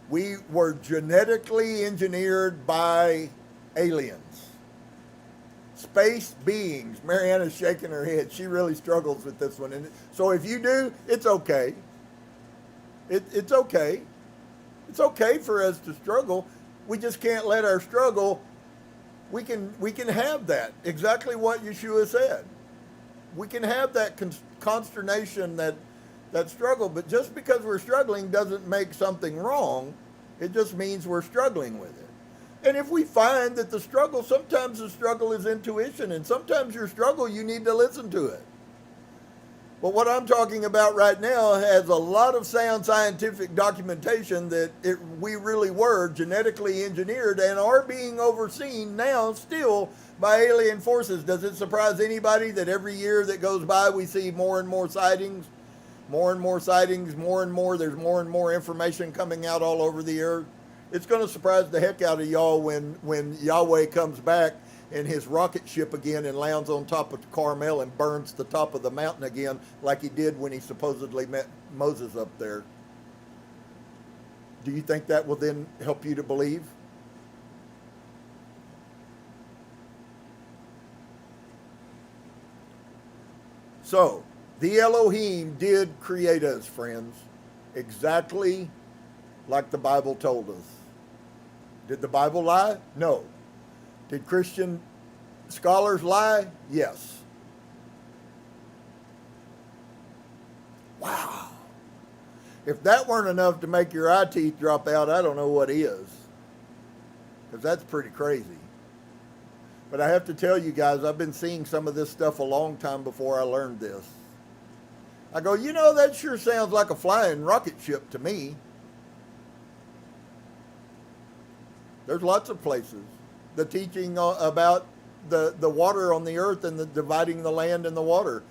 We were genetically engineered by aliens. Space beings. Mariana's shaking her head. She really struggles with this one. And so if you do, it's okay. It's okay. It's okay for us to struggle. We just can't let our struggle, we can have that. Exactly what Yeshua said. We can have that consternation, that struggle, but just because we're struggling doesn't make something wrong. It just means we're struggling with it. And if we find that sometimes the struggle is intuition, and sometimes your struggle, you need to listen to it. But what I'm talking about right now has a lot of sound scientific documentation that we really were genetically engineered and are being overseen now still by alien forces. Does it surprise anybody that every year that goes by we see more and more sightings? More and more sightings, more and more, there's more and more information coming out all over the earth. It's going to surprise the heck out of y'all when Yahweh comes back in his rocket ship again and lands on top of Carmel and burns the top of the mountain again like he did when he supposedly met Moses up there. Do you think that will then help you to believe? So, the Elohim did create us, friends, exactly like the Bible told us. Did the Bible lie? No. Did Christian scholars lie? Yes. Wow. If that weren't enough to make your eye teeth drop out, I don't know what is. Because that's pretty crazy. But I have to tell you guys, I've been seeing some of this stuff a long time before I learned this. I go, that sure sounds like a flying rocket ship to me. There's lots of places. The teaching about the water on the earth and the dividing the land and the water.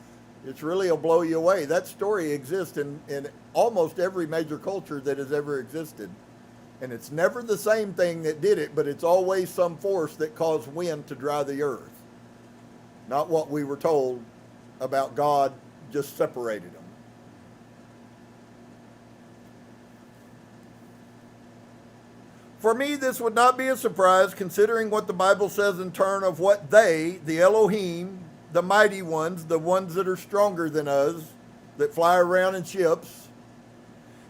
It's really will blow you away. That story exists in almost every major culture that has ever existed. And it's never the same thing that did it, but it's always some force that caused wind to dry the earth. Not what we were told about God just separated them. For me, this would not be a surprise, considering what the Bible says in terms of what they, the Elohim, the mighty ones, the ones that are stronger than us, that fly around in ships,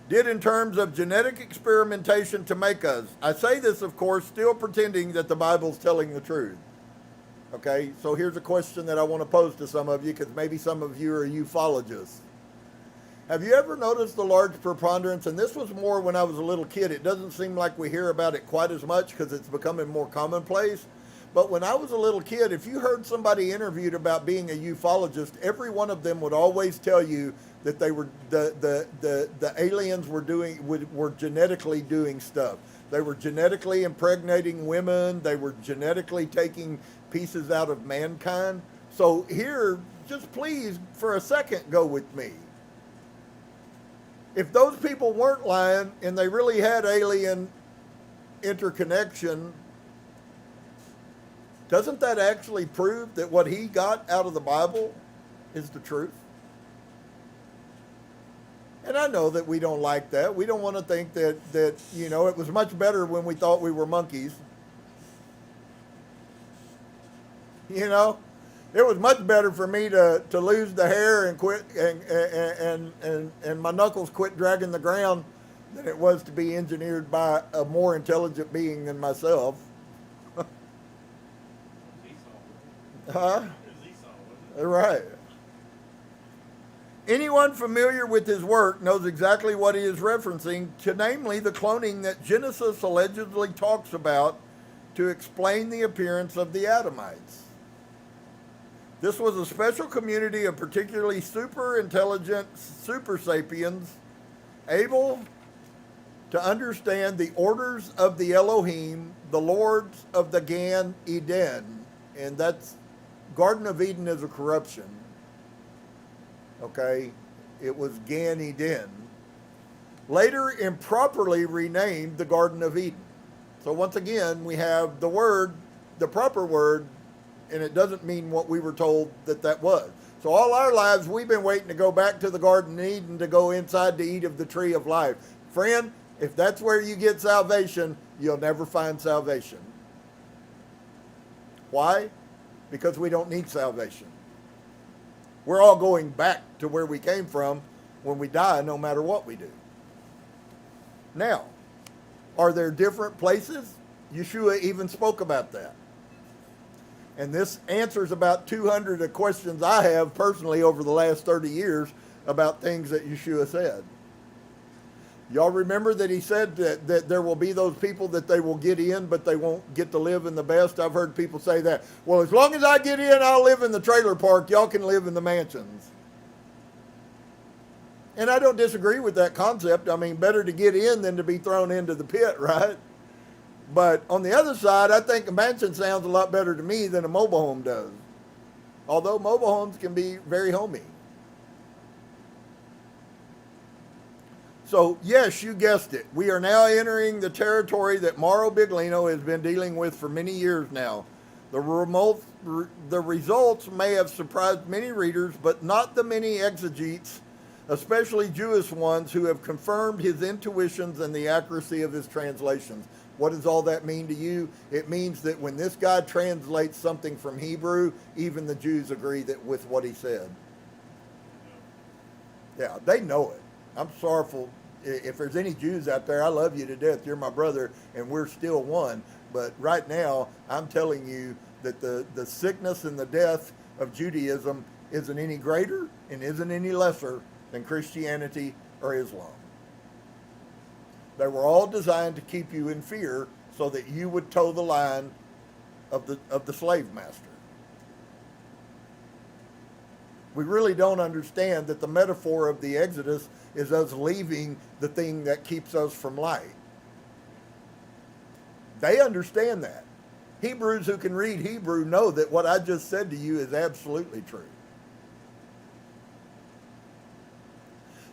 did in terms of genetic experimentation to make us. I say this, of course, still pretending that the Bible's telling the truth. Okay, so here's a question that I want to pose to some of you, because maybe some of you are ufologists. Have you ever noticed the large preponderance, and this was more when I was a little kid. It doesn't seem like we hear about it quite as much because it's becoming more commonplace. But when I was a little kid, if you heard somebody interviewed about being a ufologist, every one of them would always tell you that they were the aliens were genetically doing stuff. They were genetically impregnating women. They were genetically taking pieces out of mankind. So here, just please, for a second, go with me. If those people weren't lying and they really had alien interconnection, doesn't that actually prove that what he got out of the Bible is the truth? And I know that we don't like that. We don't want to think that it was much better when we thought we were monkeys. It was much better for me to lose the hair and quit and my knuckles quit dragging the ground than it was to be engineered by a more intelligent being than myself. Huh? Right. Anyone familiar with his work knows exactly what he is referencing, to namely the cloning that Genesis allegedly talks about to explain the appearance of the Adamites. This was a special community of particularly super intelligent super sapiens able to understand the orders of the Elohim, the lords of the Gan Eden. And that's Garden of Eden is a corruption. Okay? It was Gan Eden. later improperly renamed the Garden of Eden. So once again, we have the word, the proper word, and it doesn't mean what we were told that was. So all our lives, we've been waiting to go back to the Garden of Eden to go inside to eat of the tree of life. Friend, if that's where you get salvation, you'll never find salvation. Why? Because we don't need salvation. We're all going back to where we came from when we die, no matter what we do. Now, are there different places? Yeshua even spoke about that. And this answers about 200 of questions I have personally over the last 30 years about things that Yeshua said. Y'all remember that he said that there will be those people that they will get in, but they won't get to live in the best? I've heard people say that. Well, as long as I get in, I'll live in the trailer park. Y'all can live in the mansions. And I don't disagree with that concept. I mean, better to get in than to be thrown into the pit, right? But on the other side, I think a mansion sounds a lot better to me than a mobile home does. Although mobile homes can be very homey. So, yes, you guessed it. We are now entering the territory that Mauro Biglino has been dealing with for many years now. The results may have surprised many readers, but not the many exegetes, especially Jewish ones, who have confirmed his intuitions and the accuracy of his translations. What does all that mean to you? It means that when this guy translates something from Hebrew, even the Jews agree with what he said. Yeah, they know it. I'm sorrowful. If there's any Jews out there, I love you to death. You're my brother, and we're still one. But right now, I'm telling you that the sickness and the death of Judaism isn't any greater and isn't any lesser than Christianity or Islam. They were all designed to keep you in fear so that you would toe the line of the slave master. We really don't understand that the metaphor of the Exodus is us leaving the thing that keeps us from light. They understand that. Hebrews who can read Hebrew know that what I just said to you is absolutely true.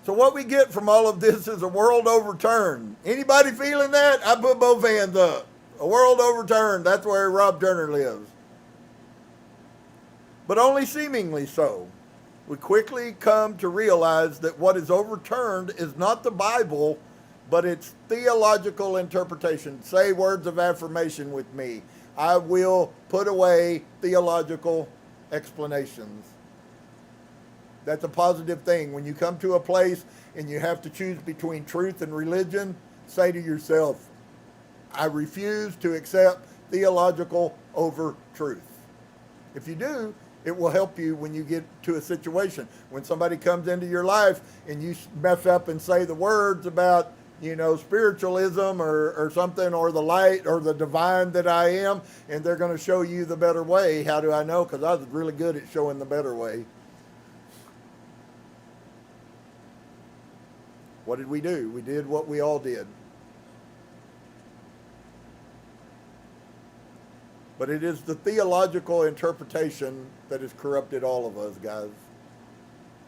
So what we get from all of this is a world overturned. Anybody feeling that? I put both hands up. A world overturned. That's where Rob Turner lives. But only seemingly so. We quickly come to realize that what is overturned is not the Bible, but its theological interpretation. Say words of affirmation with me. I will put away theological explanations. That's a positive thing. When you come to a place and you have to choose between truth and religion, say to yourself, I refuse to accept theological over truth. If you do, it will help you when you get to a situation. When somebody comes into your life and you mess up and say the words about, spiritualism or something, or the light or the divine that I am, and they're going to show you the better way. How do I know? Because I was really good at showing the better way. What did we do? We did what we all did. But it is the theological interpretation that has corrupted all of us, guys.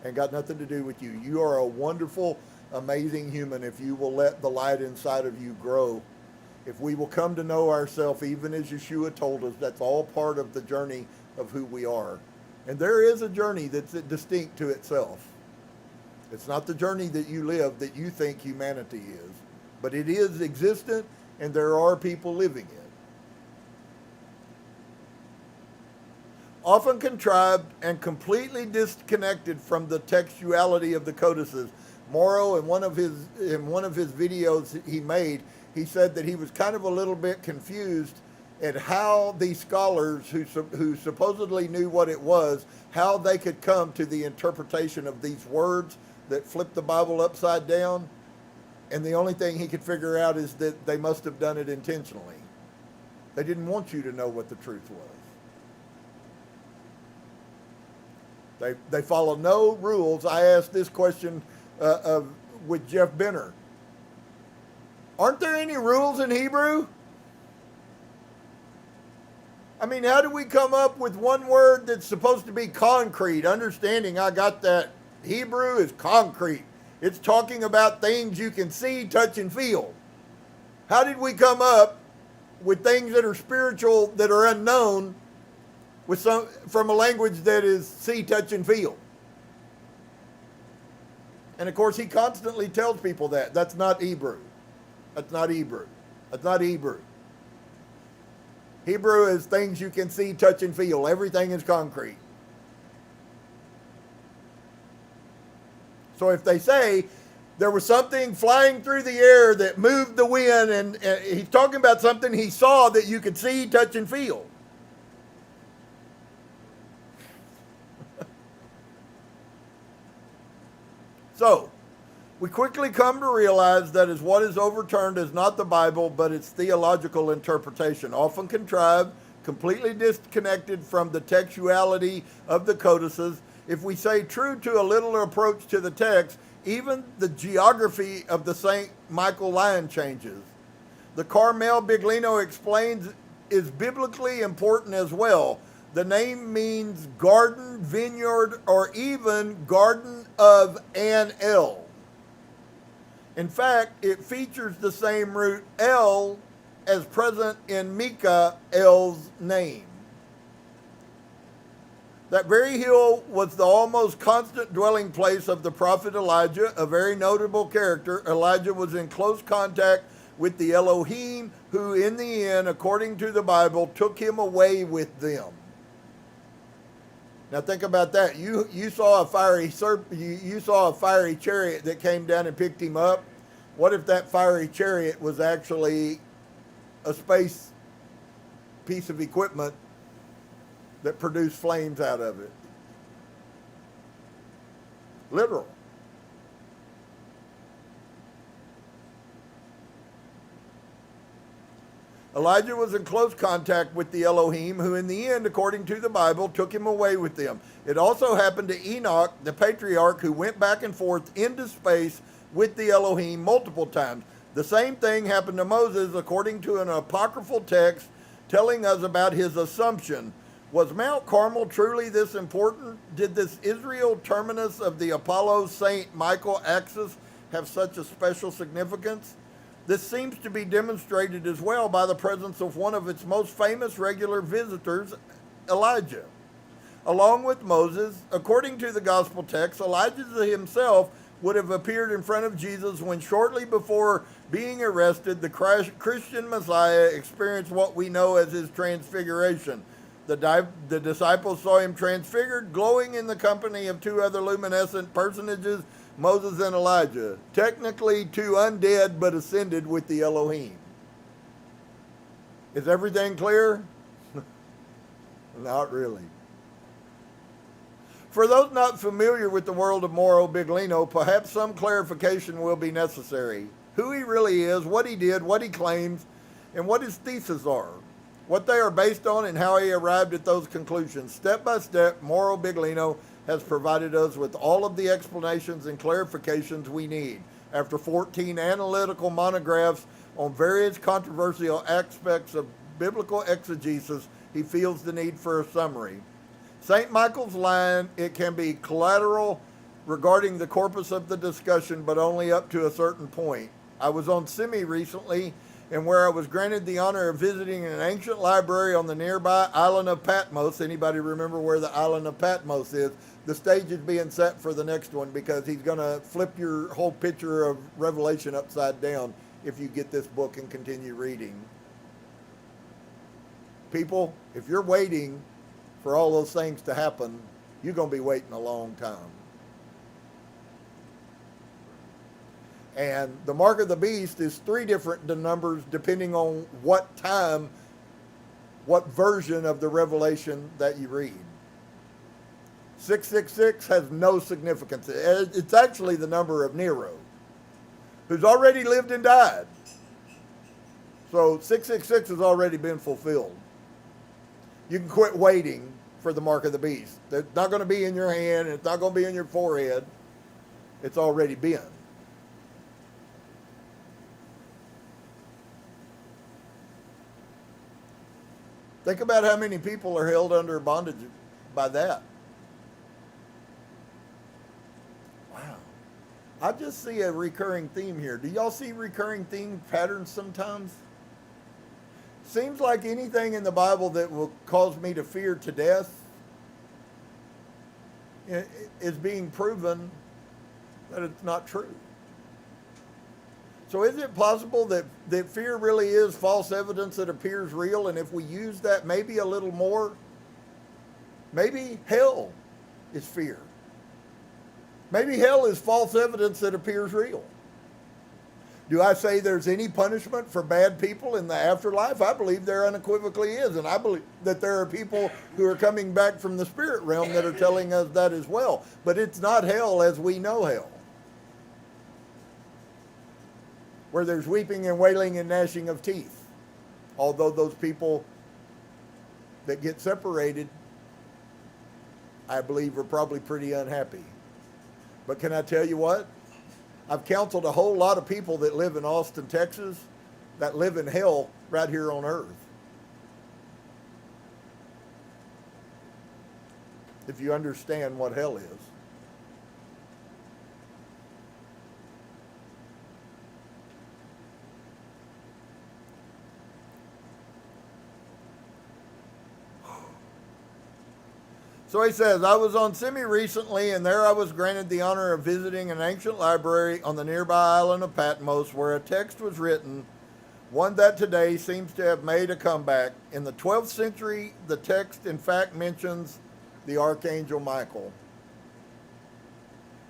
And got nothing to do with you. You are a wonderful, amazing human if you will let the light inside of you grow. If we will come to know ourselves, even as Yeshua told us, that's all part of the journey of who we are. And there is a journey that's distinct to itself. It's not the journey that you live that you think humanity is. But it is existent, and there are people living it. Often contrived and completely disconnected from the textuality of the codices. Mauro, in one of his videos he made, he said that he was kind of a little bit confused at how these scholars who supposedly knew what it was, how they could come to the interpretation of these words that flipped the Bible upside down. And the only thing he could figure out is that they must have done it intentionally. They didn't want you to know what the truth was. They follow no rules. I asked this question with Jeff Benner. Aren't there any rules in Hebrew? I mean, how do we come up with one word that's supposed to be concrete? Understanding, I got that. Hebrew is concrete. It's talking about things you can see, touch, and feel. How did we come up with things that are spiritual, that are unknown, from a language that is see, touch, and feel? And of course, he constantly tells people that. That's not Hebrew. That's not Hebrew. That's not Hebrew. Hebrew is things you can see, touch, and feel. Everything is concrete. So if they say there was something flying through the air that moved the wind, and he's talking about something he saw that you could see, touch, and feel. So, we quickly come to realize that what is overturned is not the Bible, but its theological interpretation, often contrived, completely disconnected from the textuality of the codices. If we say true to a literal approach to the text, even the geography of the St. Michael lion changes. The Carmel Biglino explains is biblically important as well. The name means garden, vineyard, or even garden of an El. In fact, it features the same root El as present in Mikael's name. That very hill was the almost constant dwelling place of the prophet Elijah, a very notable character. Elijah was in close contact with the Elohim, who in the end, according to the Bible, took him away with them. Now think about that. You saw a fiery you saw a fiery chariot that came down and picked him up. What if that fiery chariot was actually a space piece of equipment that produced flames out of it? Literal. Elijah was in close contact with the Elohim, who in the end, according to the Bible, took him away with them. It also happened to Enoch, the patriarch, who went back and forth into space with the Elohim multiple times. The same thing happened to Moses, according to an apocryphal text telling us about his assumption. Was Mount Carmel truly this important? Did this Israel terminus of the Apollo St. Michael axis have such a special significance? This seems to be demonstrated as well by the presence of one of its most famous regular visitors, Elijah. Along with Moses, according to the gospel text, Elijah himself would have appeared in front of Jesus when shortly before being arrested, the Christian Messiah experienced what we know as his transfiguration. The disciples saw him transfigured, glowing in the company of two other luminescent personages, Moses and Elijah, technically two undead but ascended with the Elohim. Is everything clear? Not really. For those not familiar with the world of Mauro Biglino, perhaps some clarification will be necessary. Who he really is, what he did, what he claims, and what his theses are. What they are based on and how he arrived at those conclusions. Step by step, Mauro Biglino has provided us with all of the explanations and clarifications we need. After 14 analytical monographs on various controversial aspects of biblical exegesis, he feels the need for a summary. St. Michael's line, it can be collateral regarding the corpus of the discussion, but only up to a certain point. I was on Simi recently, and where I was granted the honor of visiting an ancient library on the nearby island of Patmos. Anybody remember where the island of Patmos is? The stage is being set for the next one because he's going to flip your whole picture of Revelation upside down if you get this book and continue reading. People, if you're waiting for all those things to happen, you're going to be waiting a long time. And the mark of the beast is 3 different numbers depending on what time, what version of the Revelation that you read. 666 has no significance. It's actually the number of Nero, who's already lived and died. So 666 has already been fulfilled. You can quit waiting for the mark of the beast. It's not going to be in your hand. It's not going to be in your forehead. It's already been. Think about how many people are held under bondage by that. Wow. I just see a recurring theme here. Do y'all see recurring theme patterns sometimes? Seems like anything in the Bible that will cause me to fear to death is being proven that it's not true. So is it possible that fear really is false evidence that appears real, and if we use that maybe a little more, maybe hell is fear. Maybe hell is false evidence that appears real. Do I say there's any punishment for bad people in the afterlife? I believe there unequivocally is, and I believe that there are people who are coming back from the spirit realm that are telling us that as well. But it's not hell as we know hell, where there's weeping and wailing and gnashing of teeth. Although those people that get separated, I believe, are probably pretty unhappy. But can I tell you what? I've counseled a whole lot of people that live in Austin, Texas, that live in hell right here on earth. If you understand what hell is. So he says, I was on Simi recently, and there I was granted the honor of visiting an ancient library on the nearby island of Patmos, where a text was written, one that today seems to have made a comeback. In the 12th century, the text in fact mentions the Archangel Michael.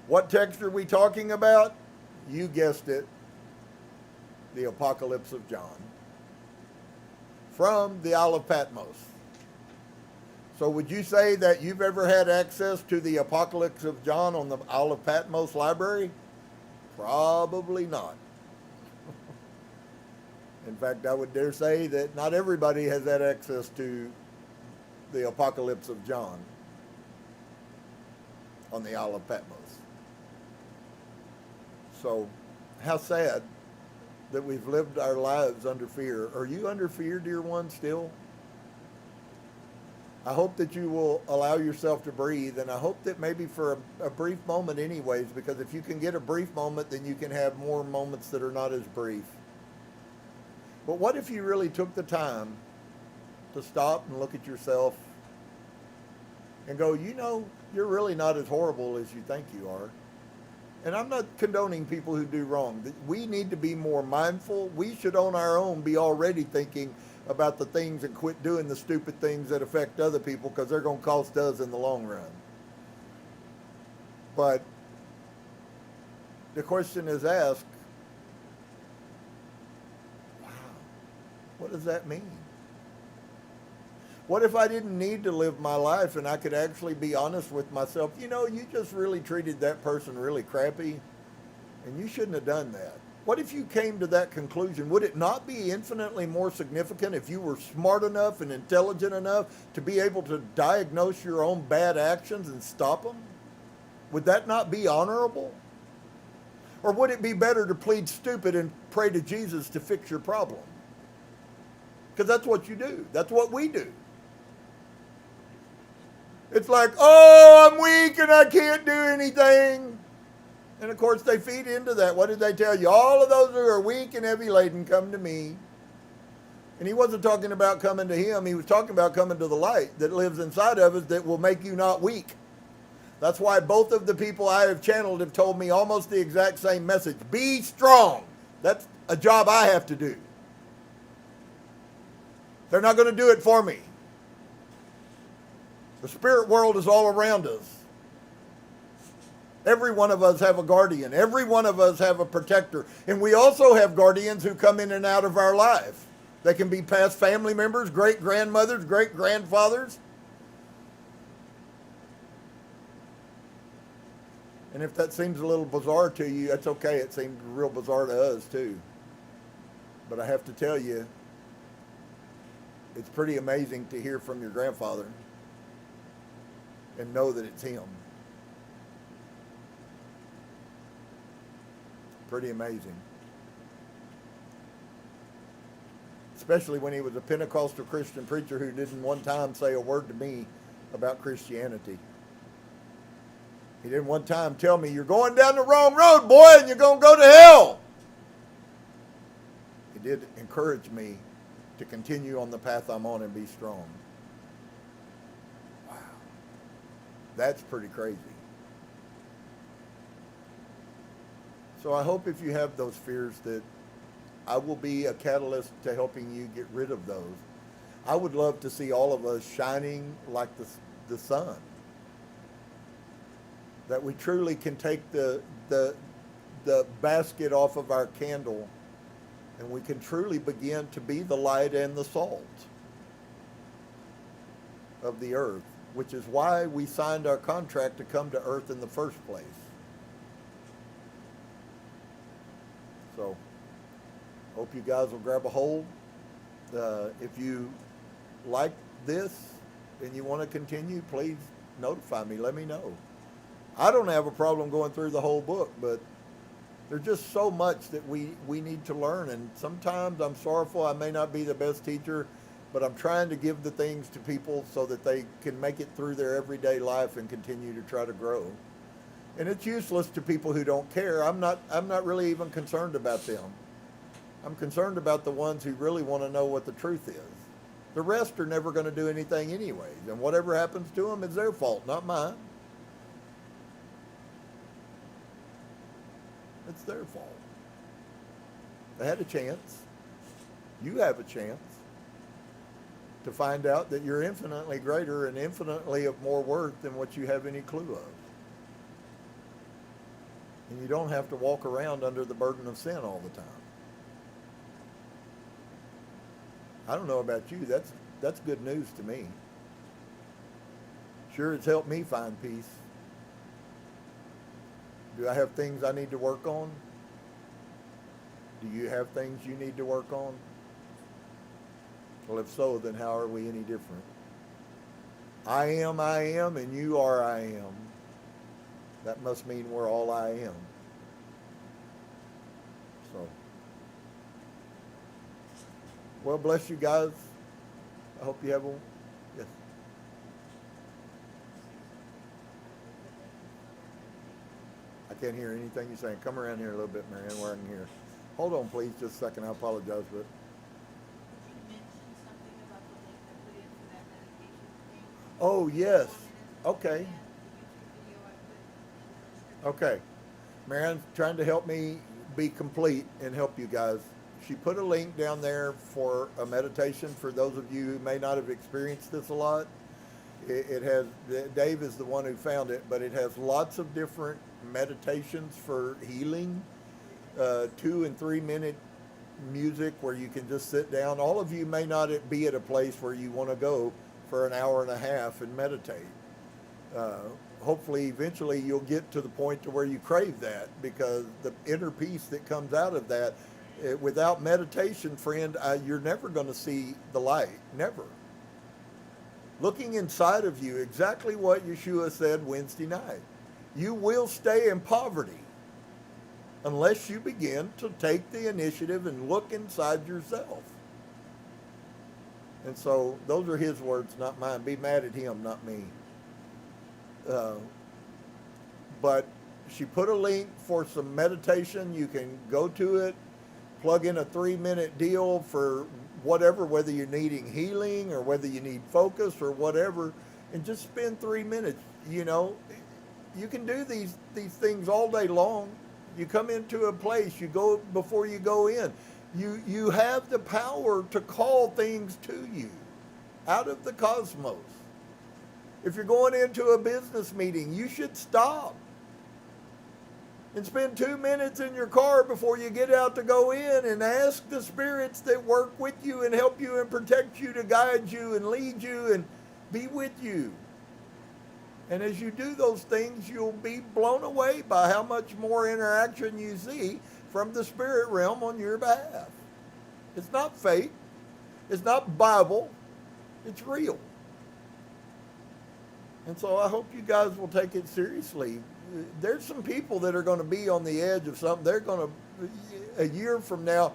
What text are we talking about? You guessed it, the Apocalypse of John, from the Isle of Patmos. So would you say that you've ever had access to the Apocalypse of John on the Isle of Patmos library? Probably not. In fact, I would dare say that not everybody has had access to the Apocalypse of John on the Isle of Patmos. So how sad that we've lived our lives under fear. Are you under fear, dear one, still? I hope that you will allow yourself to breathe, and I hope that maybe for a brief moment anyways, because if you can get a brief moment, then you can have more moments that are not as brief. But what if you really took the time to stop and look at yourself and go, you know, you're really not as horrible as you think you are. And I'm not condoning people who do wrong. We need to be more mindful. We should on our own be already thinking about the things and quit doing the stupid things that affect other people, because they're going to cost us in the long run. But the question is asked, wow, what does that mean? What if I didn't need to live my life and I could actually be honest with myself? You know, you just really treated that person really crappy, and you shouldn't have done that. What if you came to that conclusion? Would it not be infinitely more significant if you were smart enough and intelligent enough to be able to diagnose your own bad actions and stop them? Would that not be honorable? Or would it be better to plead stupid and pray to Jesus to fix your problem? Because that's what you do. That's what we do. It's like, oh, I'm weak and I can't do anything. And of course they feed into that. What did they tell you? All of those who are weak and heavy laden, come to me. And he wasn't talking about coming to him. He was talking about coming to the light that lives inside of us that will make you not weak. That's why both of the people I have channeled have told me almost the exact same message. Be strong. That's a job I have to do. They're not going to do it for me. The spirit world is all around us. Every one of us have a guardian. Every one of us have a protector. And we also have guardians who come in and out of our life. They can be past family members, great-grandmothers, great-grandfathers. And if that seems a little bizarre to you, that's okay. It seemed real bizarre to us too. But I have to tell you, it's pretty amazing to hear from your grandfather and know that it's him. Pretty amazing. Especially when he was a Pentecostal Christian preacher who didn't one time say a word to me about Christianity. He didn't one time tell me, you're going down the wrong road, boy, and you're going to go to hell. He did encourage me to continue on the path I'm on and be strong. Wow. That's pretty crazy. So I hope if you have those fears that I will be a catalyst to helping you get rid of those. I would love to see all of us shining like the sun. That we truly can take the basket off of our candle and we can truly begin to be the light and the salt of the earth, which is why we signed our contract to come to earth in the first place. So, hope you guys will grab a hold. If you like this and you want to continue, please notify me. Let me know. I don't have a problem going through the whole book, but there's just so much that we need to learn. And sometimes I'm sorrowful I may not be the best teacher, but I'm trying to give the things to people so that they can make it through their everyday life and continue to try to grow. And it's useless to people who don't care. I'm not really even concerned about them. I'm concerned about the ones who really want to know what the truth is. The rest are never going to do anything anyways, and whatever happens to them is their fault, not mine. It's their fault. They had a chance. You have a chance to find out that you're infinitely greater and infinitely of more worth than what you have any clue of. And you don't have to walk around under the burden of sin all the time. I don't know about you, that's good news to me. Sure, it's helped me find peace. Do I have things I need to work on? Do you have things you need to work on? Well, if so, then how are we any different? I am, and you are I am. That must mean we're all I am. So, well, bless you guys. I hope you have a, yes. I can't hear anything you're saying. Come around here a little bit, Marianne, where I can hear. Hold on, please, just a second. I apologize, but. Oh, yes. Okay. Okay. Marianne's trying to help me be complete and help you guys. She put a link down there for a meditation for those of you who may not have experienced this a lot. It has, Dave is the one who found it, but it has lots of different meditations for healing, 2 and 3 minute music where you can just sit down. All of you may not be at a place where you want to go for an hour and a half and meditate. Hopefully, eventually, you'll get to the point to where you crave that, because the inner peace that comes out of that, without meditation, friend, you're never going to see the light. Never. Looking inside of you, exactly what Yahusha said Wednesday night. You will stay in poverty unless you begin to take the initiative and look inside yourself. And so those are his words, not mine. Be mad at him, not me. But she put a link for some meditation. You can go to it, plug in a 3-minute deal for whatever, whether you're needing healing or whether you need focus or whatever, and just spend 3 minutes. You know, you can do these things all day long. You come into a place, you go before you go in. You have the power to call things to you out of the cosmos. If you're going into a business meeting, you should stop and spend 2 minutes in your car before you get out to go in and ask the spirits that work with you and help you and protect you to guide you and lead you and be with you. And as you do those things, you'll be blown away by how much more interaction you see from the spirit realm on your behalf. It's not fake. It's not Bible. It's real. And so I hope you guys will take it seriously. There's some people that are going to be on the edge of something. They're going to, a year from now,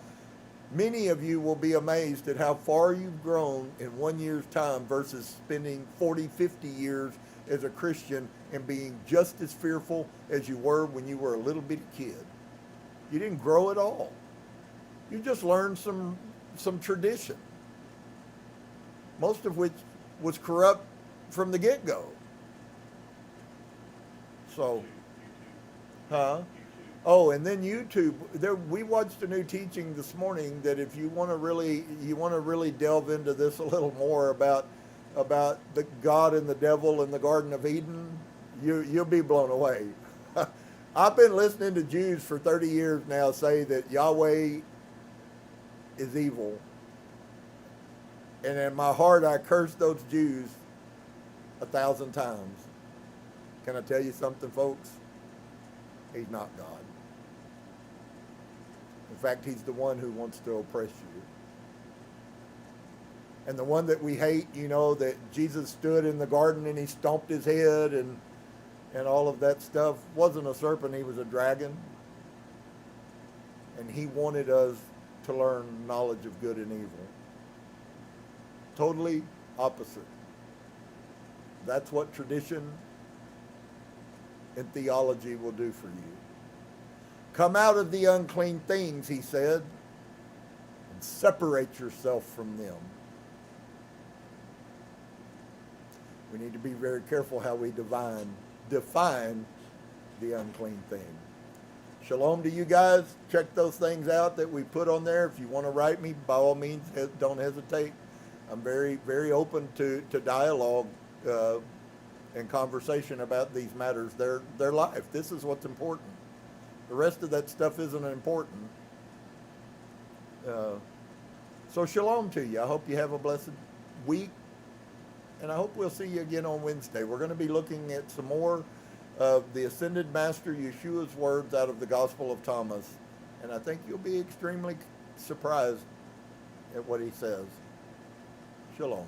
many of you will be amazed at how far you've grown in 1 year's time versus spending 40, 50 years as a Christian and being just as fearful as you were when you were a little bitty kid. You didn't grow at all. You just learned some tradition, most of which was corrupt from the get-go. So, huh? Oh, and then YouTube. We watched a new teaching this morning that if you want to really delve into this a little more about the God and the devil in the Garden of Eden, you'll be blown away. I've been listening to Jews for 30 years now say that Yahweh is evil. And in my heart, I curse those Jews 1,000 times. Can I tell you something, folks? He's not God. In fact, he's the one who wants to oppress you. And the one that we hate, that Jesus stood in the garden and he stomped his head and all of that stuff, wasn't a serpent, he was a dragon. And he wanted us to learn knowledge of good and evil. Totally opposite. That's what tradition and theology will do for you. Come out of the unclean things, he said, and separate yourself from them. We need to be very careful how we define the unclean thing. Shalom to you guys. Check those things out that we put on there. If you want to write me, by all means, don't hesitate. I'm very, very open to dialogue and conversation about these matters. Their life. This is what's important. The rest of that stuff isn't important. So shalom to you. I hope you have a blessed week. And I hope we'll see you again on Wednesday. We're going to be looking at some more of the Ascended Master Yeshua's words out of the Gospel of Thomas. And I think you'll be extremely surprised at what he says. Shalom.